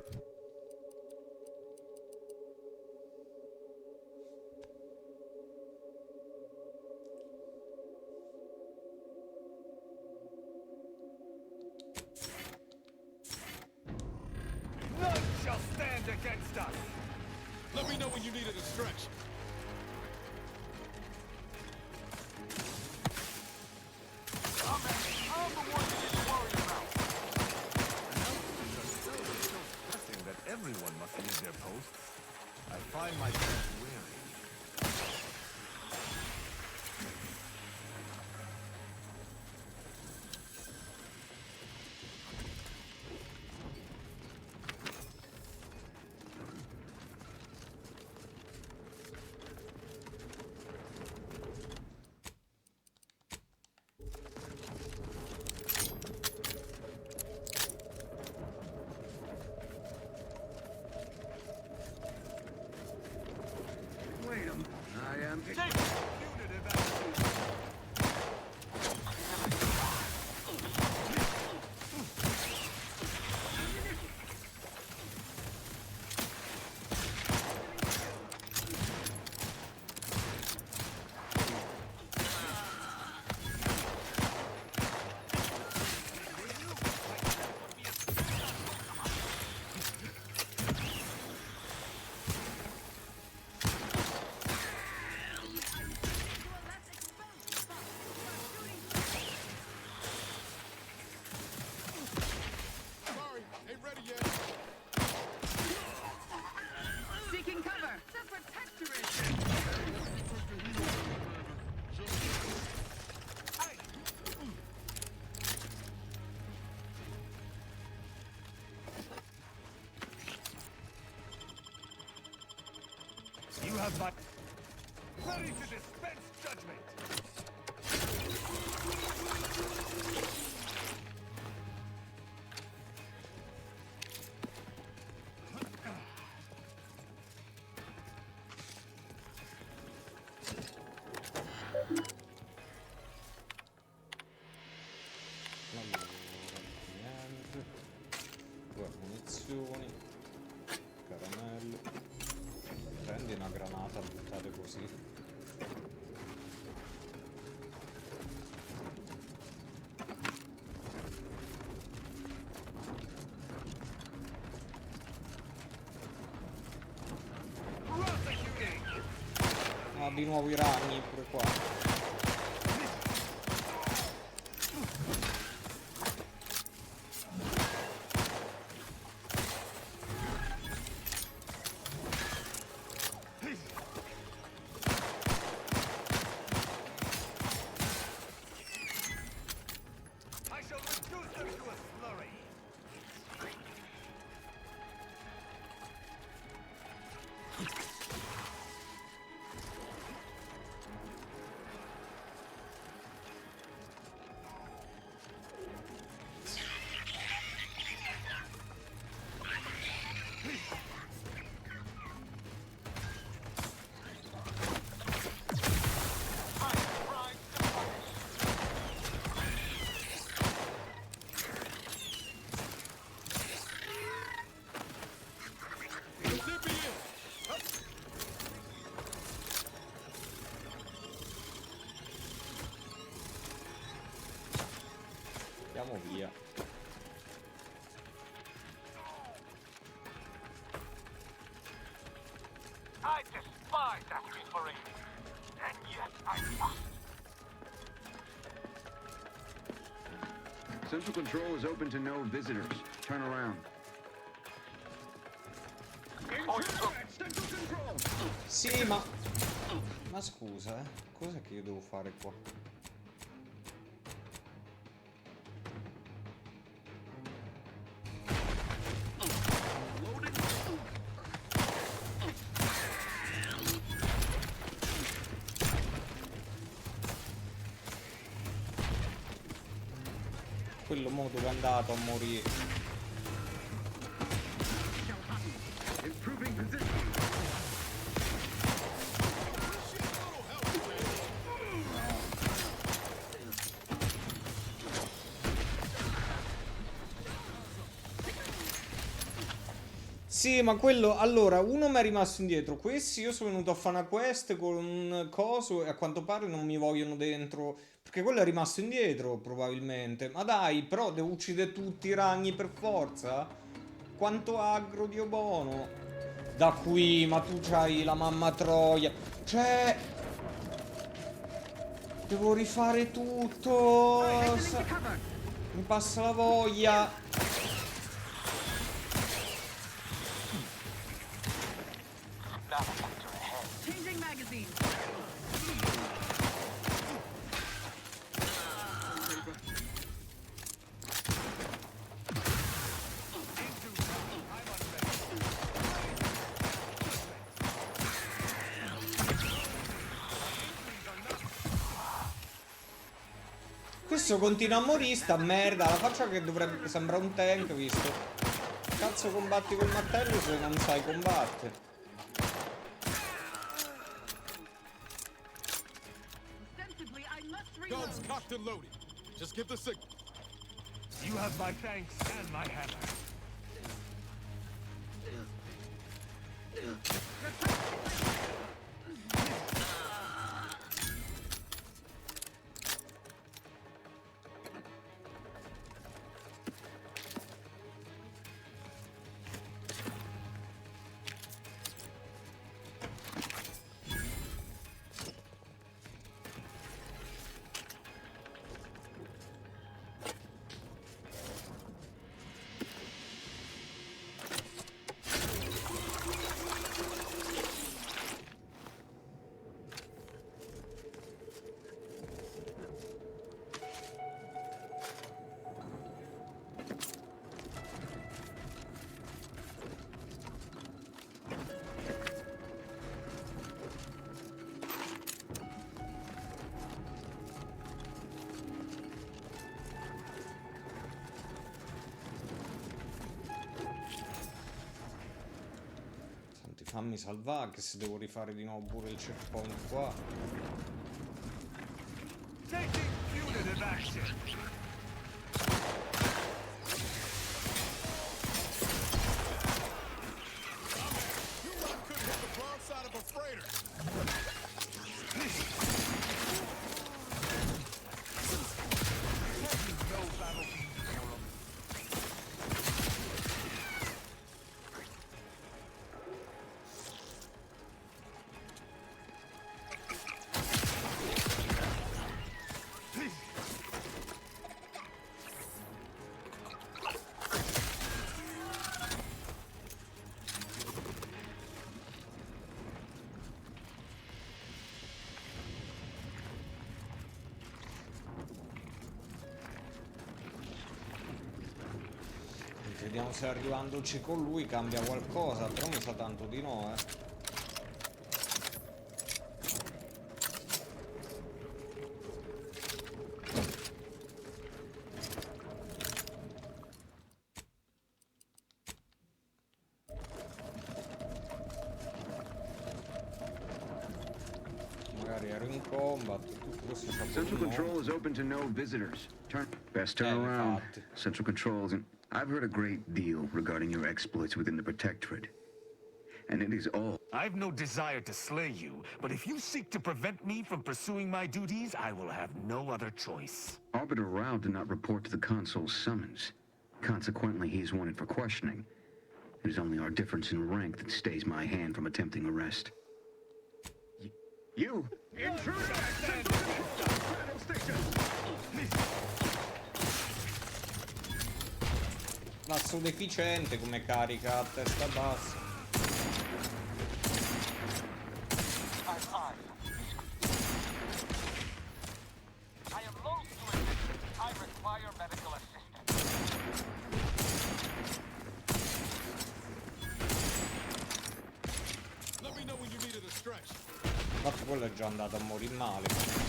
None shall stand against us. Let me know when you needed a stretch. I'm the one you didn't worry about. Announcements are so pressing that everyone must leave their posts. I find myself weary. Wait a minute. I am... Sorry, ain't ready yet. Seeking cover. The Protectorate. You have my... Ready to dispense judgment. Allora, niente. 2 munizioni. Caramello. Prendi una granata buttate così. Ah, di nuovo i ragni pure qua. I shall reduce them to a slurry. Andiamo via. I despise aspiration, and yet I must. Central Control is open to no visitors. Turn around. Sì, ma scusa, cos'è che io devo fare qua? Quello mo dove è andato a morire? Sì, ma quello... Allora, uno mi è rimasto indietro. Questi io sono venuto a fare una quest con un coso e a quanto pare non mi vogliono dentro. Perché quello è rimasto indietro, probabilmente. Ma dai, però devo uccidere tutti i ragni per forza? Quanto aggro, Dio buono. Da qui, ma tu c'hai la mamma troia. Cioè... Devo rifare tutto. Mi passa la voglia. Changing magazine. Questo continua a morire, sta merda. La faccia che dovrebbe... Sembra un tank, visto. Cazzo combatti col martello se non sai combattere. Guns cocked and loaded. Just give the signal. You have my thanks and my hammer. Fammi salvare, che se devo rifare di nuovo pure il checkpoint qua. Taking punitive action. Vediamo se arrivandoci con lui cambia qualcosa, però mi sa tanto di no, Magari ero in combat, tutto questo sta Central Control is open to no visitors. Best turn around. Central Control isn't... I've heard a great deal regarding your exploits within the Protectorate. And it is all... I've no desire to slay you, but if you seek to prevent me from pursuing my duties, I will have no other choice. Arbiter Rao did not report to the Consul's summons. Consequently, he is wanted for questioning. It is only our difference in rank that stays my hand from attempting arrest. You! Intruder! Passo deficiente come carica a testa bassa. I am loath to admit I require medical assistance. Let me know when you needed a stretch. Infatti quello è già andato a morire male.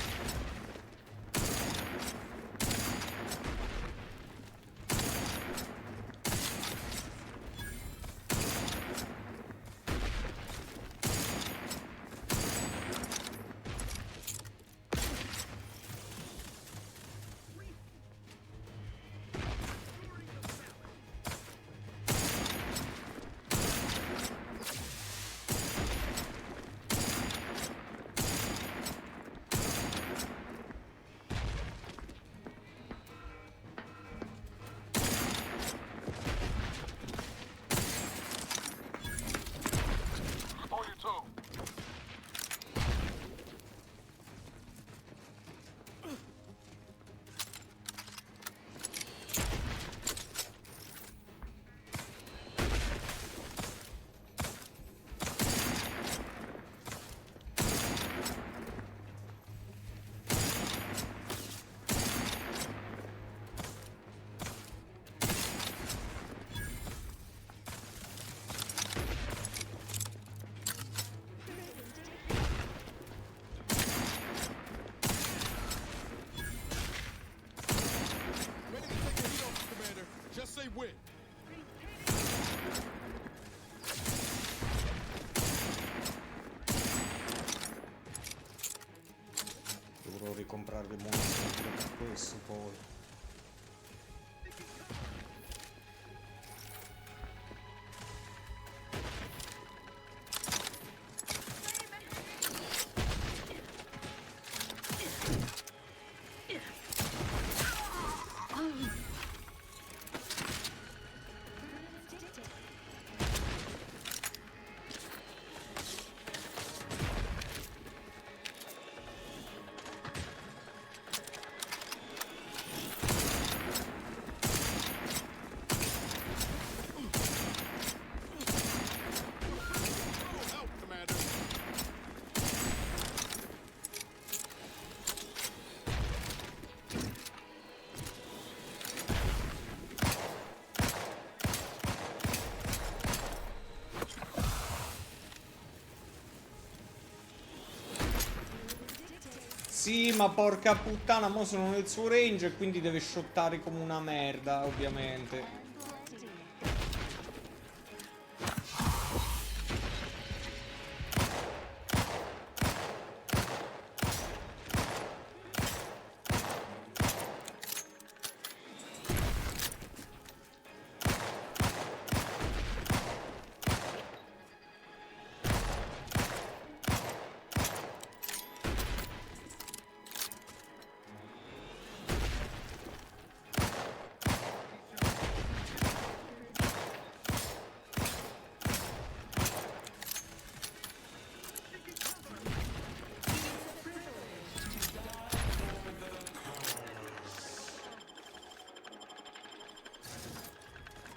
Just say when. Dovrò ricomprare le monstre per questo poi. Sì, ma porca puttana, mo sono nel suo range e quindi deve shottare come una merda, ovviamente.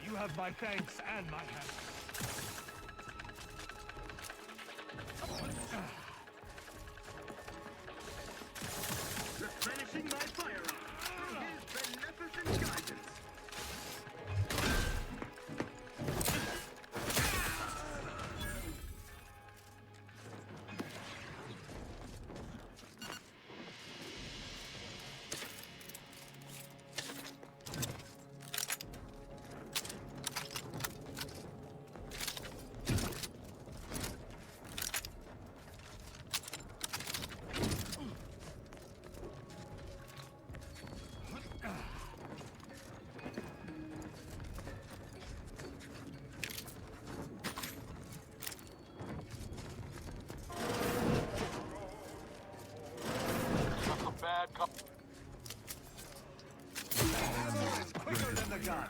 You have my thanks and my hand. Replenishing my firearm through his beneficent guidance. Quicker than the gun.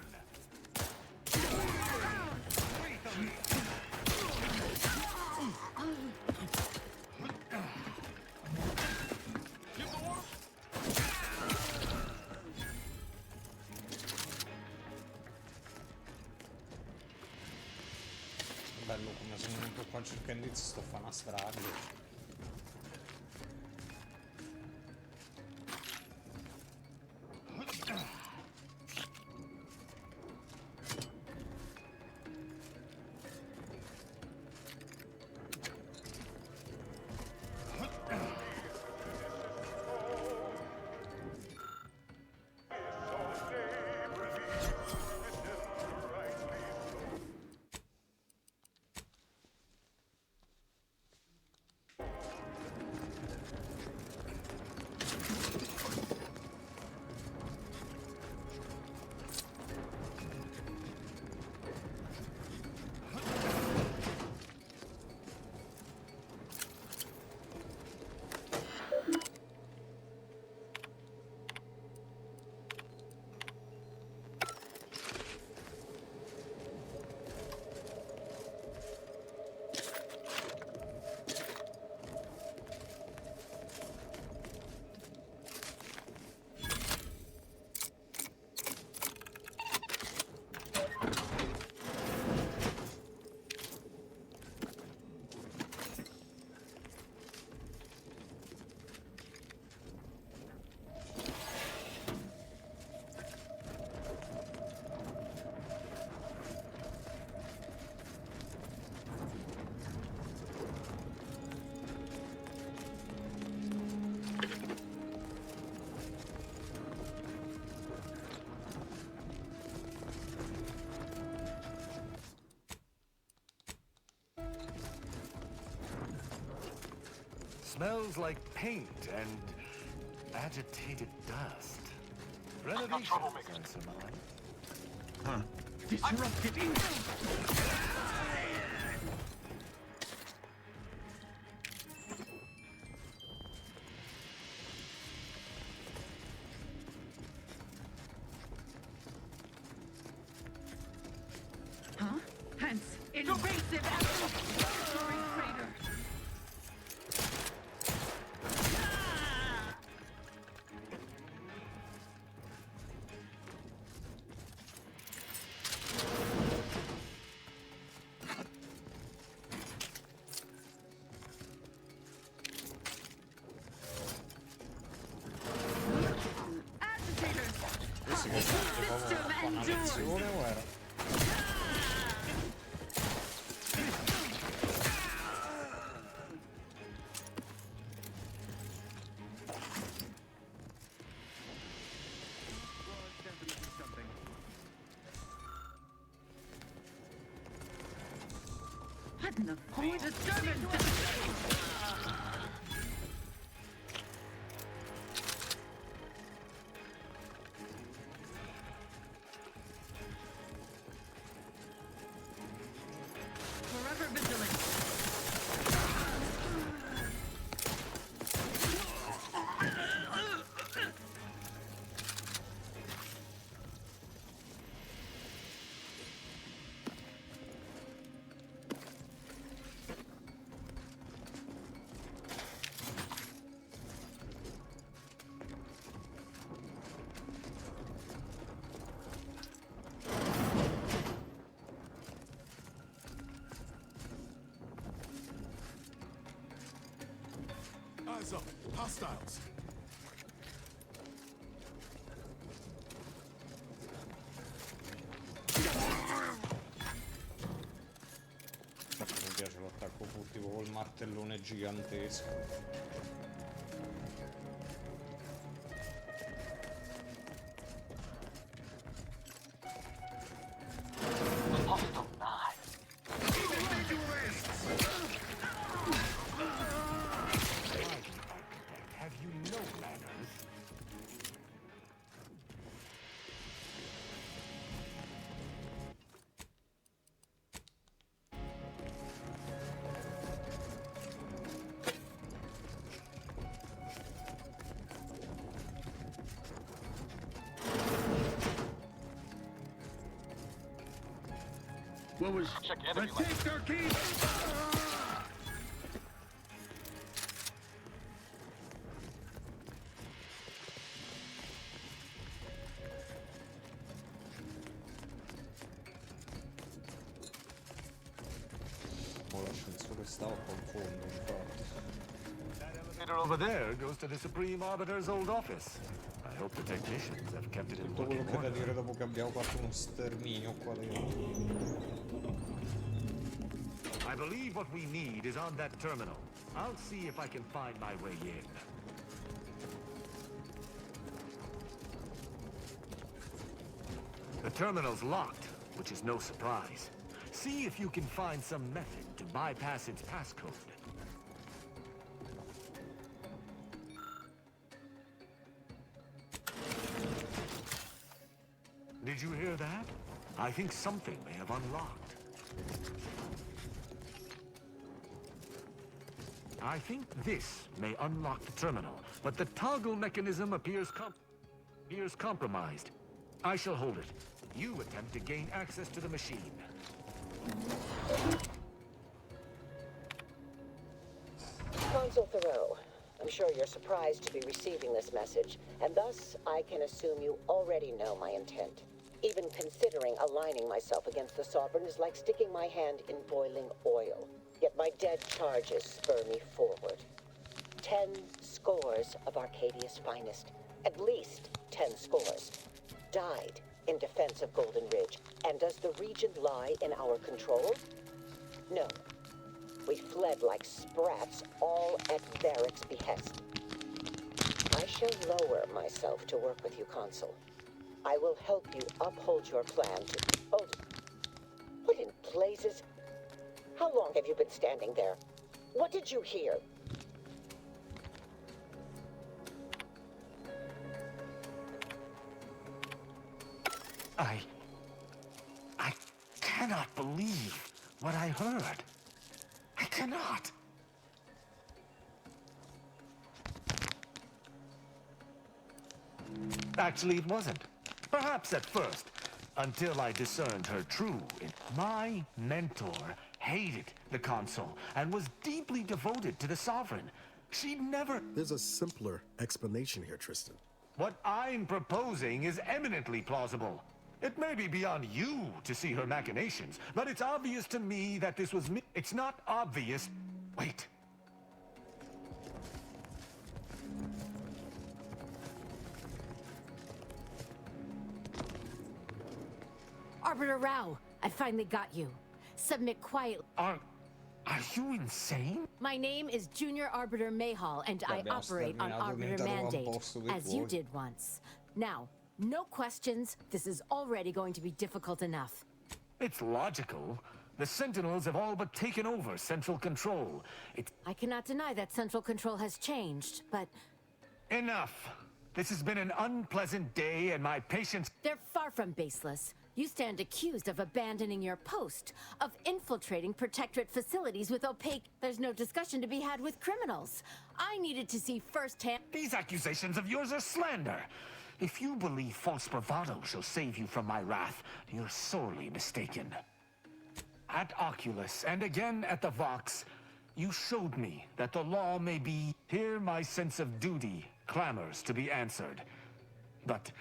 Bello come sono venuto qua cercando di sto fa una strage. Smells like paint and agitated dust. Renovations, I surmise. Huh. Disrupted. Huh? Hence, invasive action! Destroying crater! Questi che sono proprio una lezione o era? What in the fuck? Disturbance! Forever vigilant. Eyes up. Hostiles. Mi piace l'attacco furtivo col martellone gigantesco. Have you no manners? What was... Check enemy lane. Take our keys! Penso che stavo qua in fondo, infatti. Elevator over there goes to the Supreme Arbiter's old office. I hope the technicians have kept it in Tutto quello working che da order. dire dopo che abbiamo fatto uno sterminio qua dentro. I believe what we need is on that terminal. I'll see if I can find my way in. The terminal's locked, which is no surprise. See if you can find some method to bypass its passcode. Did you hear that? I think something may have unlocked. I think this may unlock the terminal, but the toggle mechanism appears compromised. I shall hold it. You attempt to gain access to the machine. Consul Thoreau, I'm sure you're surprised to be receiving this message, and thus I can assume you already know my intent. Even considering aligning myself against the Sovereign is like sticking my hand in boiling oil. Yet my dead charges spur me forward. 10 scores of Arcadia's finest, at least 10 scores, died in defense of Golden Ridge. And does the region lie in our control? No. We fled like sprats, all at Varric's behest. I shall lower myself to work with you, Consul. I will help you uphold your plan to... Hold. What in blazes? How long have you been standing there? What did you hear? I cannot believe what I heard. I cannot. Actually, it wasn't. Perhaps at first, until I discerned her true. My mentor hated the Consul and was deeply devoted to the Sovereign. She'd never... There's a simpler explanation here, Tristan. What I'm proposing is eminently plausible. It may be beyond you to see her machinations, but it's obvious to me that this was me. It's not obvious. Wait. Arbiter Rao, I finally got you. Submit quietly. Are you insane? My name is Junior Arbiter Mayhall, and I Abbiamo operate on sterminato Arbiter mentre eravamo a Mandate, posto dei as you tuoi. did once. Now, no questions. This is already going to be difficult enough. It's logical. The Sentinels have all but taken over Central Control. I cannot deny that Central Control has changed, but... Enough! This has been an unpleasant day, and my patience... They're far from baseless. You stand accused of abandoning your post, of infiltrating Protectorate facilities with opaque... There's no discussion to be had with criminals. I needed to see firsthand... These accusations of yours are slander. If you believe false bravado shall save you from my wrath, you're sorely mistaken. At Oculus, and again at the Vox, you showed me that the law may be... Here my sense of duty clamors to be answered. But...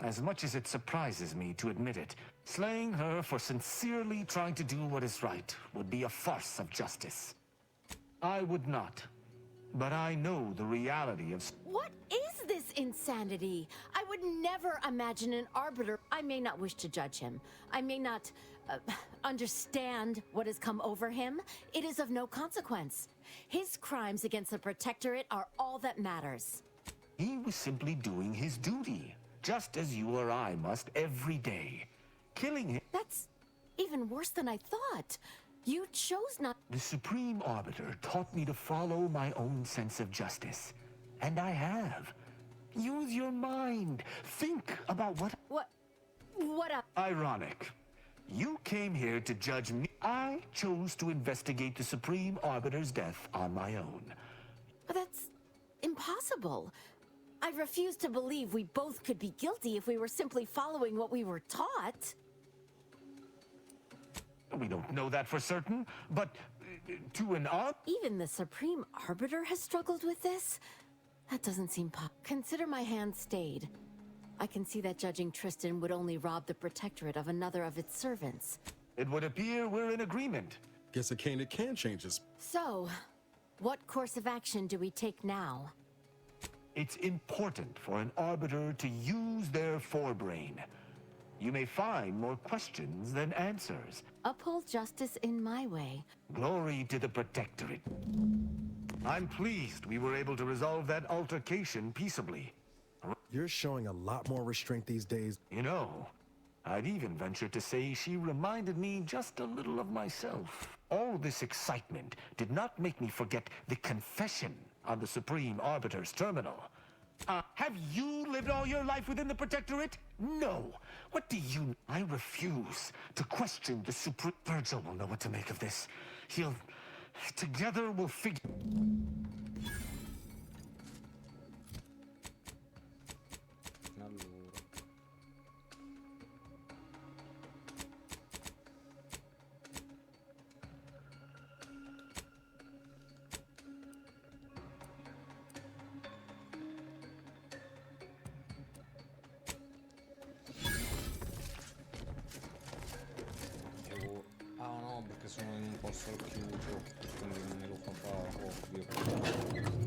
as much as it surprises me to admit it, slaying her for sincerely trying to do what is right would be a farce of justice. I would not, but I know the reality of... What is this insanity? I would never imagine an arbiter. I may not wish to judge him. I may not understand what has come over him. It is of no consequence. His crimes against the Protectorate are all that matters. He was simply doing his duty. Just as you or I must every day. Killing him... That's even worse than I thought. You chose not... The Supreme Arbiter taught me to follow my own sense of justice. And I have. Use your mind. Think about what... What up? Ironic. You came here to judge me. I chose to investigate the Supreme Arbiter's death on my own. But that's impossible. I refuse to believe we both could be guilty if we were simply following what we were taught. We don't know that for certain, but to an Even the Supreme Arbiter has struggled with this? That doesn't seem Consider my hand stayed. I can see that judging Tristan would only rob the Protectorate of another of its servants. It would appear we're in agreement. Guess a candidate can change his... So, what course of action do we take now? It's important for an Arbiter to use their forebrain. You may find more questions than answers. Uphold justice in my way. Glory to the Protectorate. I'm pleased we were able to resolve that altercation peaceably. You're showing a lot more restraint these days. You know, I'd even venture to say she reminded me just a little of myself. All this excitement did not make me forget the confession on the Supreme Arbiter's terminal. Have you lived all your life within the Protectorate? No. What do you... I refuse to question the Supreme... Virgil will know what to make of this. He'll... Together we'll figure... Ah no, perché sono in un posto chiuso, quindi non me lo fa fare, ovvio.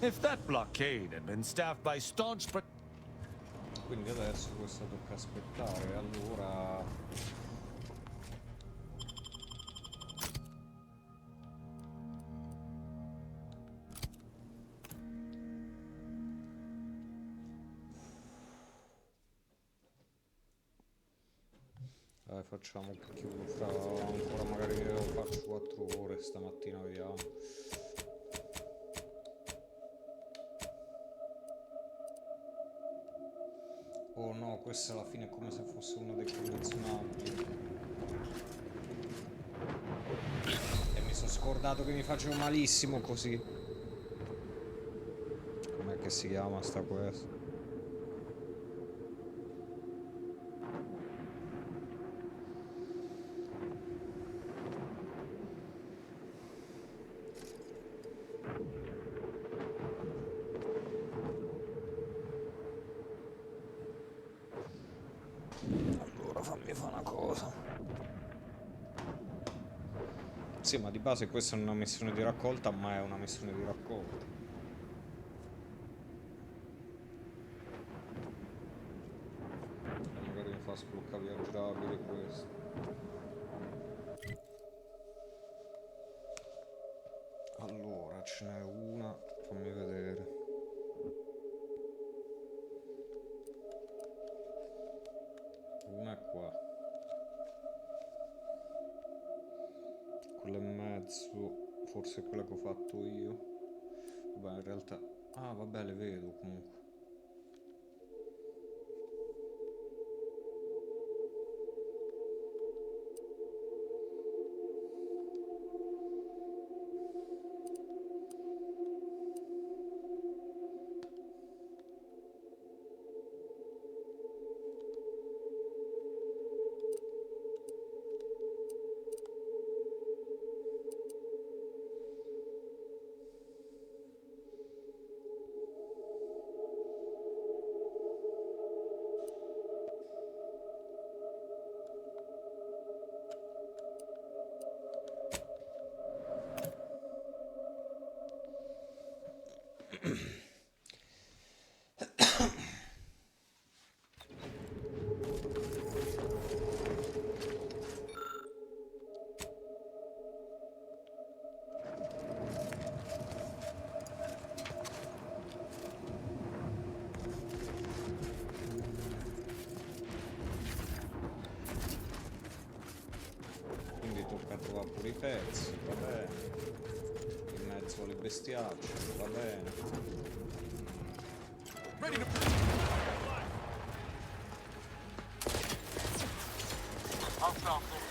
If that blockade had been staffed by staunch... Quindi adesso questo tocca aspettare, allora... Dai, facciamo più fra ancora, magari faccio 4 ore stamattina, vediamo. Oh no, questa alla fine è come se fosse uno dei collezionabili. E mi sono scordato che mi facevo malissimo così. Com'è che si chiama sta questa? Fammi fare una cosa. Sì, ma di base questa è una missione di raccolta, ma è una missione di raccolta. Magari mi fa sbloccare viaggiabile questo. Allora, ce n'è una, fammi vedere. Una è qua. Quella in mezzo, forse è quella che ho fatto io. Vabbè, in realtà... Ah, vabbè, le vedo comunque. pure i pezzi, va bene. In mezzo alle bestiacce, va bene. I'll stop there.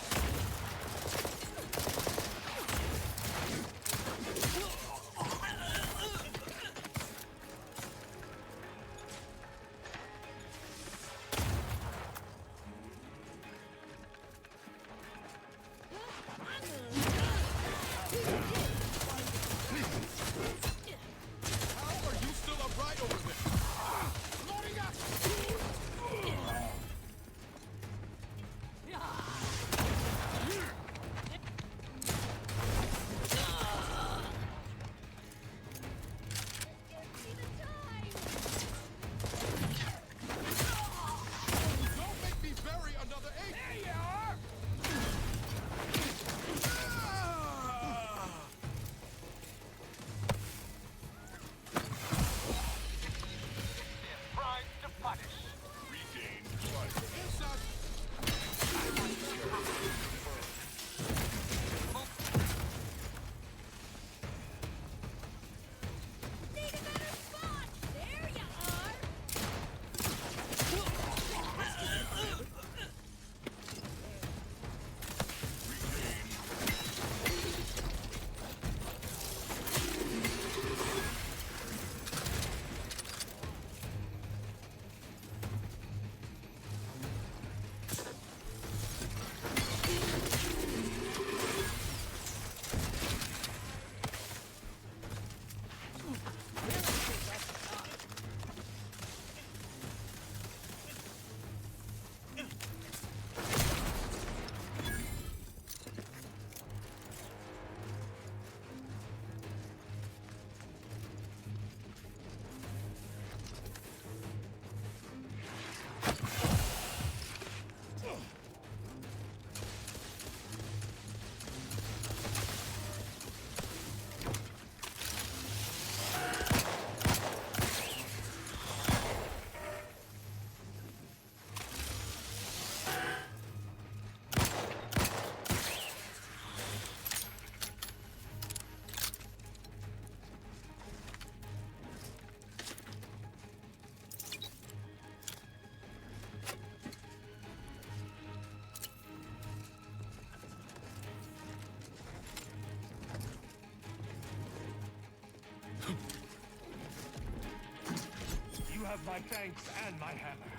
You have my thanks and my hammer.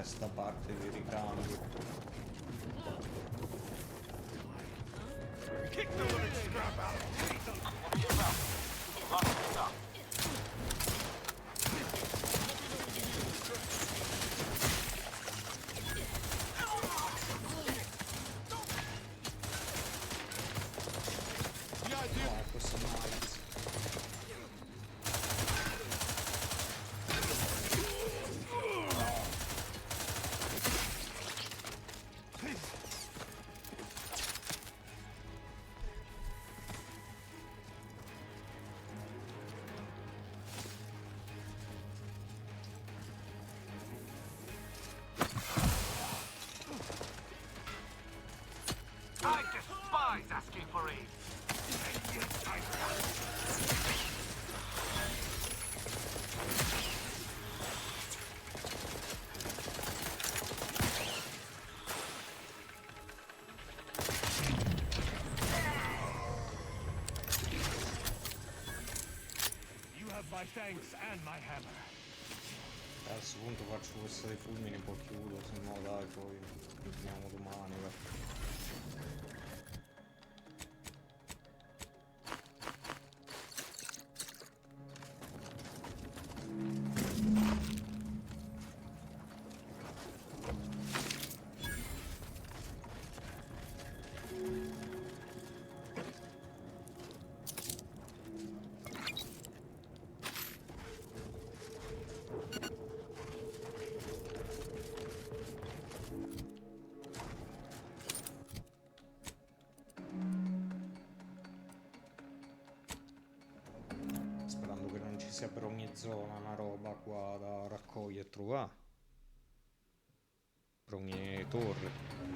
Sta parte di ricambio. Kick the living scrap out of me. What are you about? Lots of stuff. Questo Miles. I despise asking for aid. You have my thanks and my hammer. A questo punto faccio questa dei fulmini, poi chiudo, se no dai, poi continuiamo domani. sia per ogni zona una roba qua da raccogliere e trovare. Per ogni torre.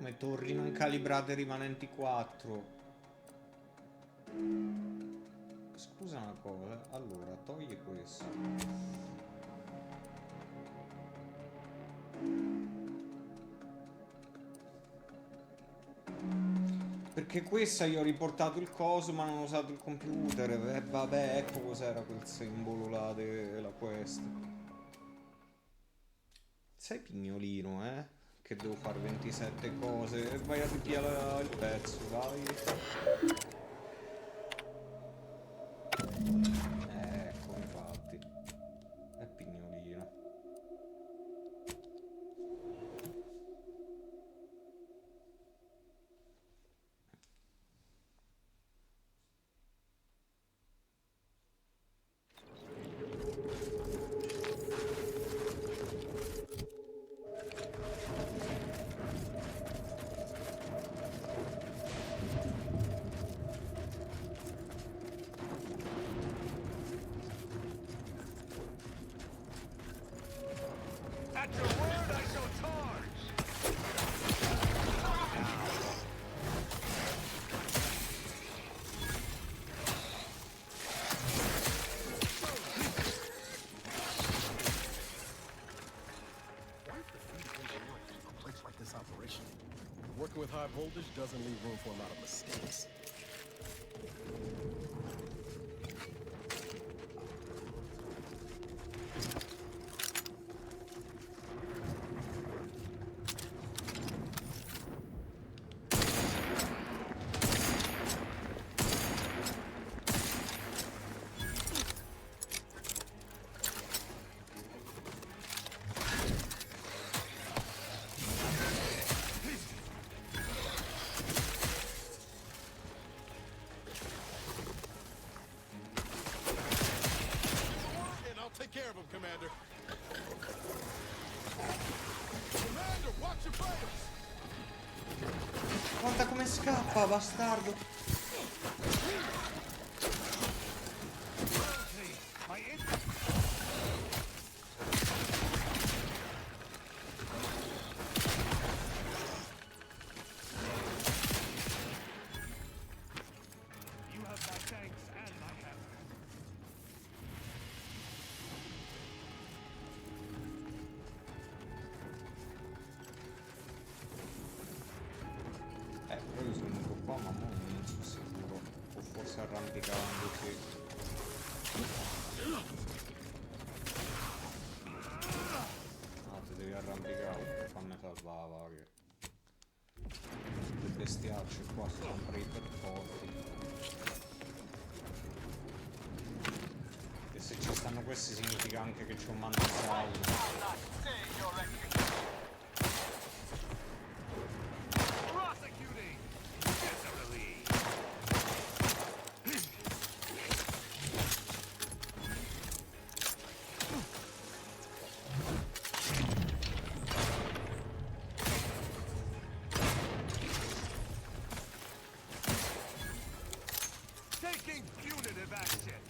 Come torri non calibrate rimanenti 4? Scusa una cosa, allora togli questo. Perché questa io ho riportato il coso ma non ho usato il computer. E vabbè, ecco cos'era quel simbolo là della quest. Sei pignolino, che devo fare 27 cose e vai a ripiare il pezzo, dai. Ecco, infatti. È pignolino. At your word, I shall charge! A place like this operation. Working with high voltage doesn't leave room for a lot of mistakes. Scappa, bastardo! You have my thanks and my hammer. Però io sono venuto qua, ma mo non sono sicuro. O forse arrampicandosi. Ah, ti devi arrampicare, fammi salvare, che... Le bestiacce qua sono iper forti. E se ci stanno questi significa anche che c'è un mantisaio. Prosecuting! Viscerally! Taking punitive action!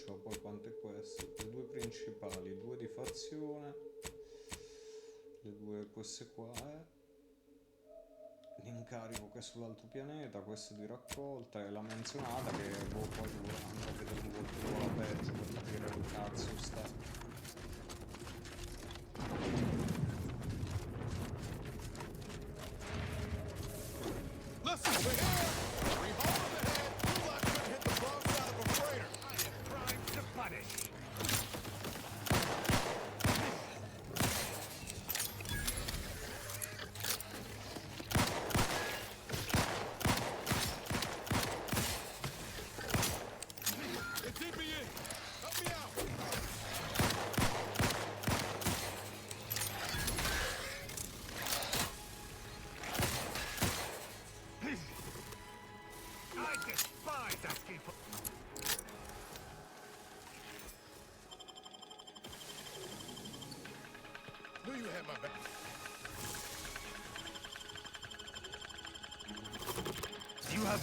C'ho poi quante queste? Le due principali, due di fazione, le due queste qua, l'incarico che è sull'altro pianeta, queste di raccolta e la menzionata che poi dovrò andare a vedere un po' la peggio per capire che cazzo sta. Listen, over here! We hold him ahead. You lot couldn't hit the wrong side of a freighter. I have crimes to punish! Hey, DPE, help me out. I despise asking for... Knew you had my back. You have...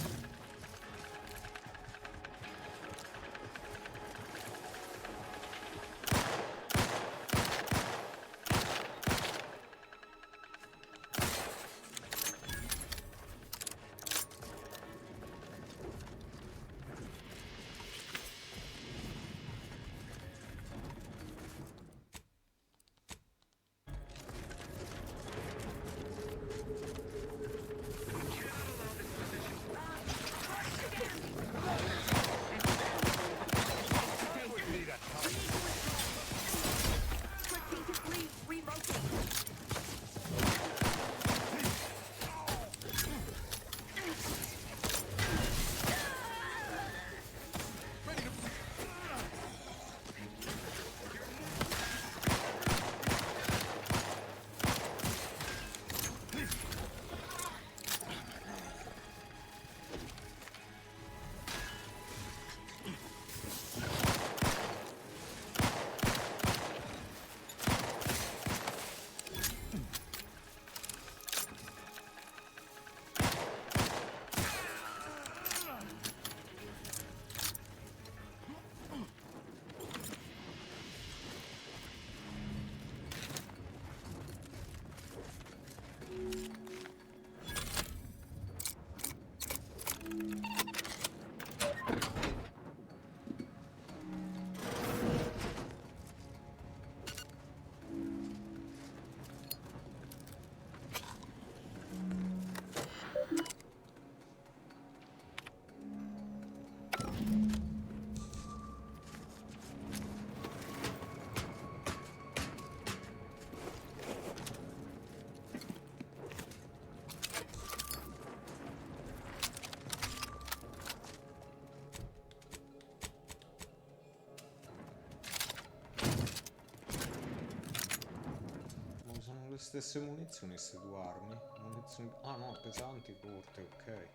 stesse munizioni, queste due armi. Munizioni... Ah no, pesanti, corte, ok.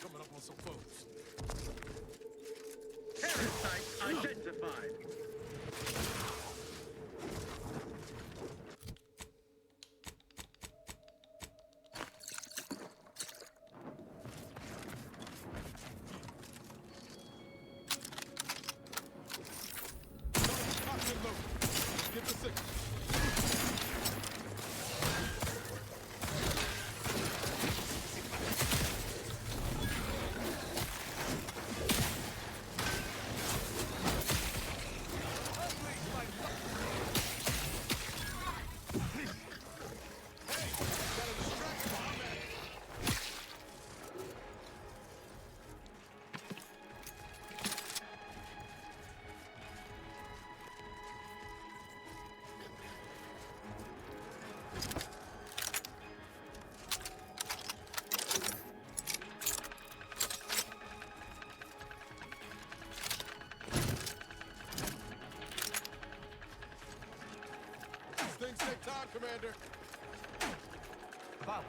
Coming up on some folks. Parasite identified. Locked and loaded. Let's get the signal. Things take time, Commander. About.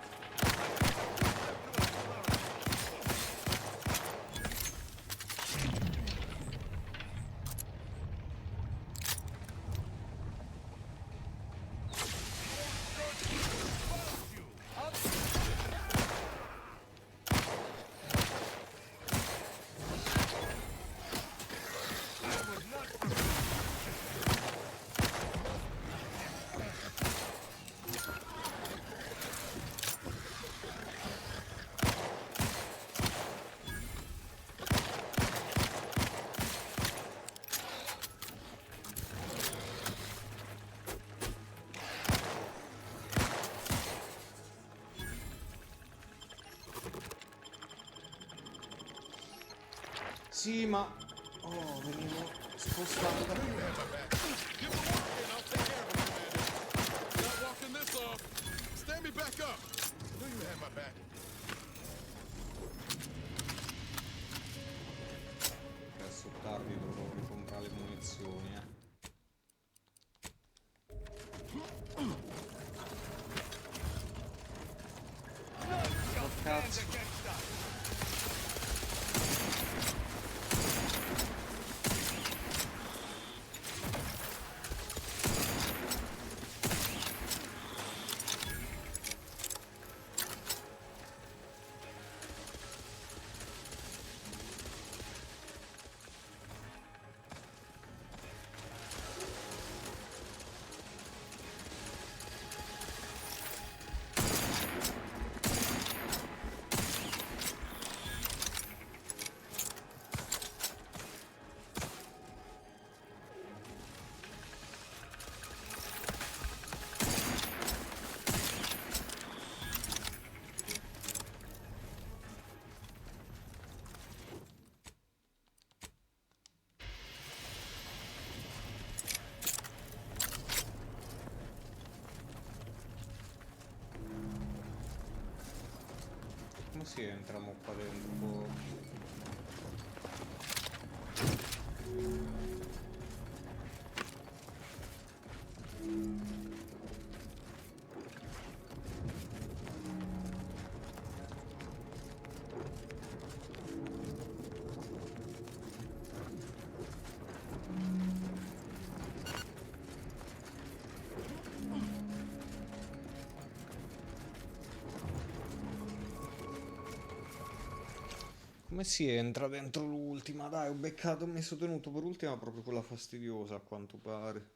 Sì, ma... Oh, venivo spostato da... Not walking this off. Stand me back up. Knew you had my back. Adesso tardi dovrò ricomprare le munizioni, Oh, cazzo. Come si entriamo qua dentro? Come si entra dentro l'ultima? Dai, ho beccato, mi sono tenuto per ultima proprio quella fastidiosa, a quanto pare.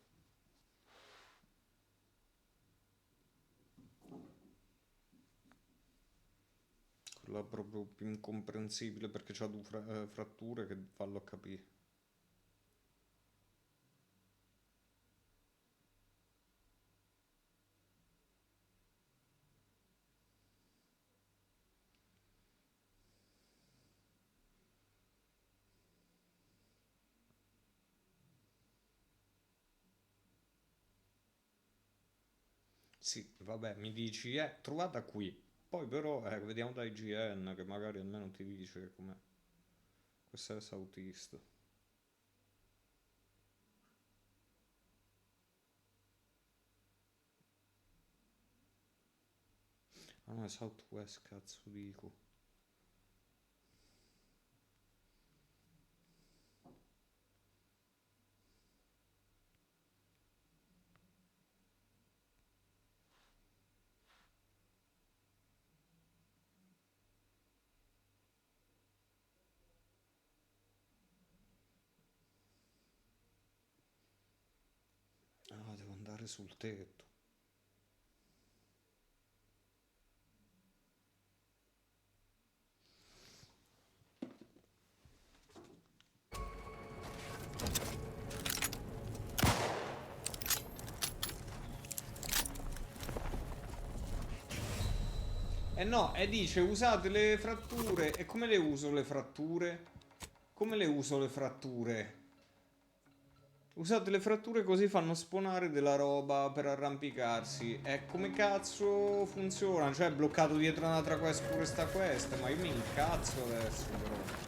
Quella proprio più incomprensibile perché c'ha due fratture che fallo a capire. Sì, vabbè, mi dici, trovata qui. Poi però, vediamo da IGN che magari almeno ti dice com'è. Questo è autista. Ah no, è Southwest, cazzo dico. Ah, devo andare sul tetto. No, dice usate le fratture. E come le uso le fratture? Come le uso le fratture? Usate le fratture così fanno spawnare della roba per arrampicarsi. E come cazzo funziona? Cioè è bloccato dietro un'altra quest pure sta quest. Ma io mi incazzo adesso però.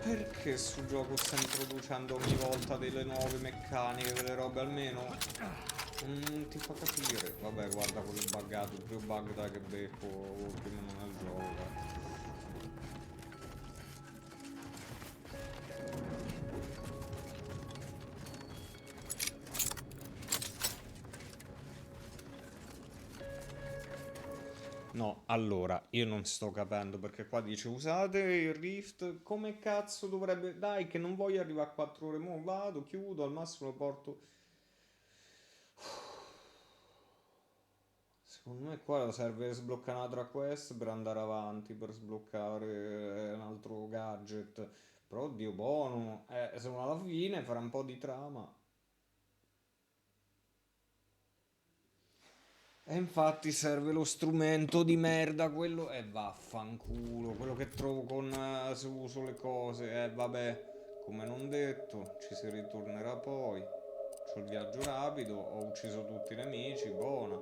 Perché sto gioco sta introducendo ogni volta delle nuove meccaniche, delle robe almeno? Non ti fa capire. Vabbè, guarda quello buggato, il più bug da che becco prima nel gioco. No, allora, io non sto capendo perché qua dice usate il Rift, come cazzo dovrebbe... Dai, che non voglio arrivare a 4 ore, mo vado, chiudo, al massimo lo porto... Secondo me qua serve sbloccare un'altra quest per andare avanti, per sbloccare un altro gadget. Però, Dio buono, se uno alla fine farà un po' di trama. E infatti serve lo strumento di merda, quello... vaffanculo, quello che trovo con... se uso le cose, vabbè, come non detto, ci si ritornerà poi. C'ho il viaggio rapido, ho ucciso tutti i nemici, buona.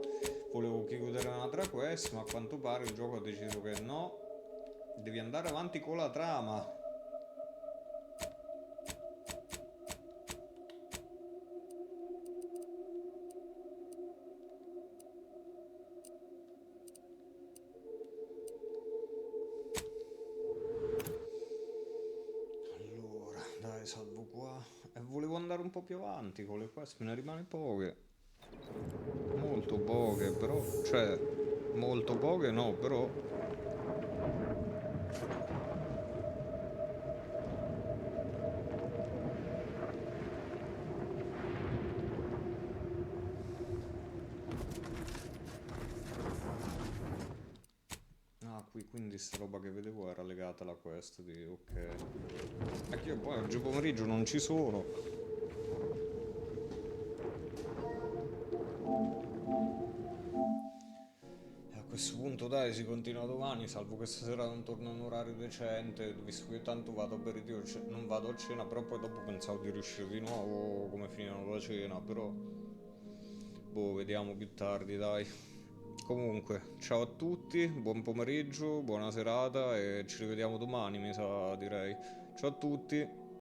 Volevo chiudere un'altra quest, ma a quanto pare il gioco ha deciso che no. Devi andare avanti con la trama. Dai, salvo qua. E volevo andare un po' più avanti con le quest, me ne rimane poche. Molto poche, però. Cioè, molto poche no, però. Ah, qui quindi sta roba che vedevo era legata alla quest di... ok. Anche io poi oggi pomeriggio non ci sono. E a questo punto dai, si continua domani, salvo che stasera non torno a un orario decente, visto che io tanto vado a aperitivo, non vado a cena, però poi dopo pensavo di riuscire di nuovo come finivano la cena, però... boh, vediamo più tardi, dai. Comunque, ciao a tutti, buon pomeriggio, buona serata e ci rivediamo domani, mi sa, direi. Ciao a tutti.